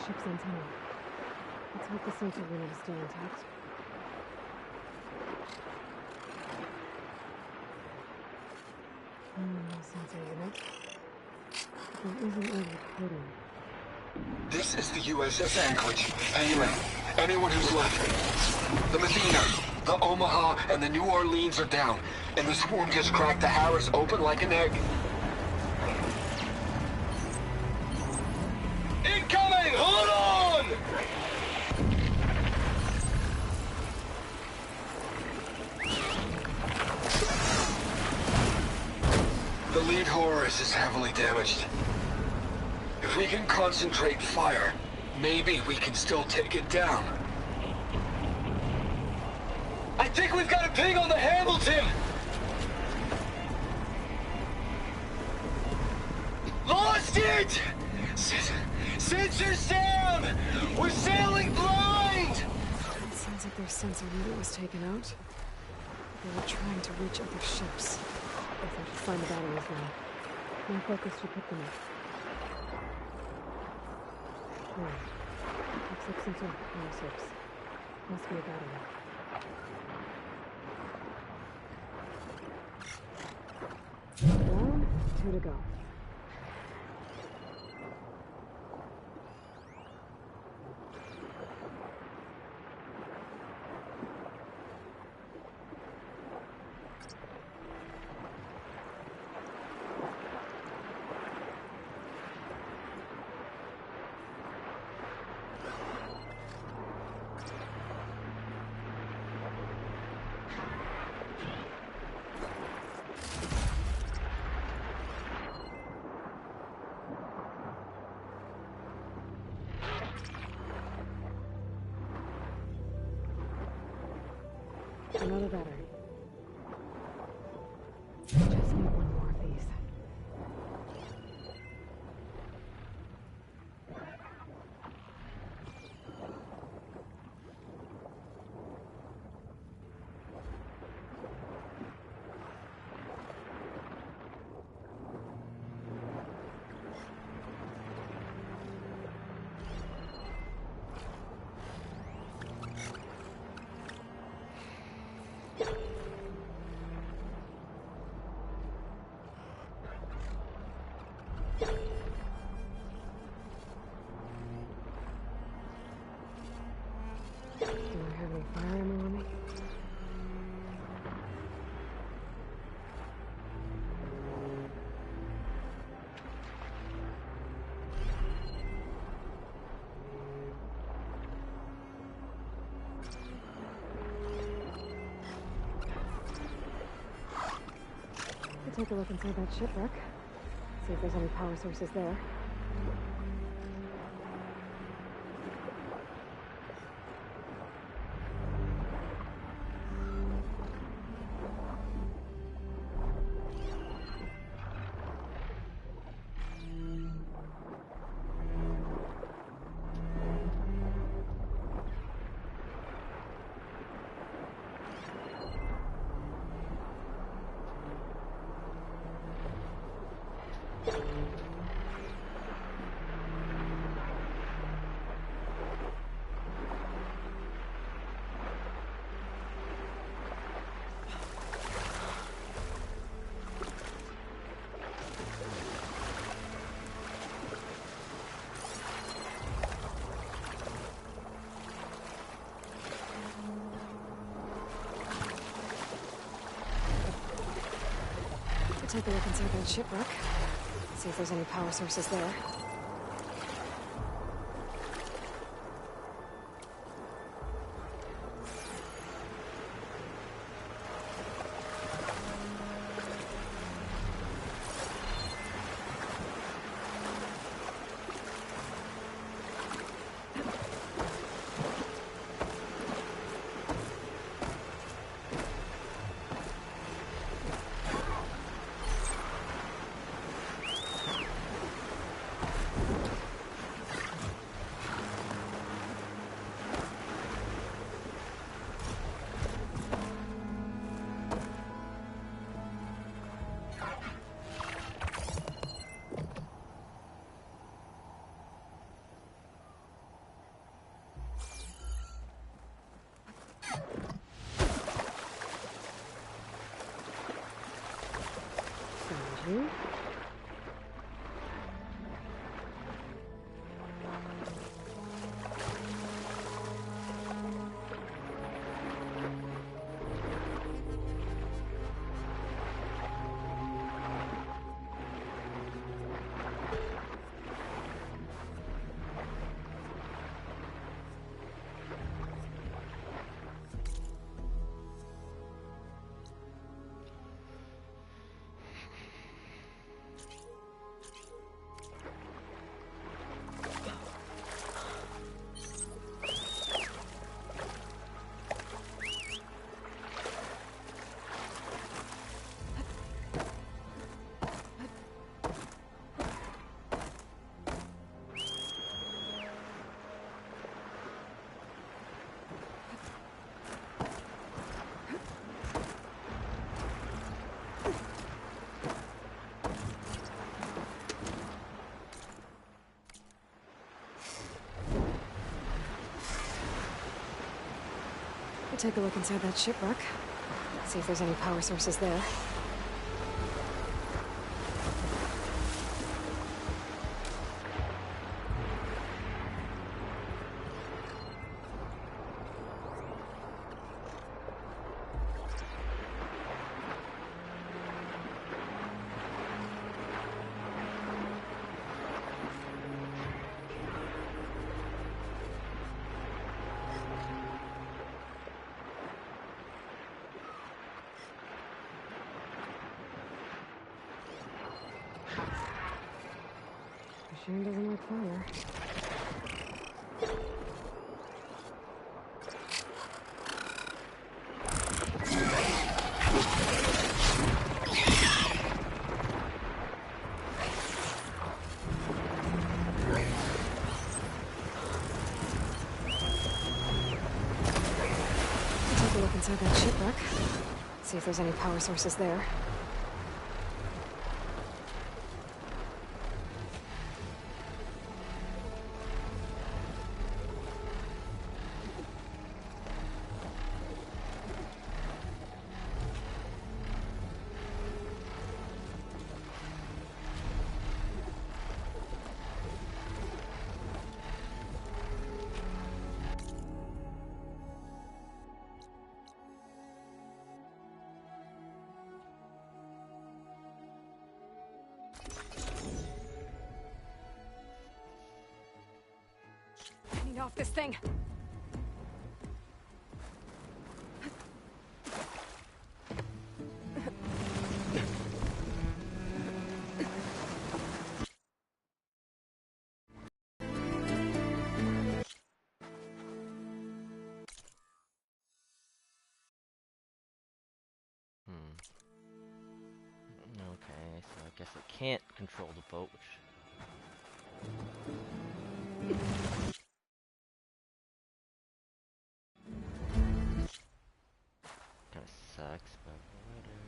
Ship's antenna. Let's hope the sensor unit is still intact. No sensor unit. There isn't any coding. This is the USS Anchorage. Anyway, anyone who's left. The Messina, the Omaha, and the New Orleans are down, and the swarm just cracked the Harris open like an egg. Incoming! Hold on! The lead Horus is heavily damaged. If we can concentrate fire, maybe we can still take it down. I think we've got a ping on the Hamilton! Lost it! Sensors down! We're sailing blind! It sounds like their sensor unit was taken out. They were trying to reach other ships. Guess I should find the batteries now. My focus should pick them up. Looks like sensor power source. Must be a battery. Down, 2 to go. Another battery. Just need one more of these. Do I have any fire ammo on me? I'll take a look inside that shipwreck. See if there's any power sources there. Take a look inside that shipwreck. See if there's any power sources there. Mm-hmm. Take a look inside that shipwreck. See if there's any power sources there. Machine doesn't like fire. Take a look inside that shipwreck. See if there's any power sources there. Off this thing. Okay, so I guess I can't control the boat, which... kinda sucks, but whatever.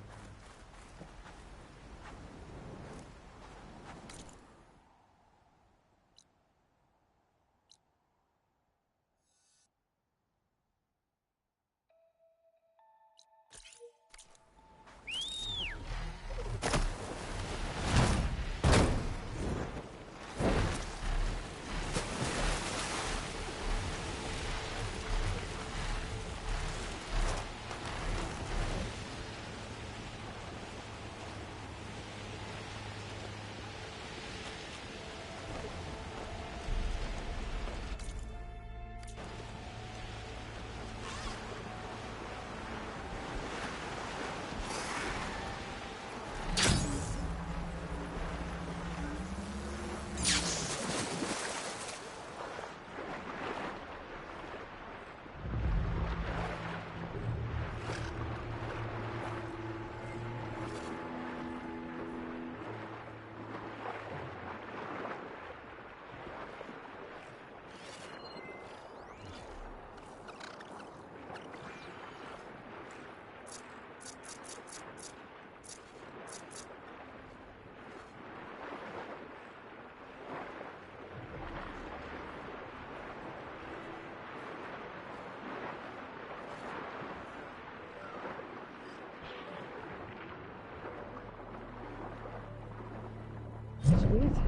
Sweet.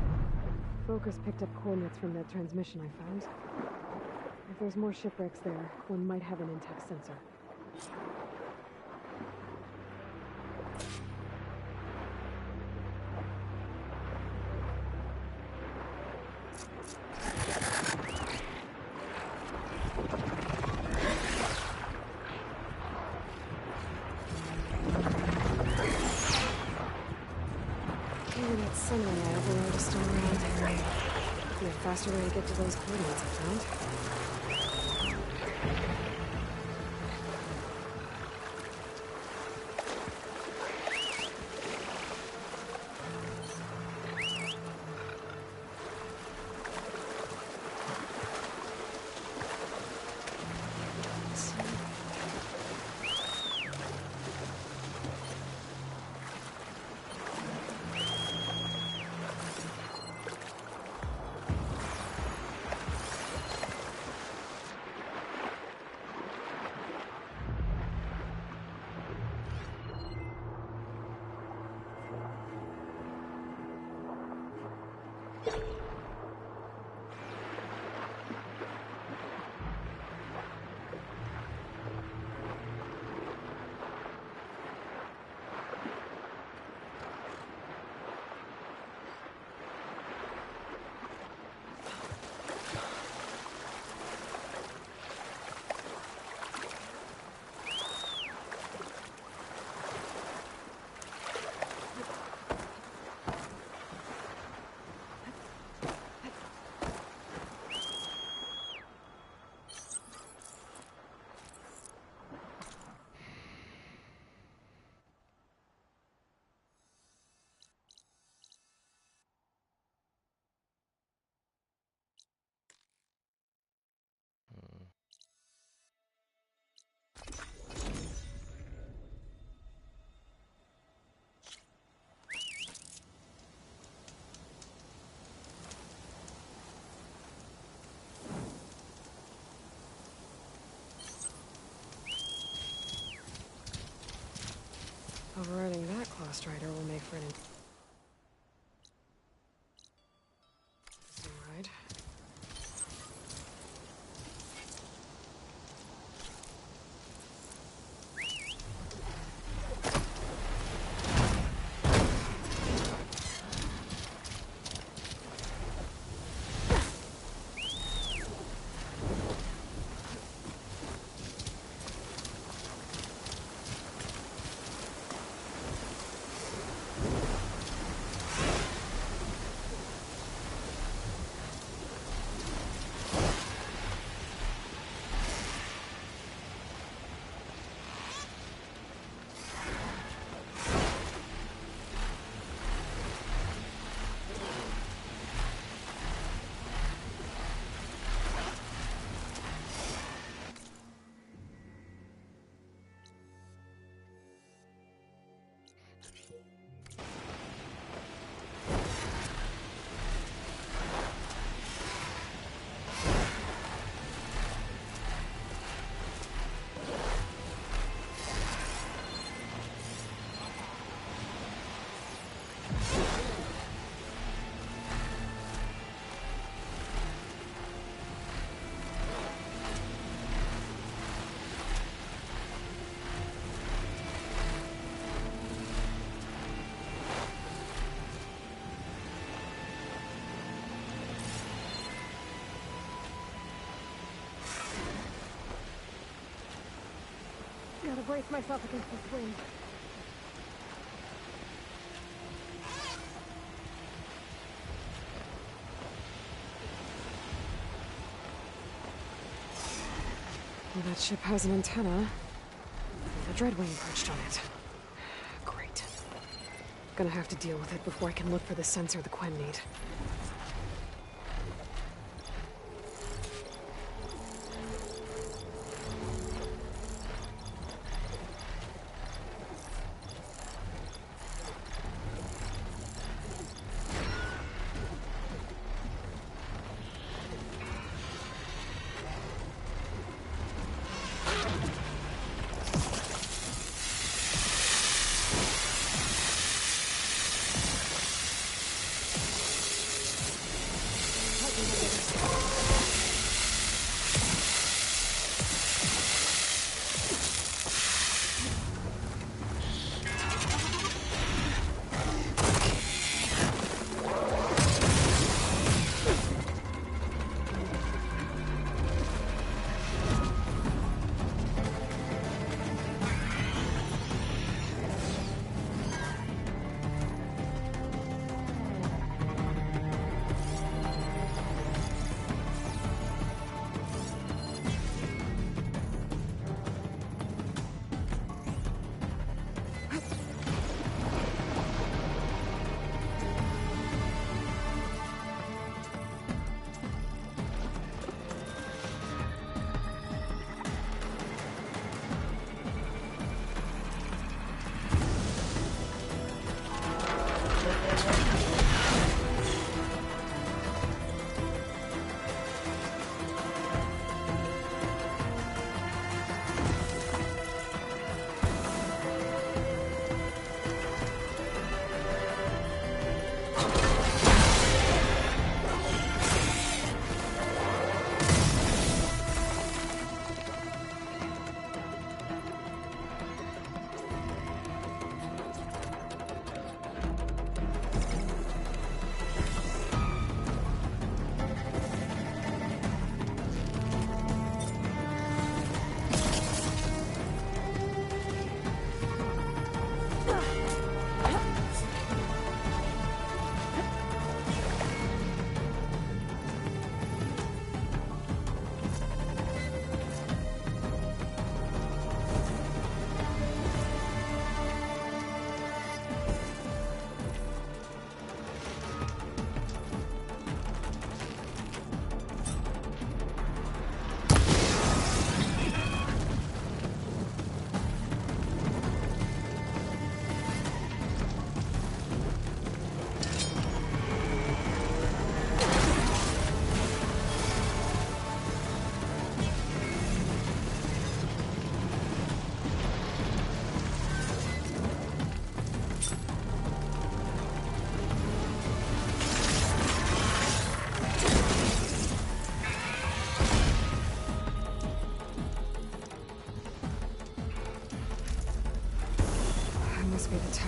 Focus picked up coordinates from that transmission I found. If there's more shipwrecks there, one might have an intact sensor. Maybe that sunray I overrode is still around. Be a faster way to get to those coordinates I found. Overriding that claw strider will make for an interesting ride. Gotta brace myself against this wind. Well, that ship has an antenna. A dreadwing perched on it. Great. Gonna have to deal with it before I can look for the sensor the Quen need.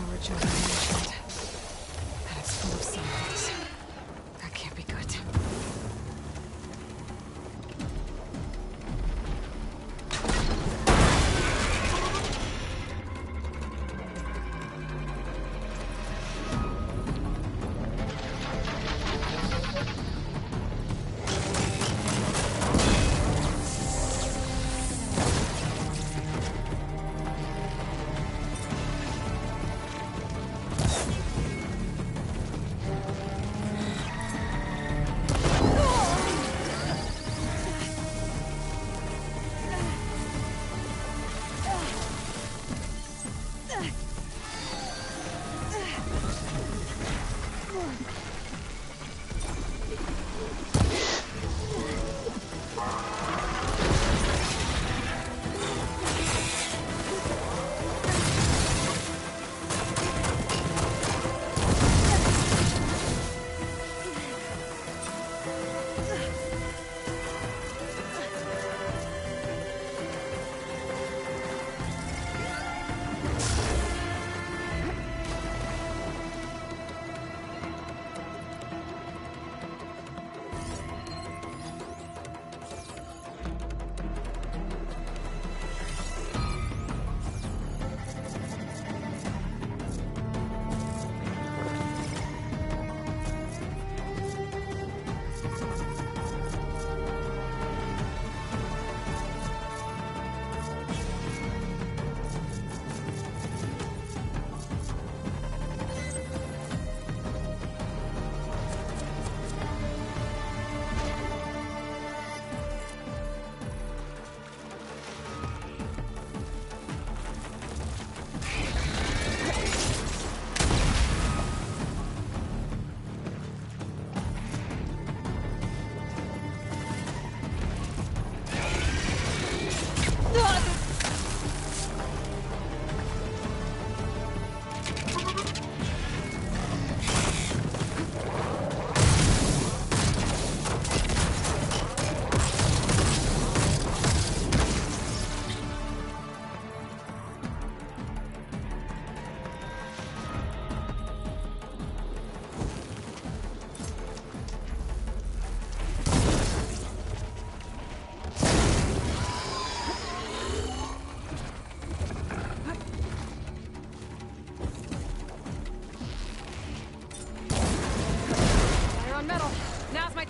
power chamber I mentioned. And it's full of sunlight. That can't be good.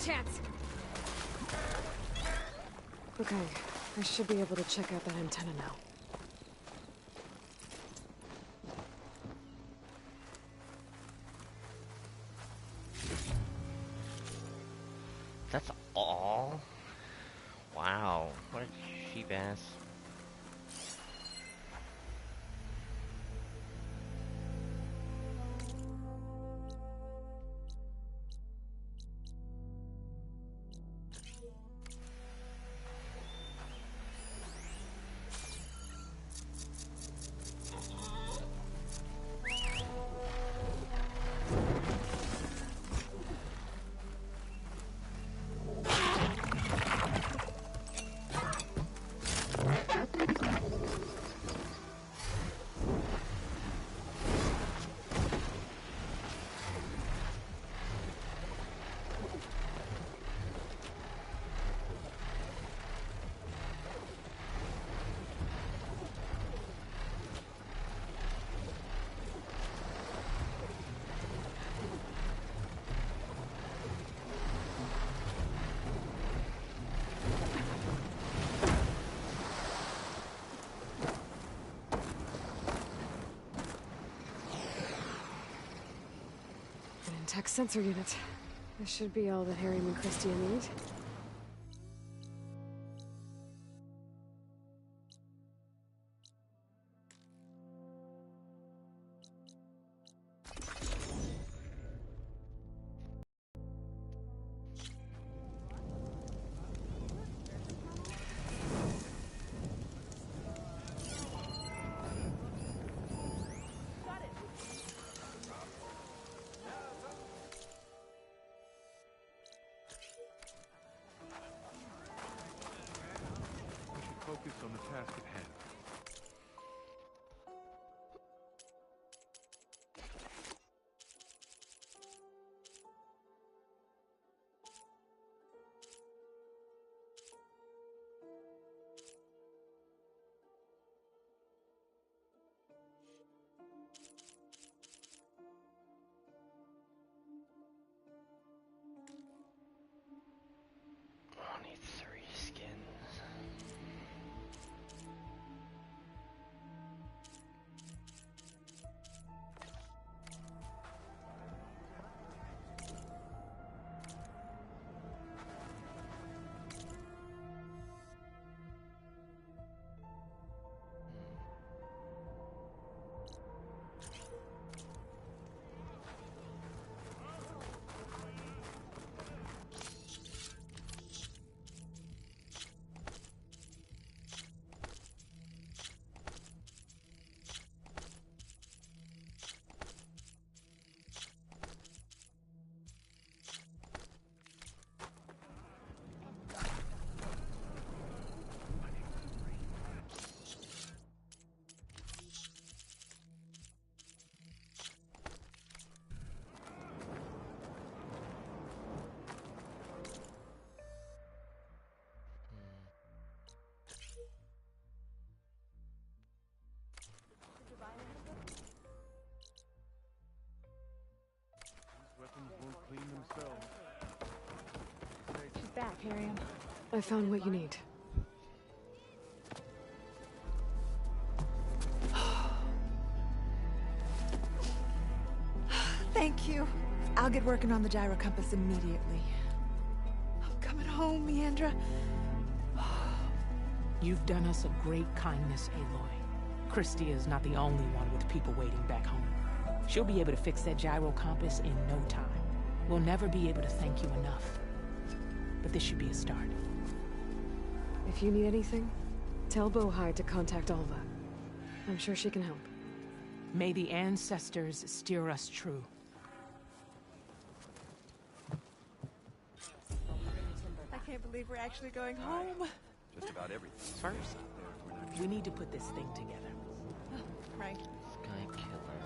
Chance. Okay, I should be able to check out that antenna now. That's all? Wow, what a cheap ass. Tech sensor unit. This should be all that Harry and Christia need. She's back, Miriam. I found what you need. Thank you. I'll get working on the gyro compass immediately. I'm coming home, Leandra. You've done us a great kindness, Aloy. Christy is not the only one with people waiting back home. She'll be able to fix that gyro compass in no time. We'll never be able to thank you enough. But this should be a start. If you need anything, tell Bohai to contact Alva. I'm sure she can help. May the ancestors steer us true. I can't believe we're actually going home. Just about everything. First, we need to put this thing together. Right. Sky Killer.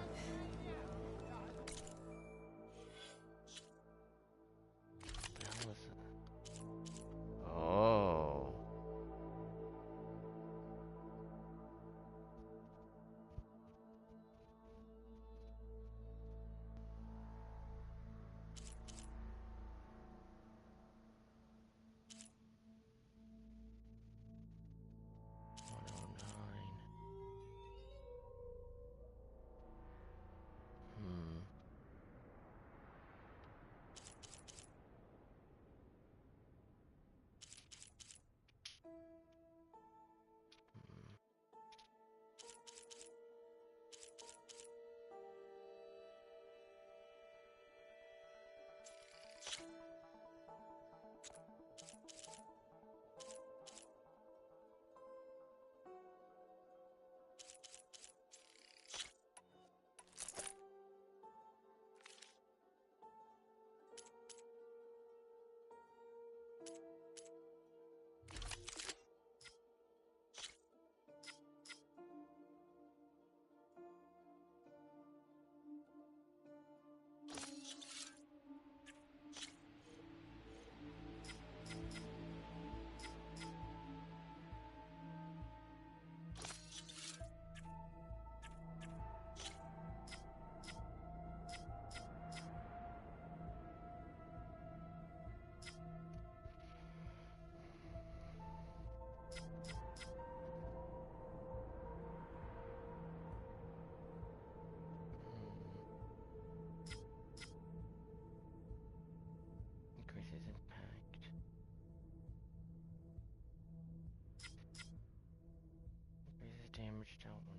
What the hell is that? Oh. Increases impact. Increases damage dealt when.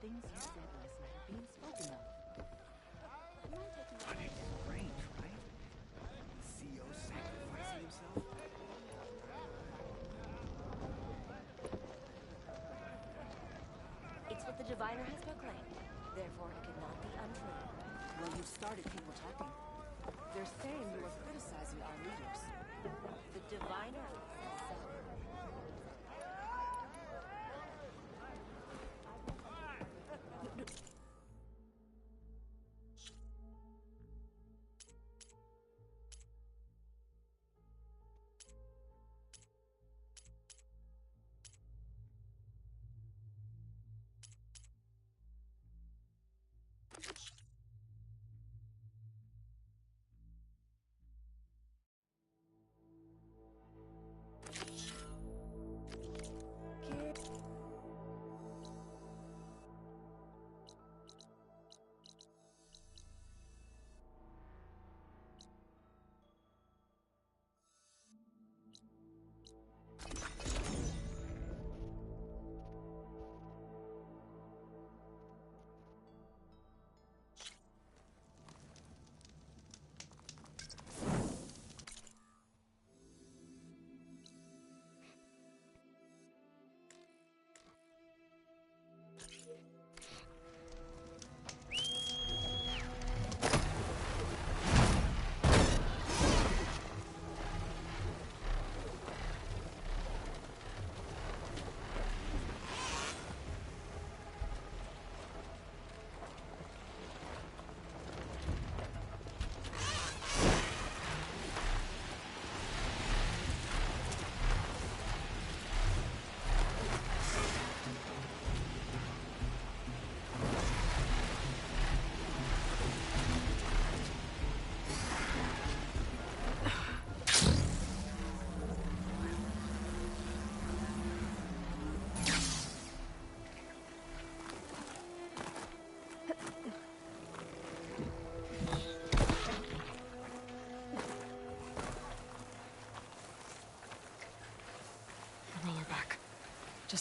Things you said last night are being spoken of. But it's strange, right? CO sacrificing himself? It's what the diviner has proclaimed. Therefore, it cannot be untrue. Well, you've started people talking. They're saying you are criticizing our leaders. The diviner says so.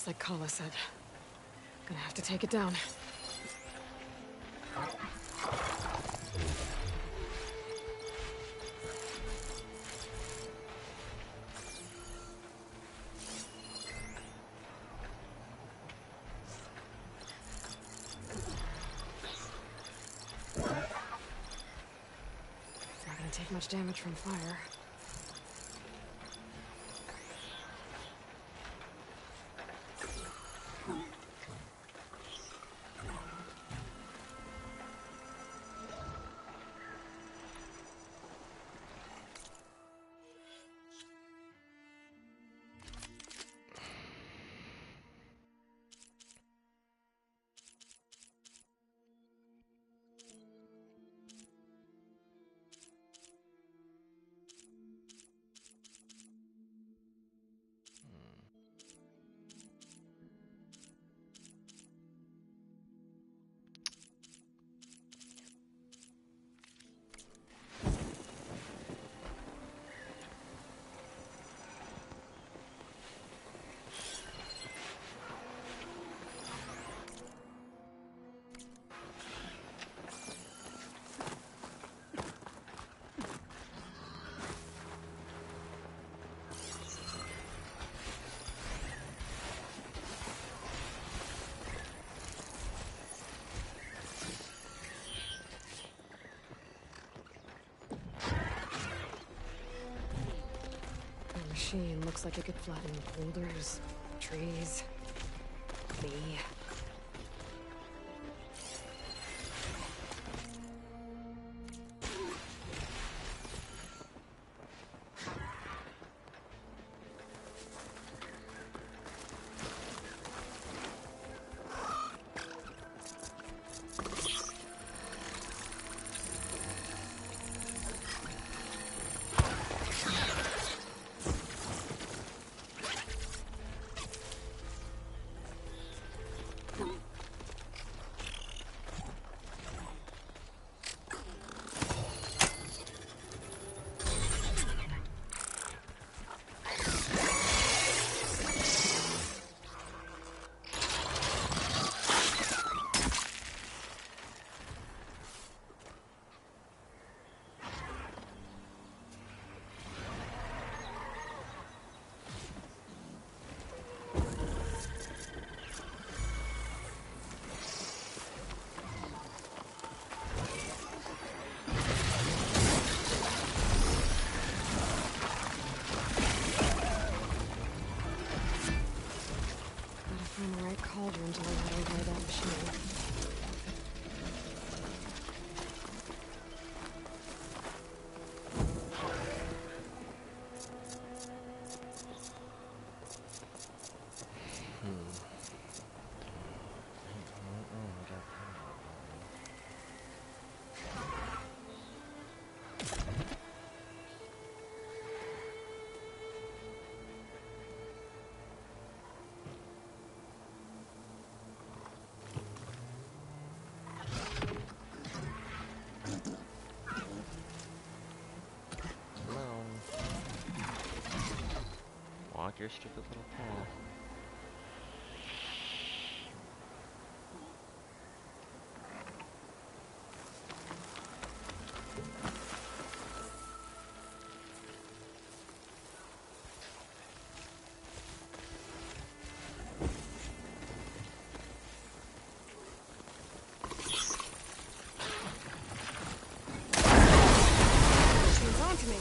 Just like Kala said. Gonna have to take it down. It's not gonna take much damage from fire. Machine looks like it could flatten boulders, trees, me. Find the right cauldron to learn how to repair that machine. Walk your stupid little paw. She's on to me.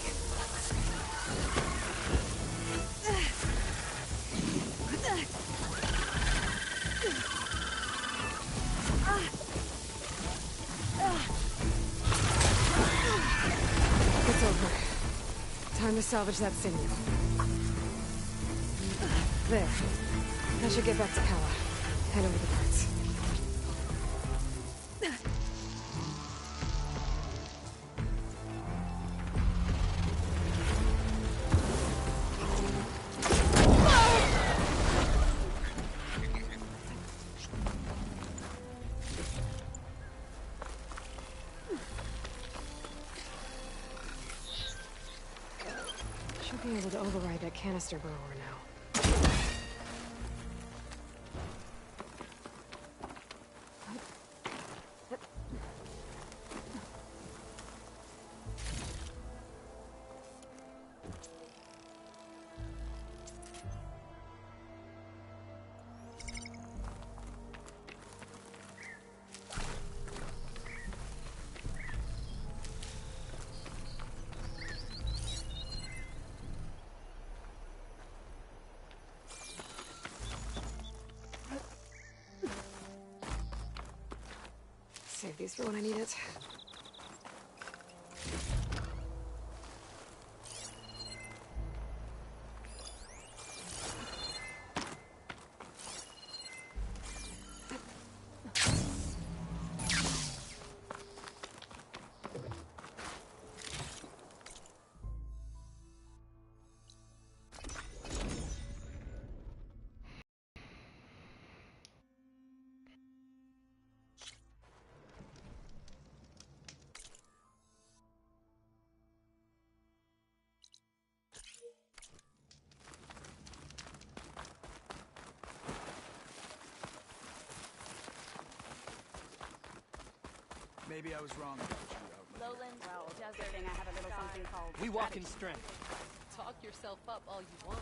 It's over. Time to salvage that sinew. There. I should get back to Kala. Hand over the parts. Should be able to override that canister burrower now. case for when I need it. Maybe I was wrong about you, Lowland, well, desert thing, I have a little something called... We walk in strength. Talk yourself up all you want.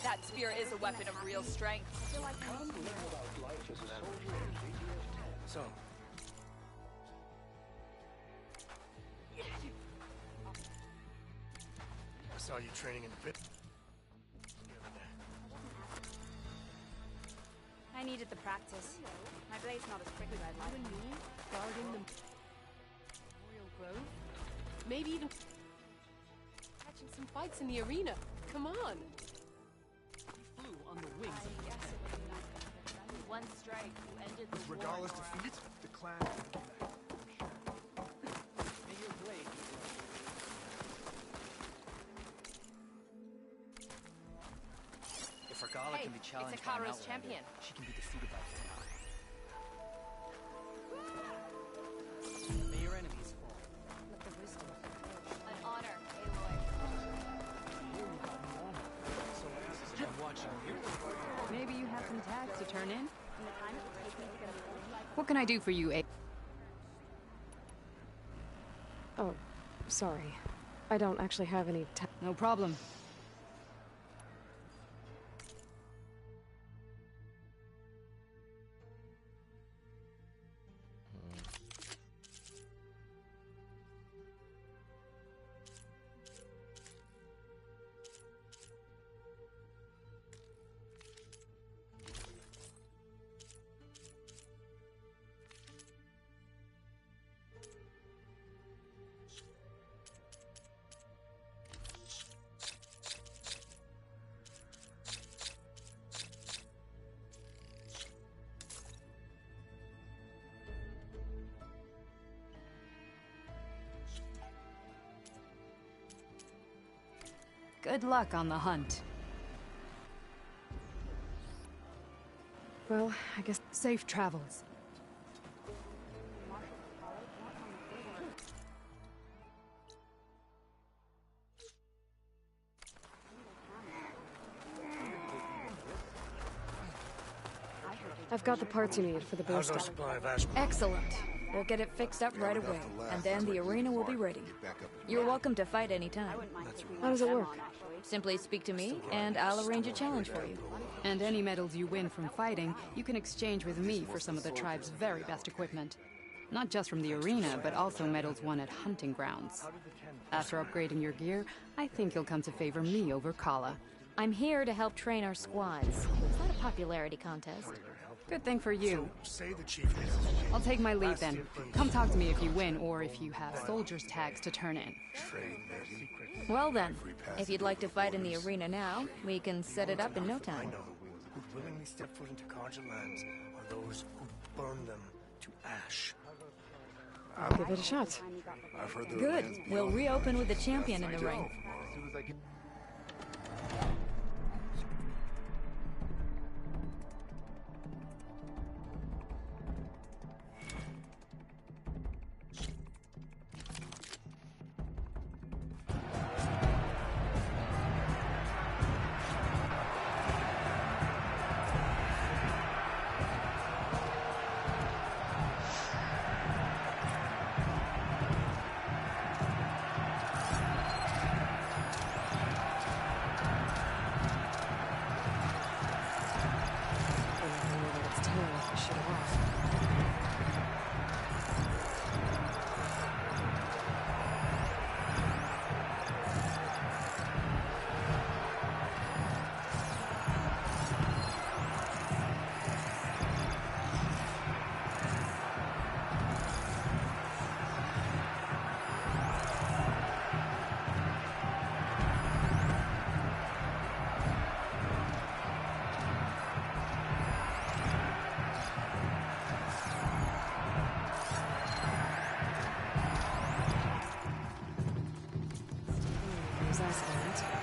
That spear is a weapon of real strength. So, I saw you training in the pit. I needed the practice. My blade's not as quick as I'd like. You and me, guarding the Memorial Grove? Maybe even catching some fights in the arena. Come on! We flew on the wings of Yes, it would be nice to have a one strike who ended the war. Regardless Nora. defeat, the clan will be back. May your blade be If Regala can be challenged it's a by an Kairos outlander, champion. she can be defeated by Fenrir. May your enemies fall. Let the wisdom of the Forge. An honor, Aloy. I'm watching you. Maybe you have some tags to turn in? What can I do for you, A? Oh, sorry. I don't actually have any time. No problem. Good luck on the hunt. Well, I guess... Safe travels. I've got the parts you need for the How's booster. our supply of ash? Excellent. We'll get it fixed up right away, and then the arena will be ready. You're welcome to fight anytime. How does it work? Simply speak to me, and I'll arrange a challenge for you. And any medals you win from fighting, you can exchange with me for some of the tribe's very best equipment. Not just from the arena, but also medals won at hunting grounds. After upgrading your gear, I think you'll come to favor me over Kala. I'm here to help train our squads. It's not a popularity contest. Good thing for you. Say the chief is. I'll take my leave then. Come talk to me if you win, or if you have soldiers' tags to turn in. Well then, if you'd like to fight in the arena now, we can set it up in no time. Who willingly step foot into Karja lands are those who burn them to ash. I'll give it a shot. I've heard there are Good. lands We'll beyond reopen with the champion in the ring. As soon as I get... seems excellent.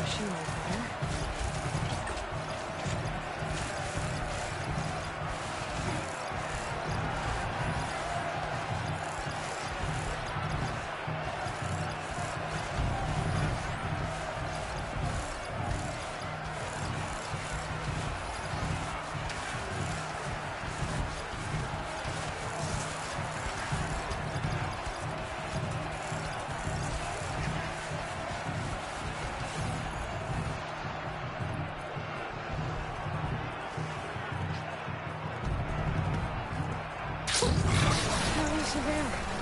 machine over there. to there.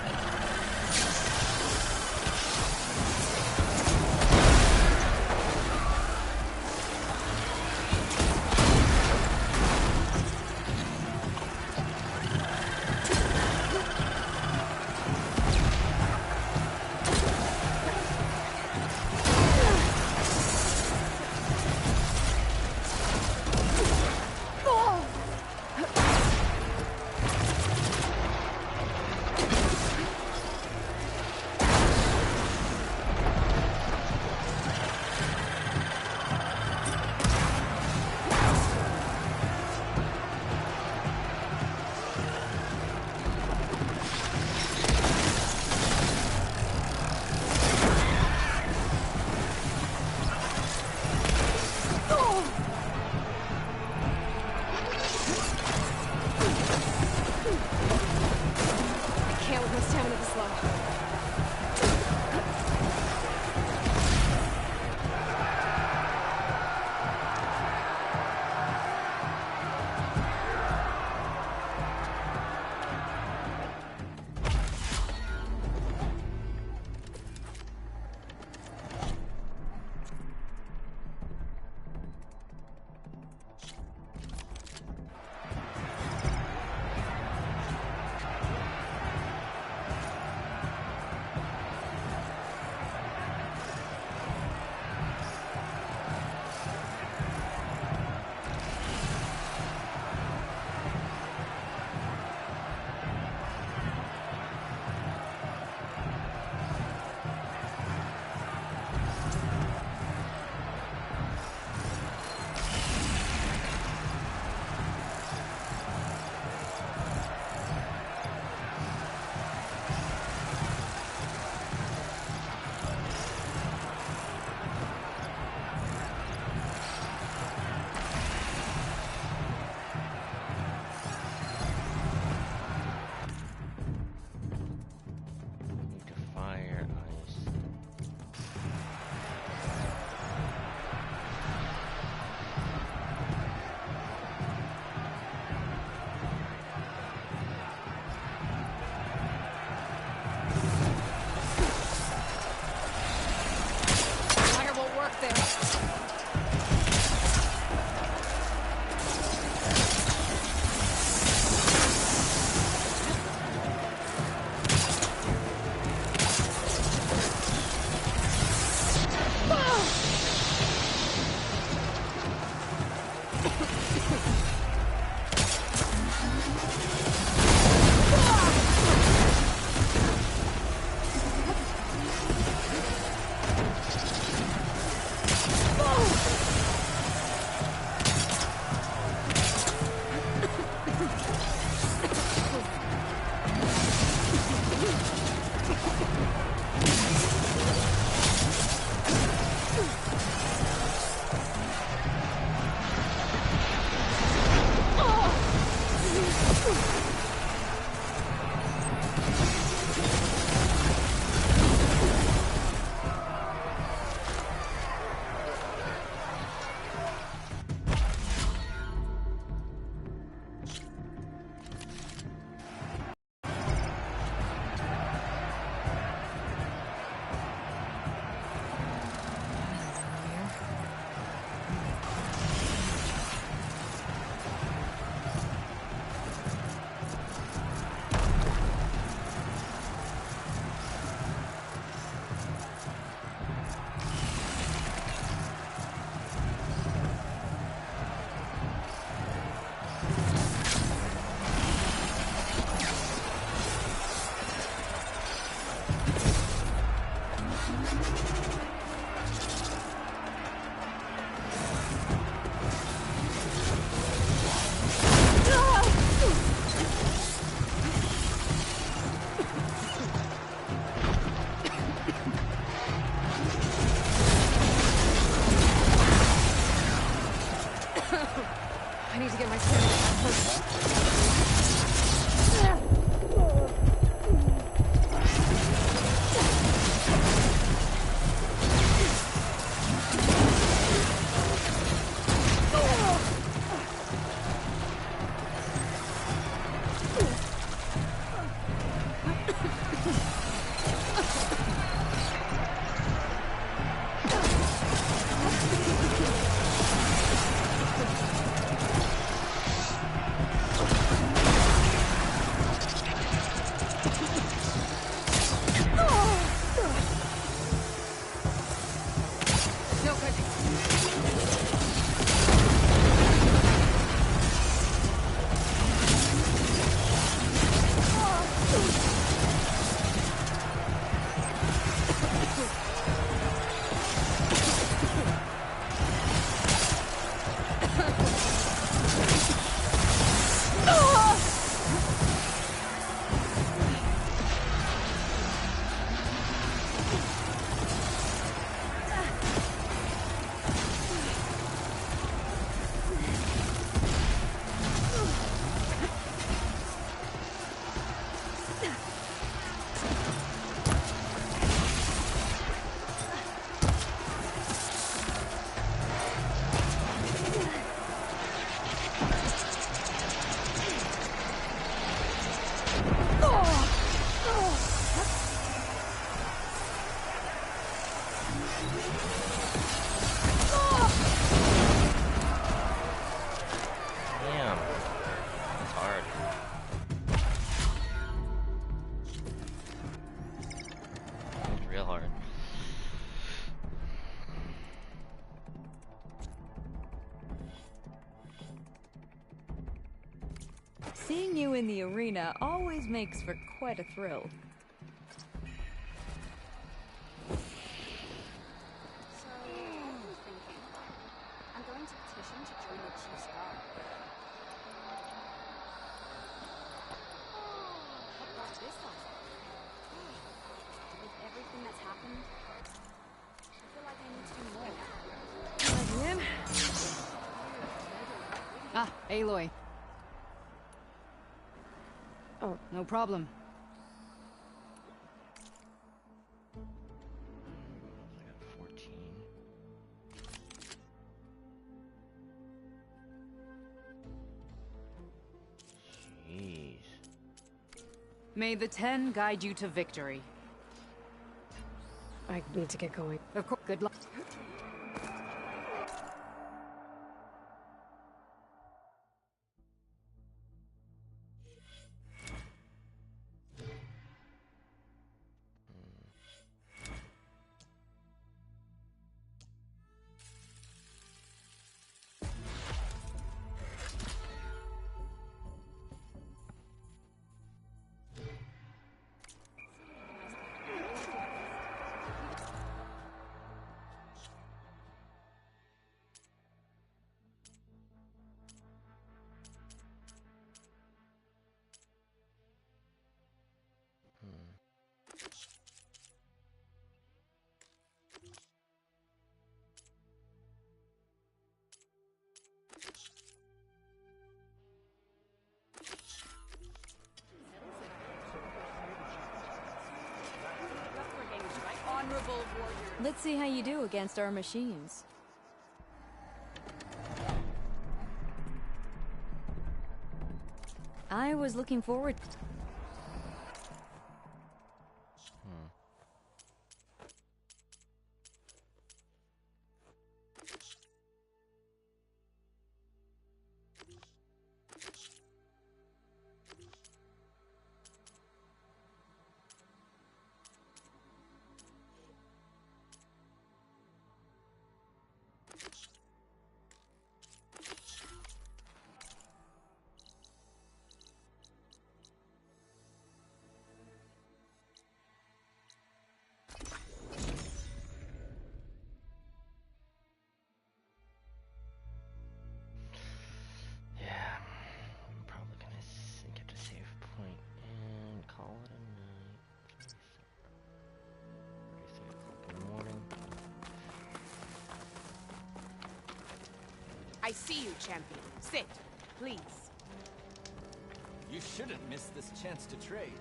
Damn. That's hard. That's real hard. Seeing you in the arena always makes for quite a thrill. So, I've been thinking. I'm going to petition to join the Chief's Guard. What about this last one? With everything that's happened, I feel like I need to do more. Ah, Aloy. Oh. No problem. I got 14. Jeez. May the 10 guide you to victory. I need to get going. Of course, good luck. Let's see how you do against our machines. I was looking forward. I see you, champion. Sit, please. You shouldn't miss this chance to trade.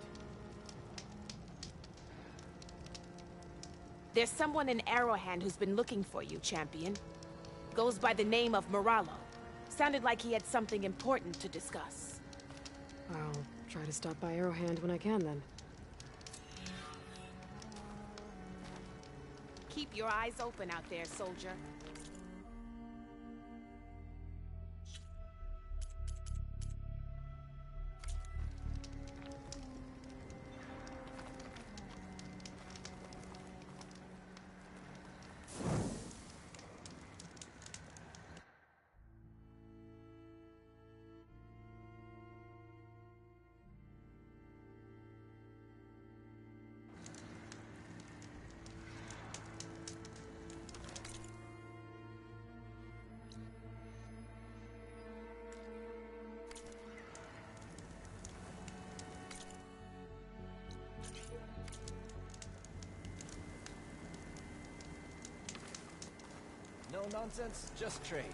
There's someone in Arrowhand who's been looking for you, champion. Goes by the name of Moralo. Sounded like he had something important to discuss. I'll try to stop by Arrowhand when I can, then. Keep your eyes open out there, soldier. No nonsense, just trade.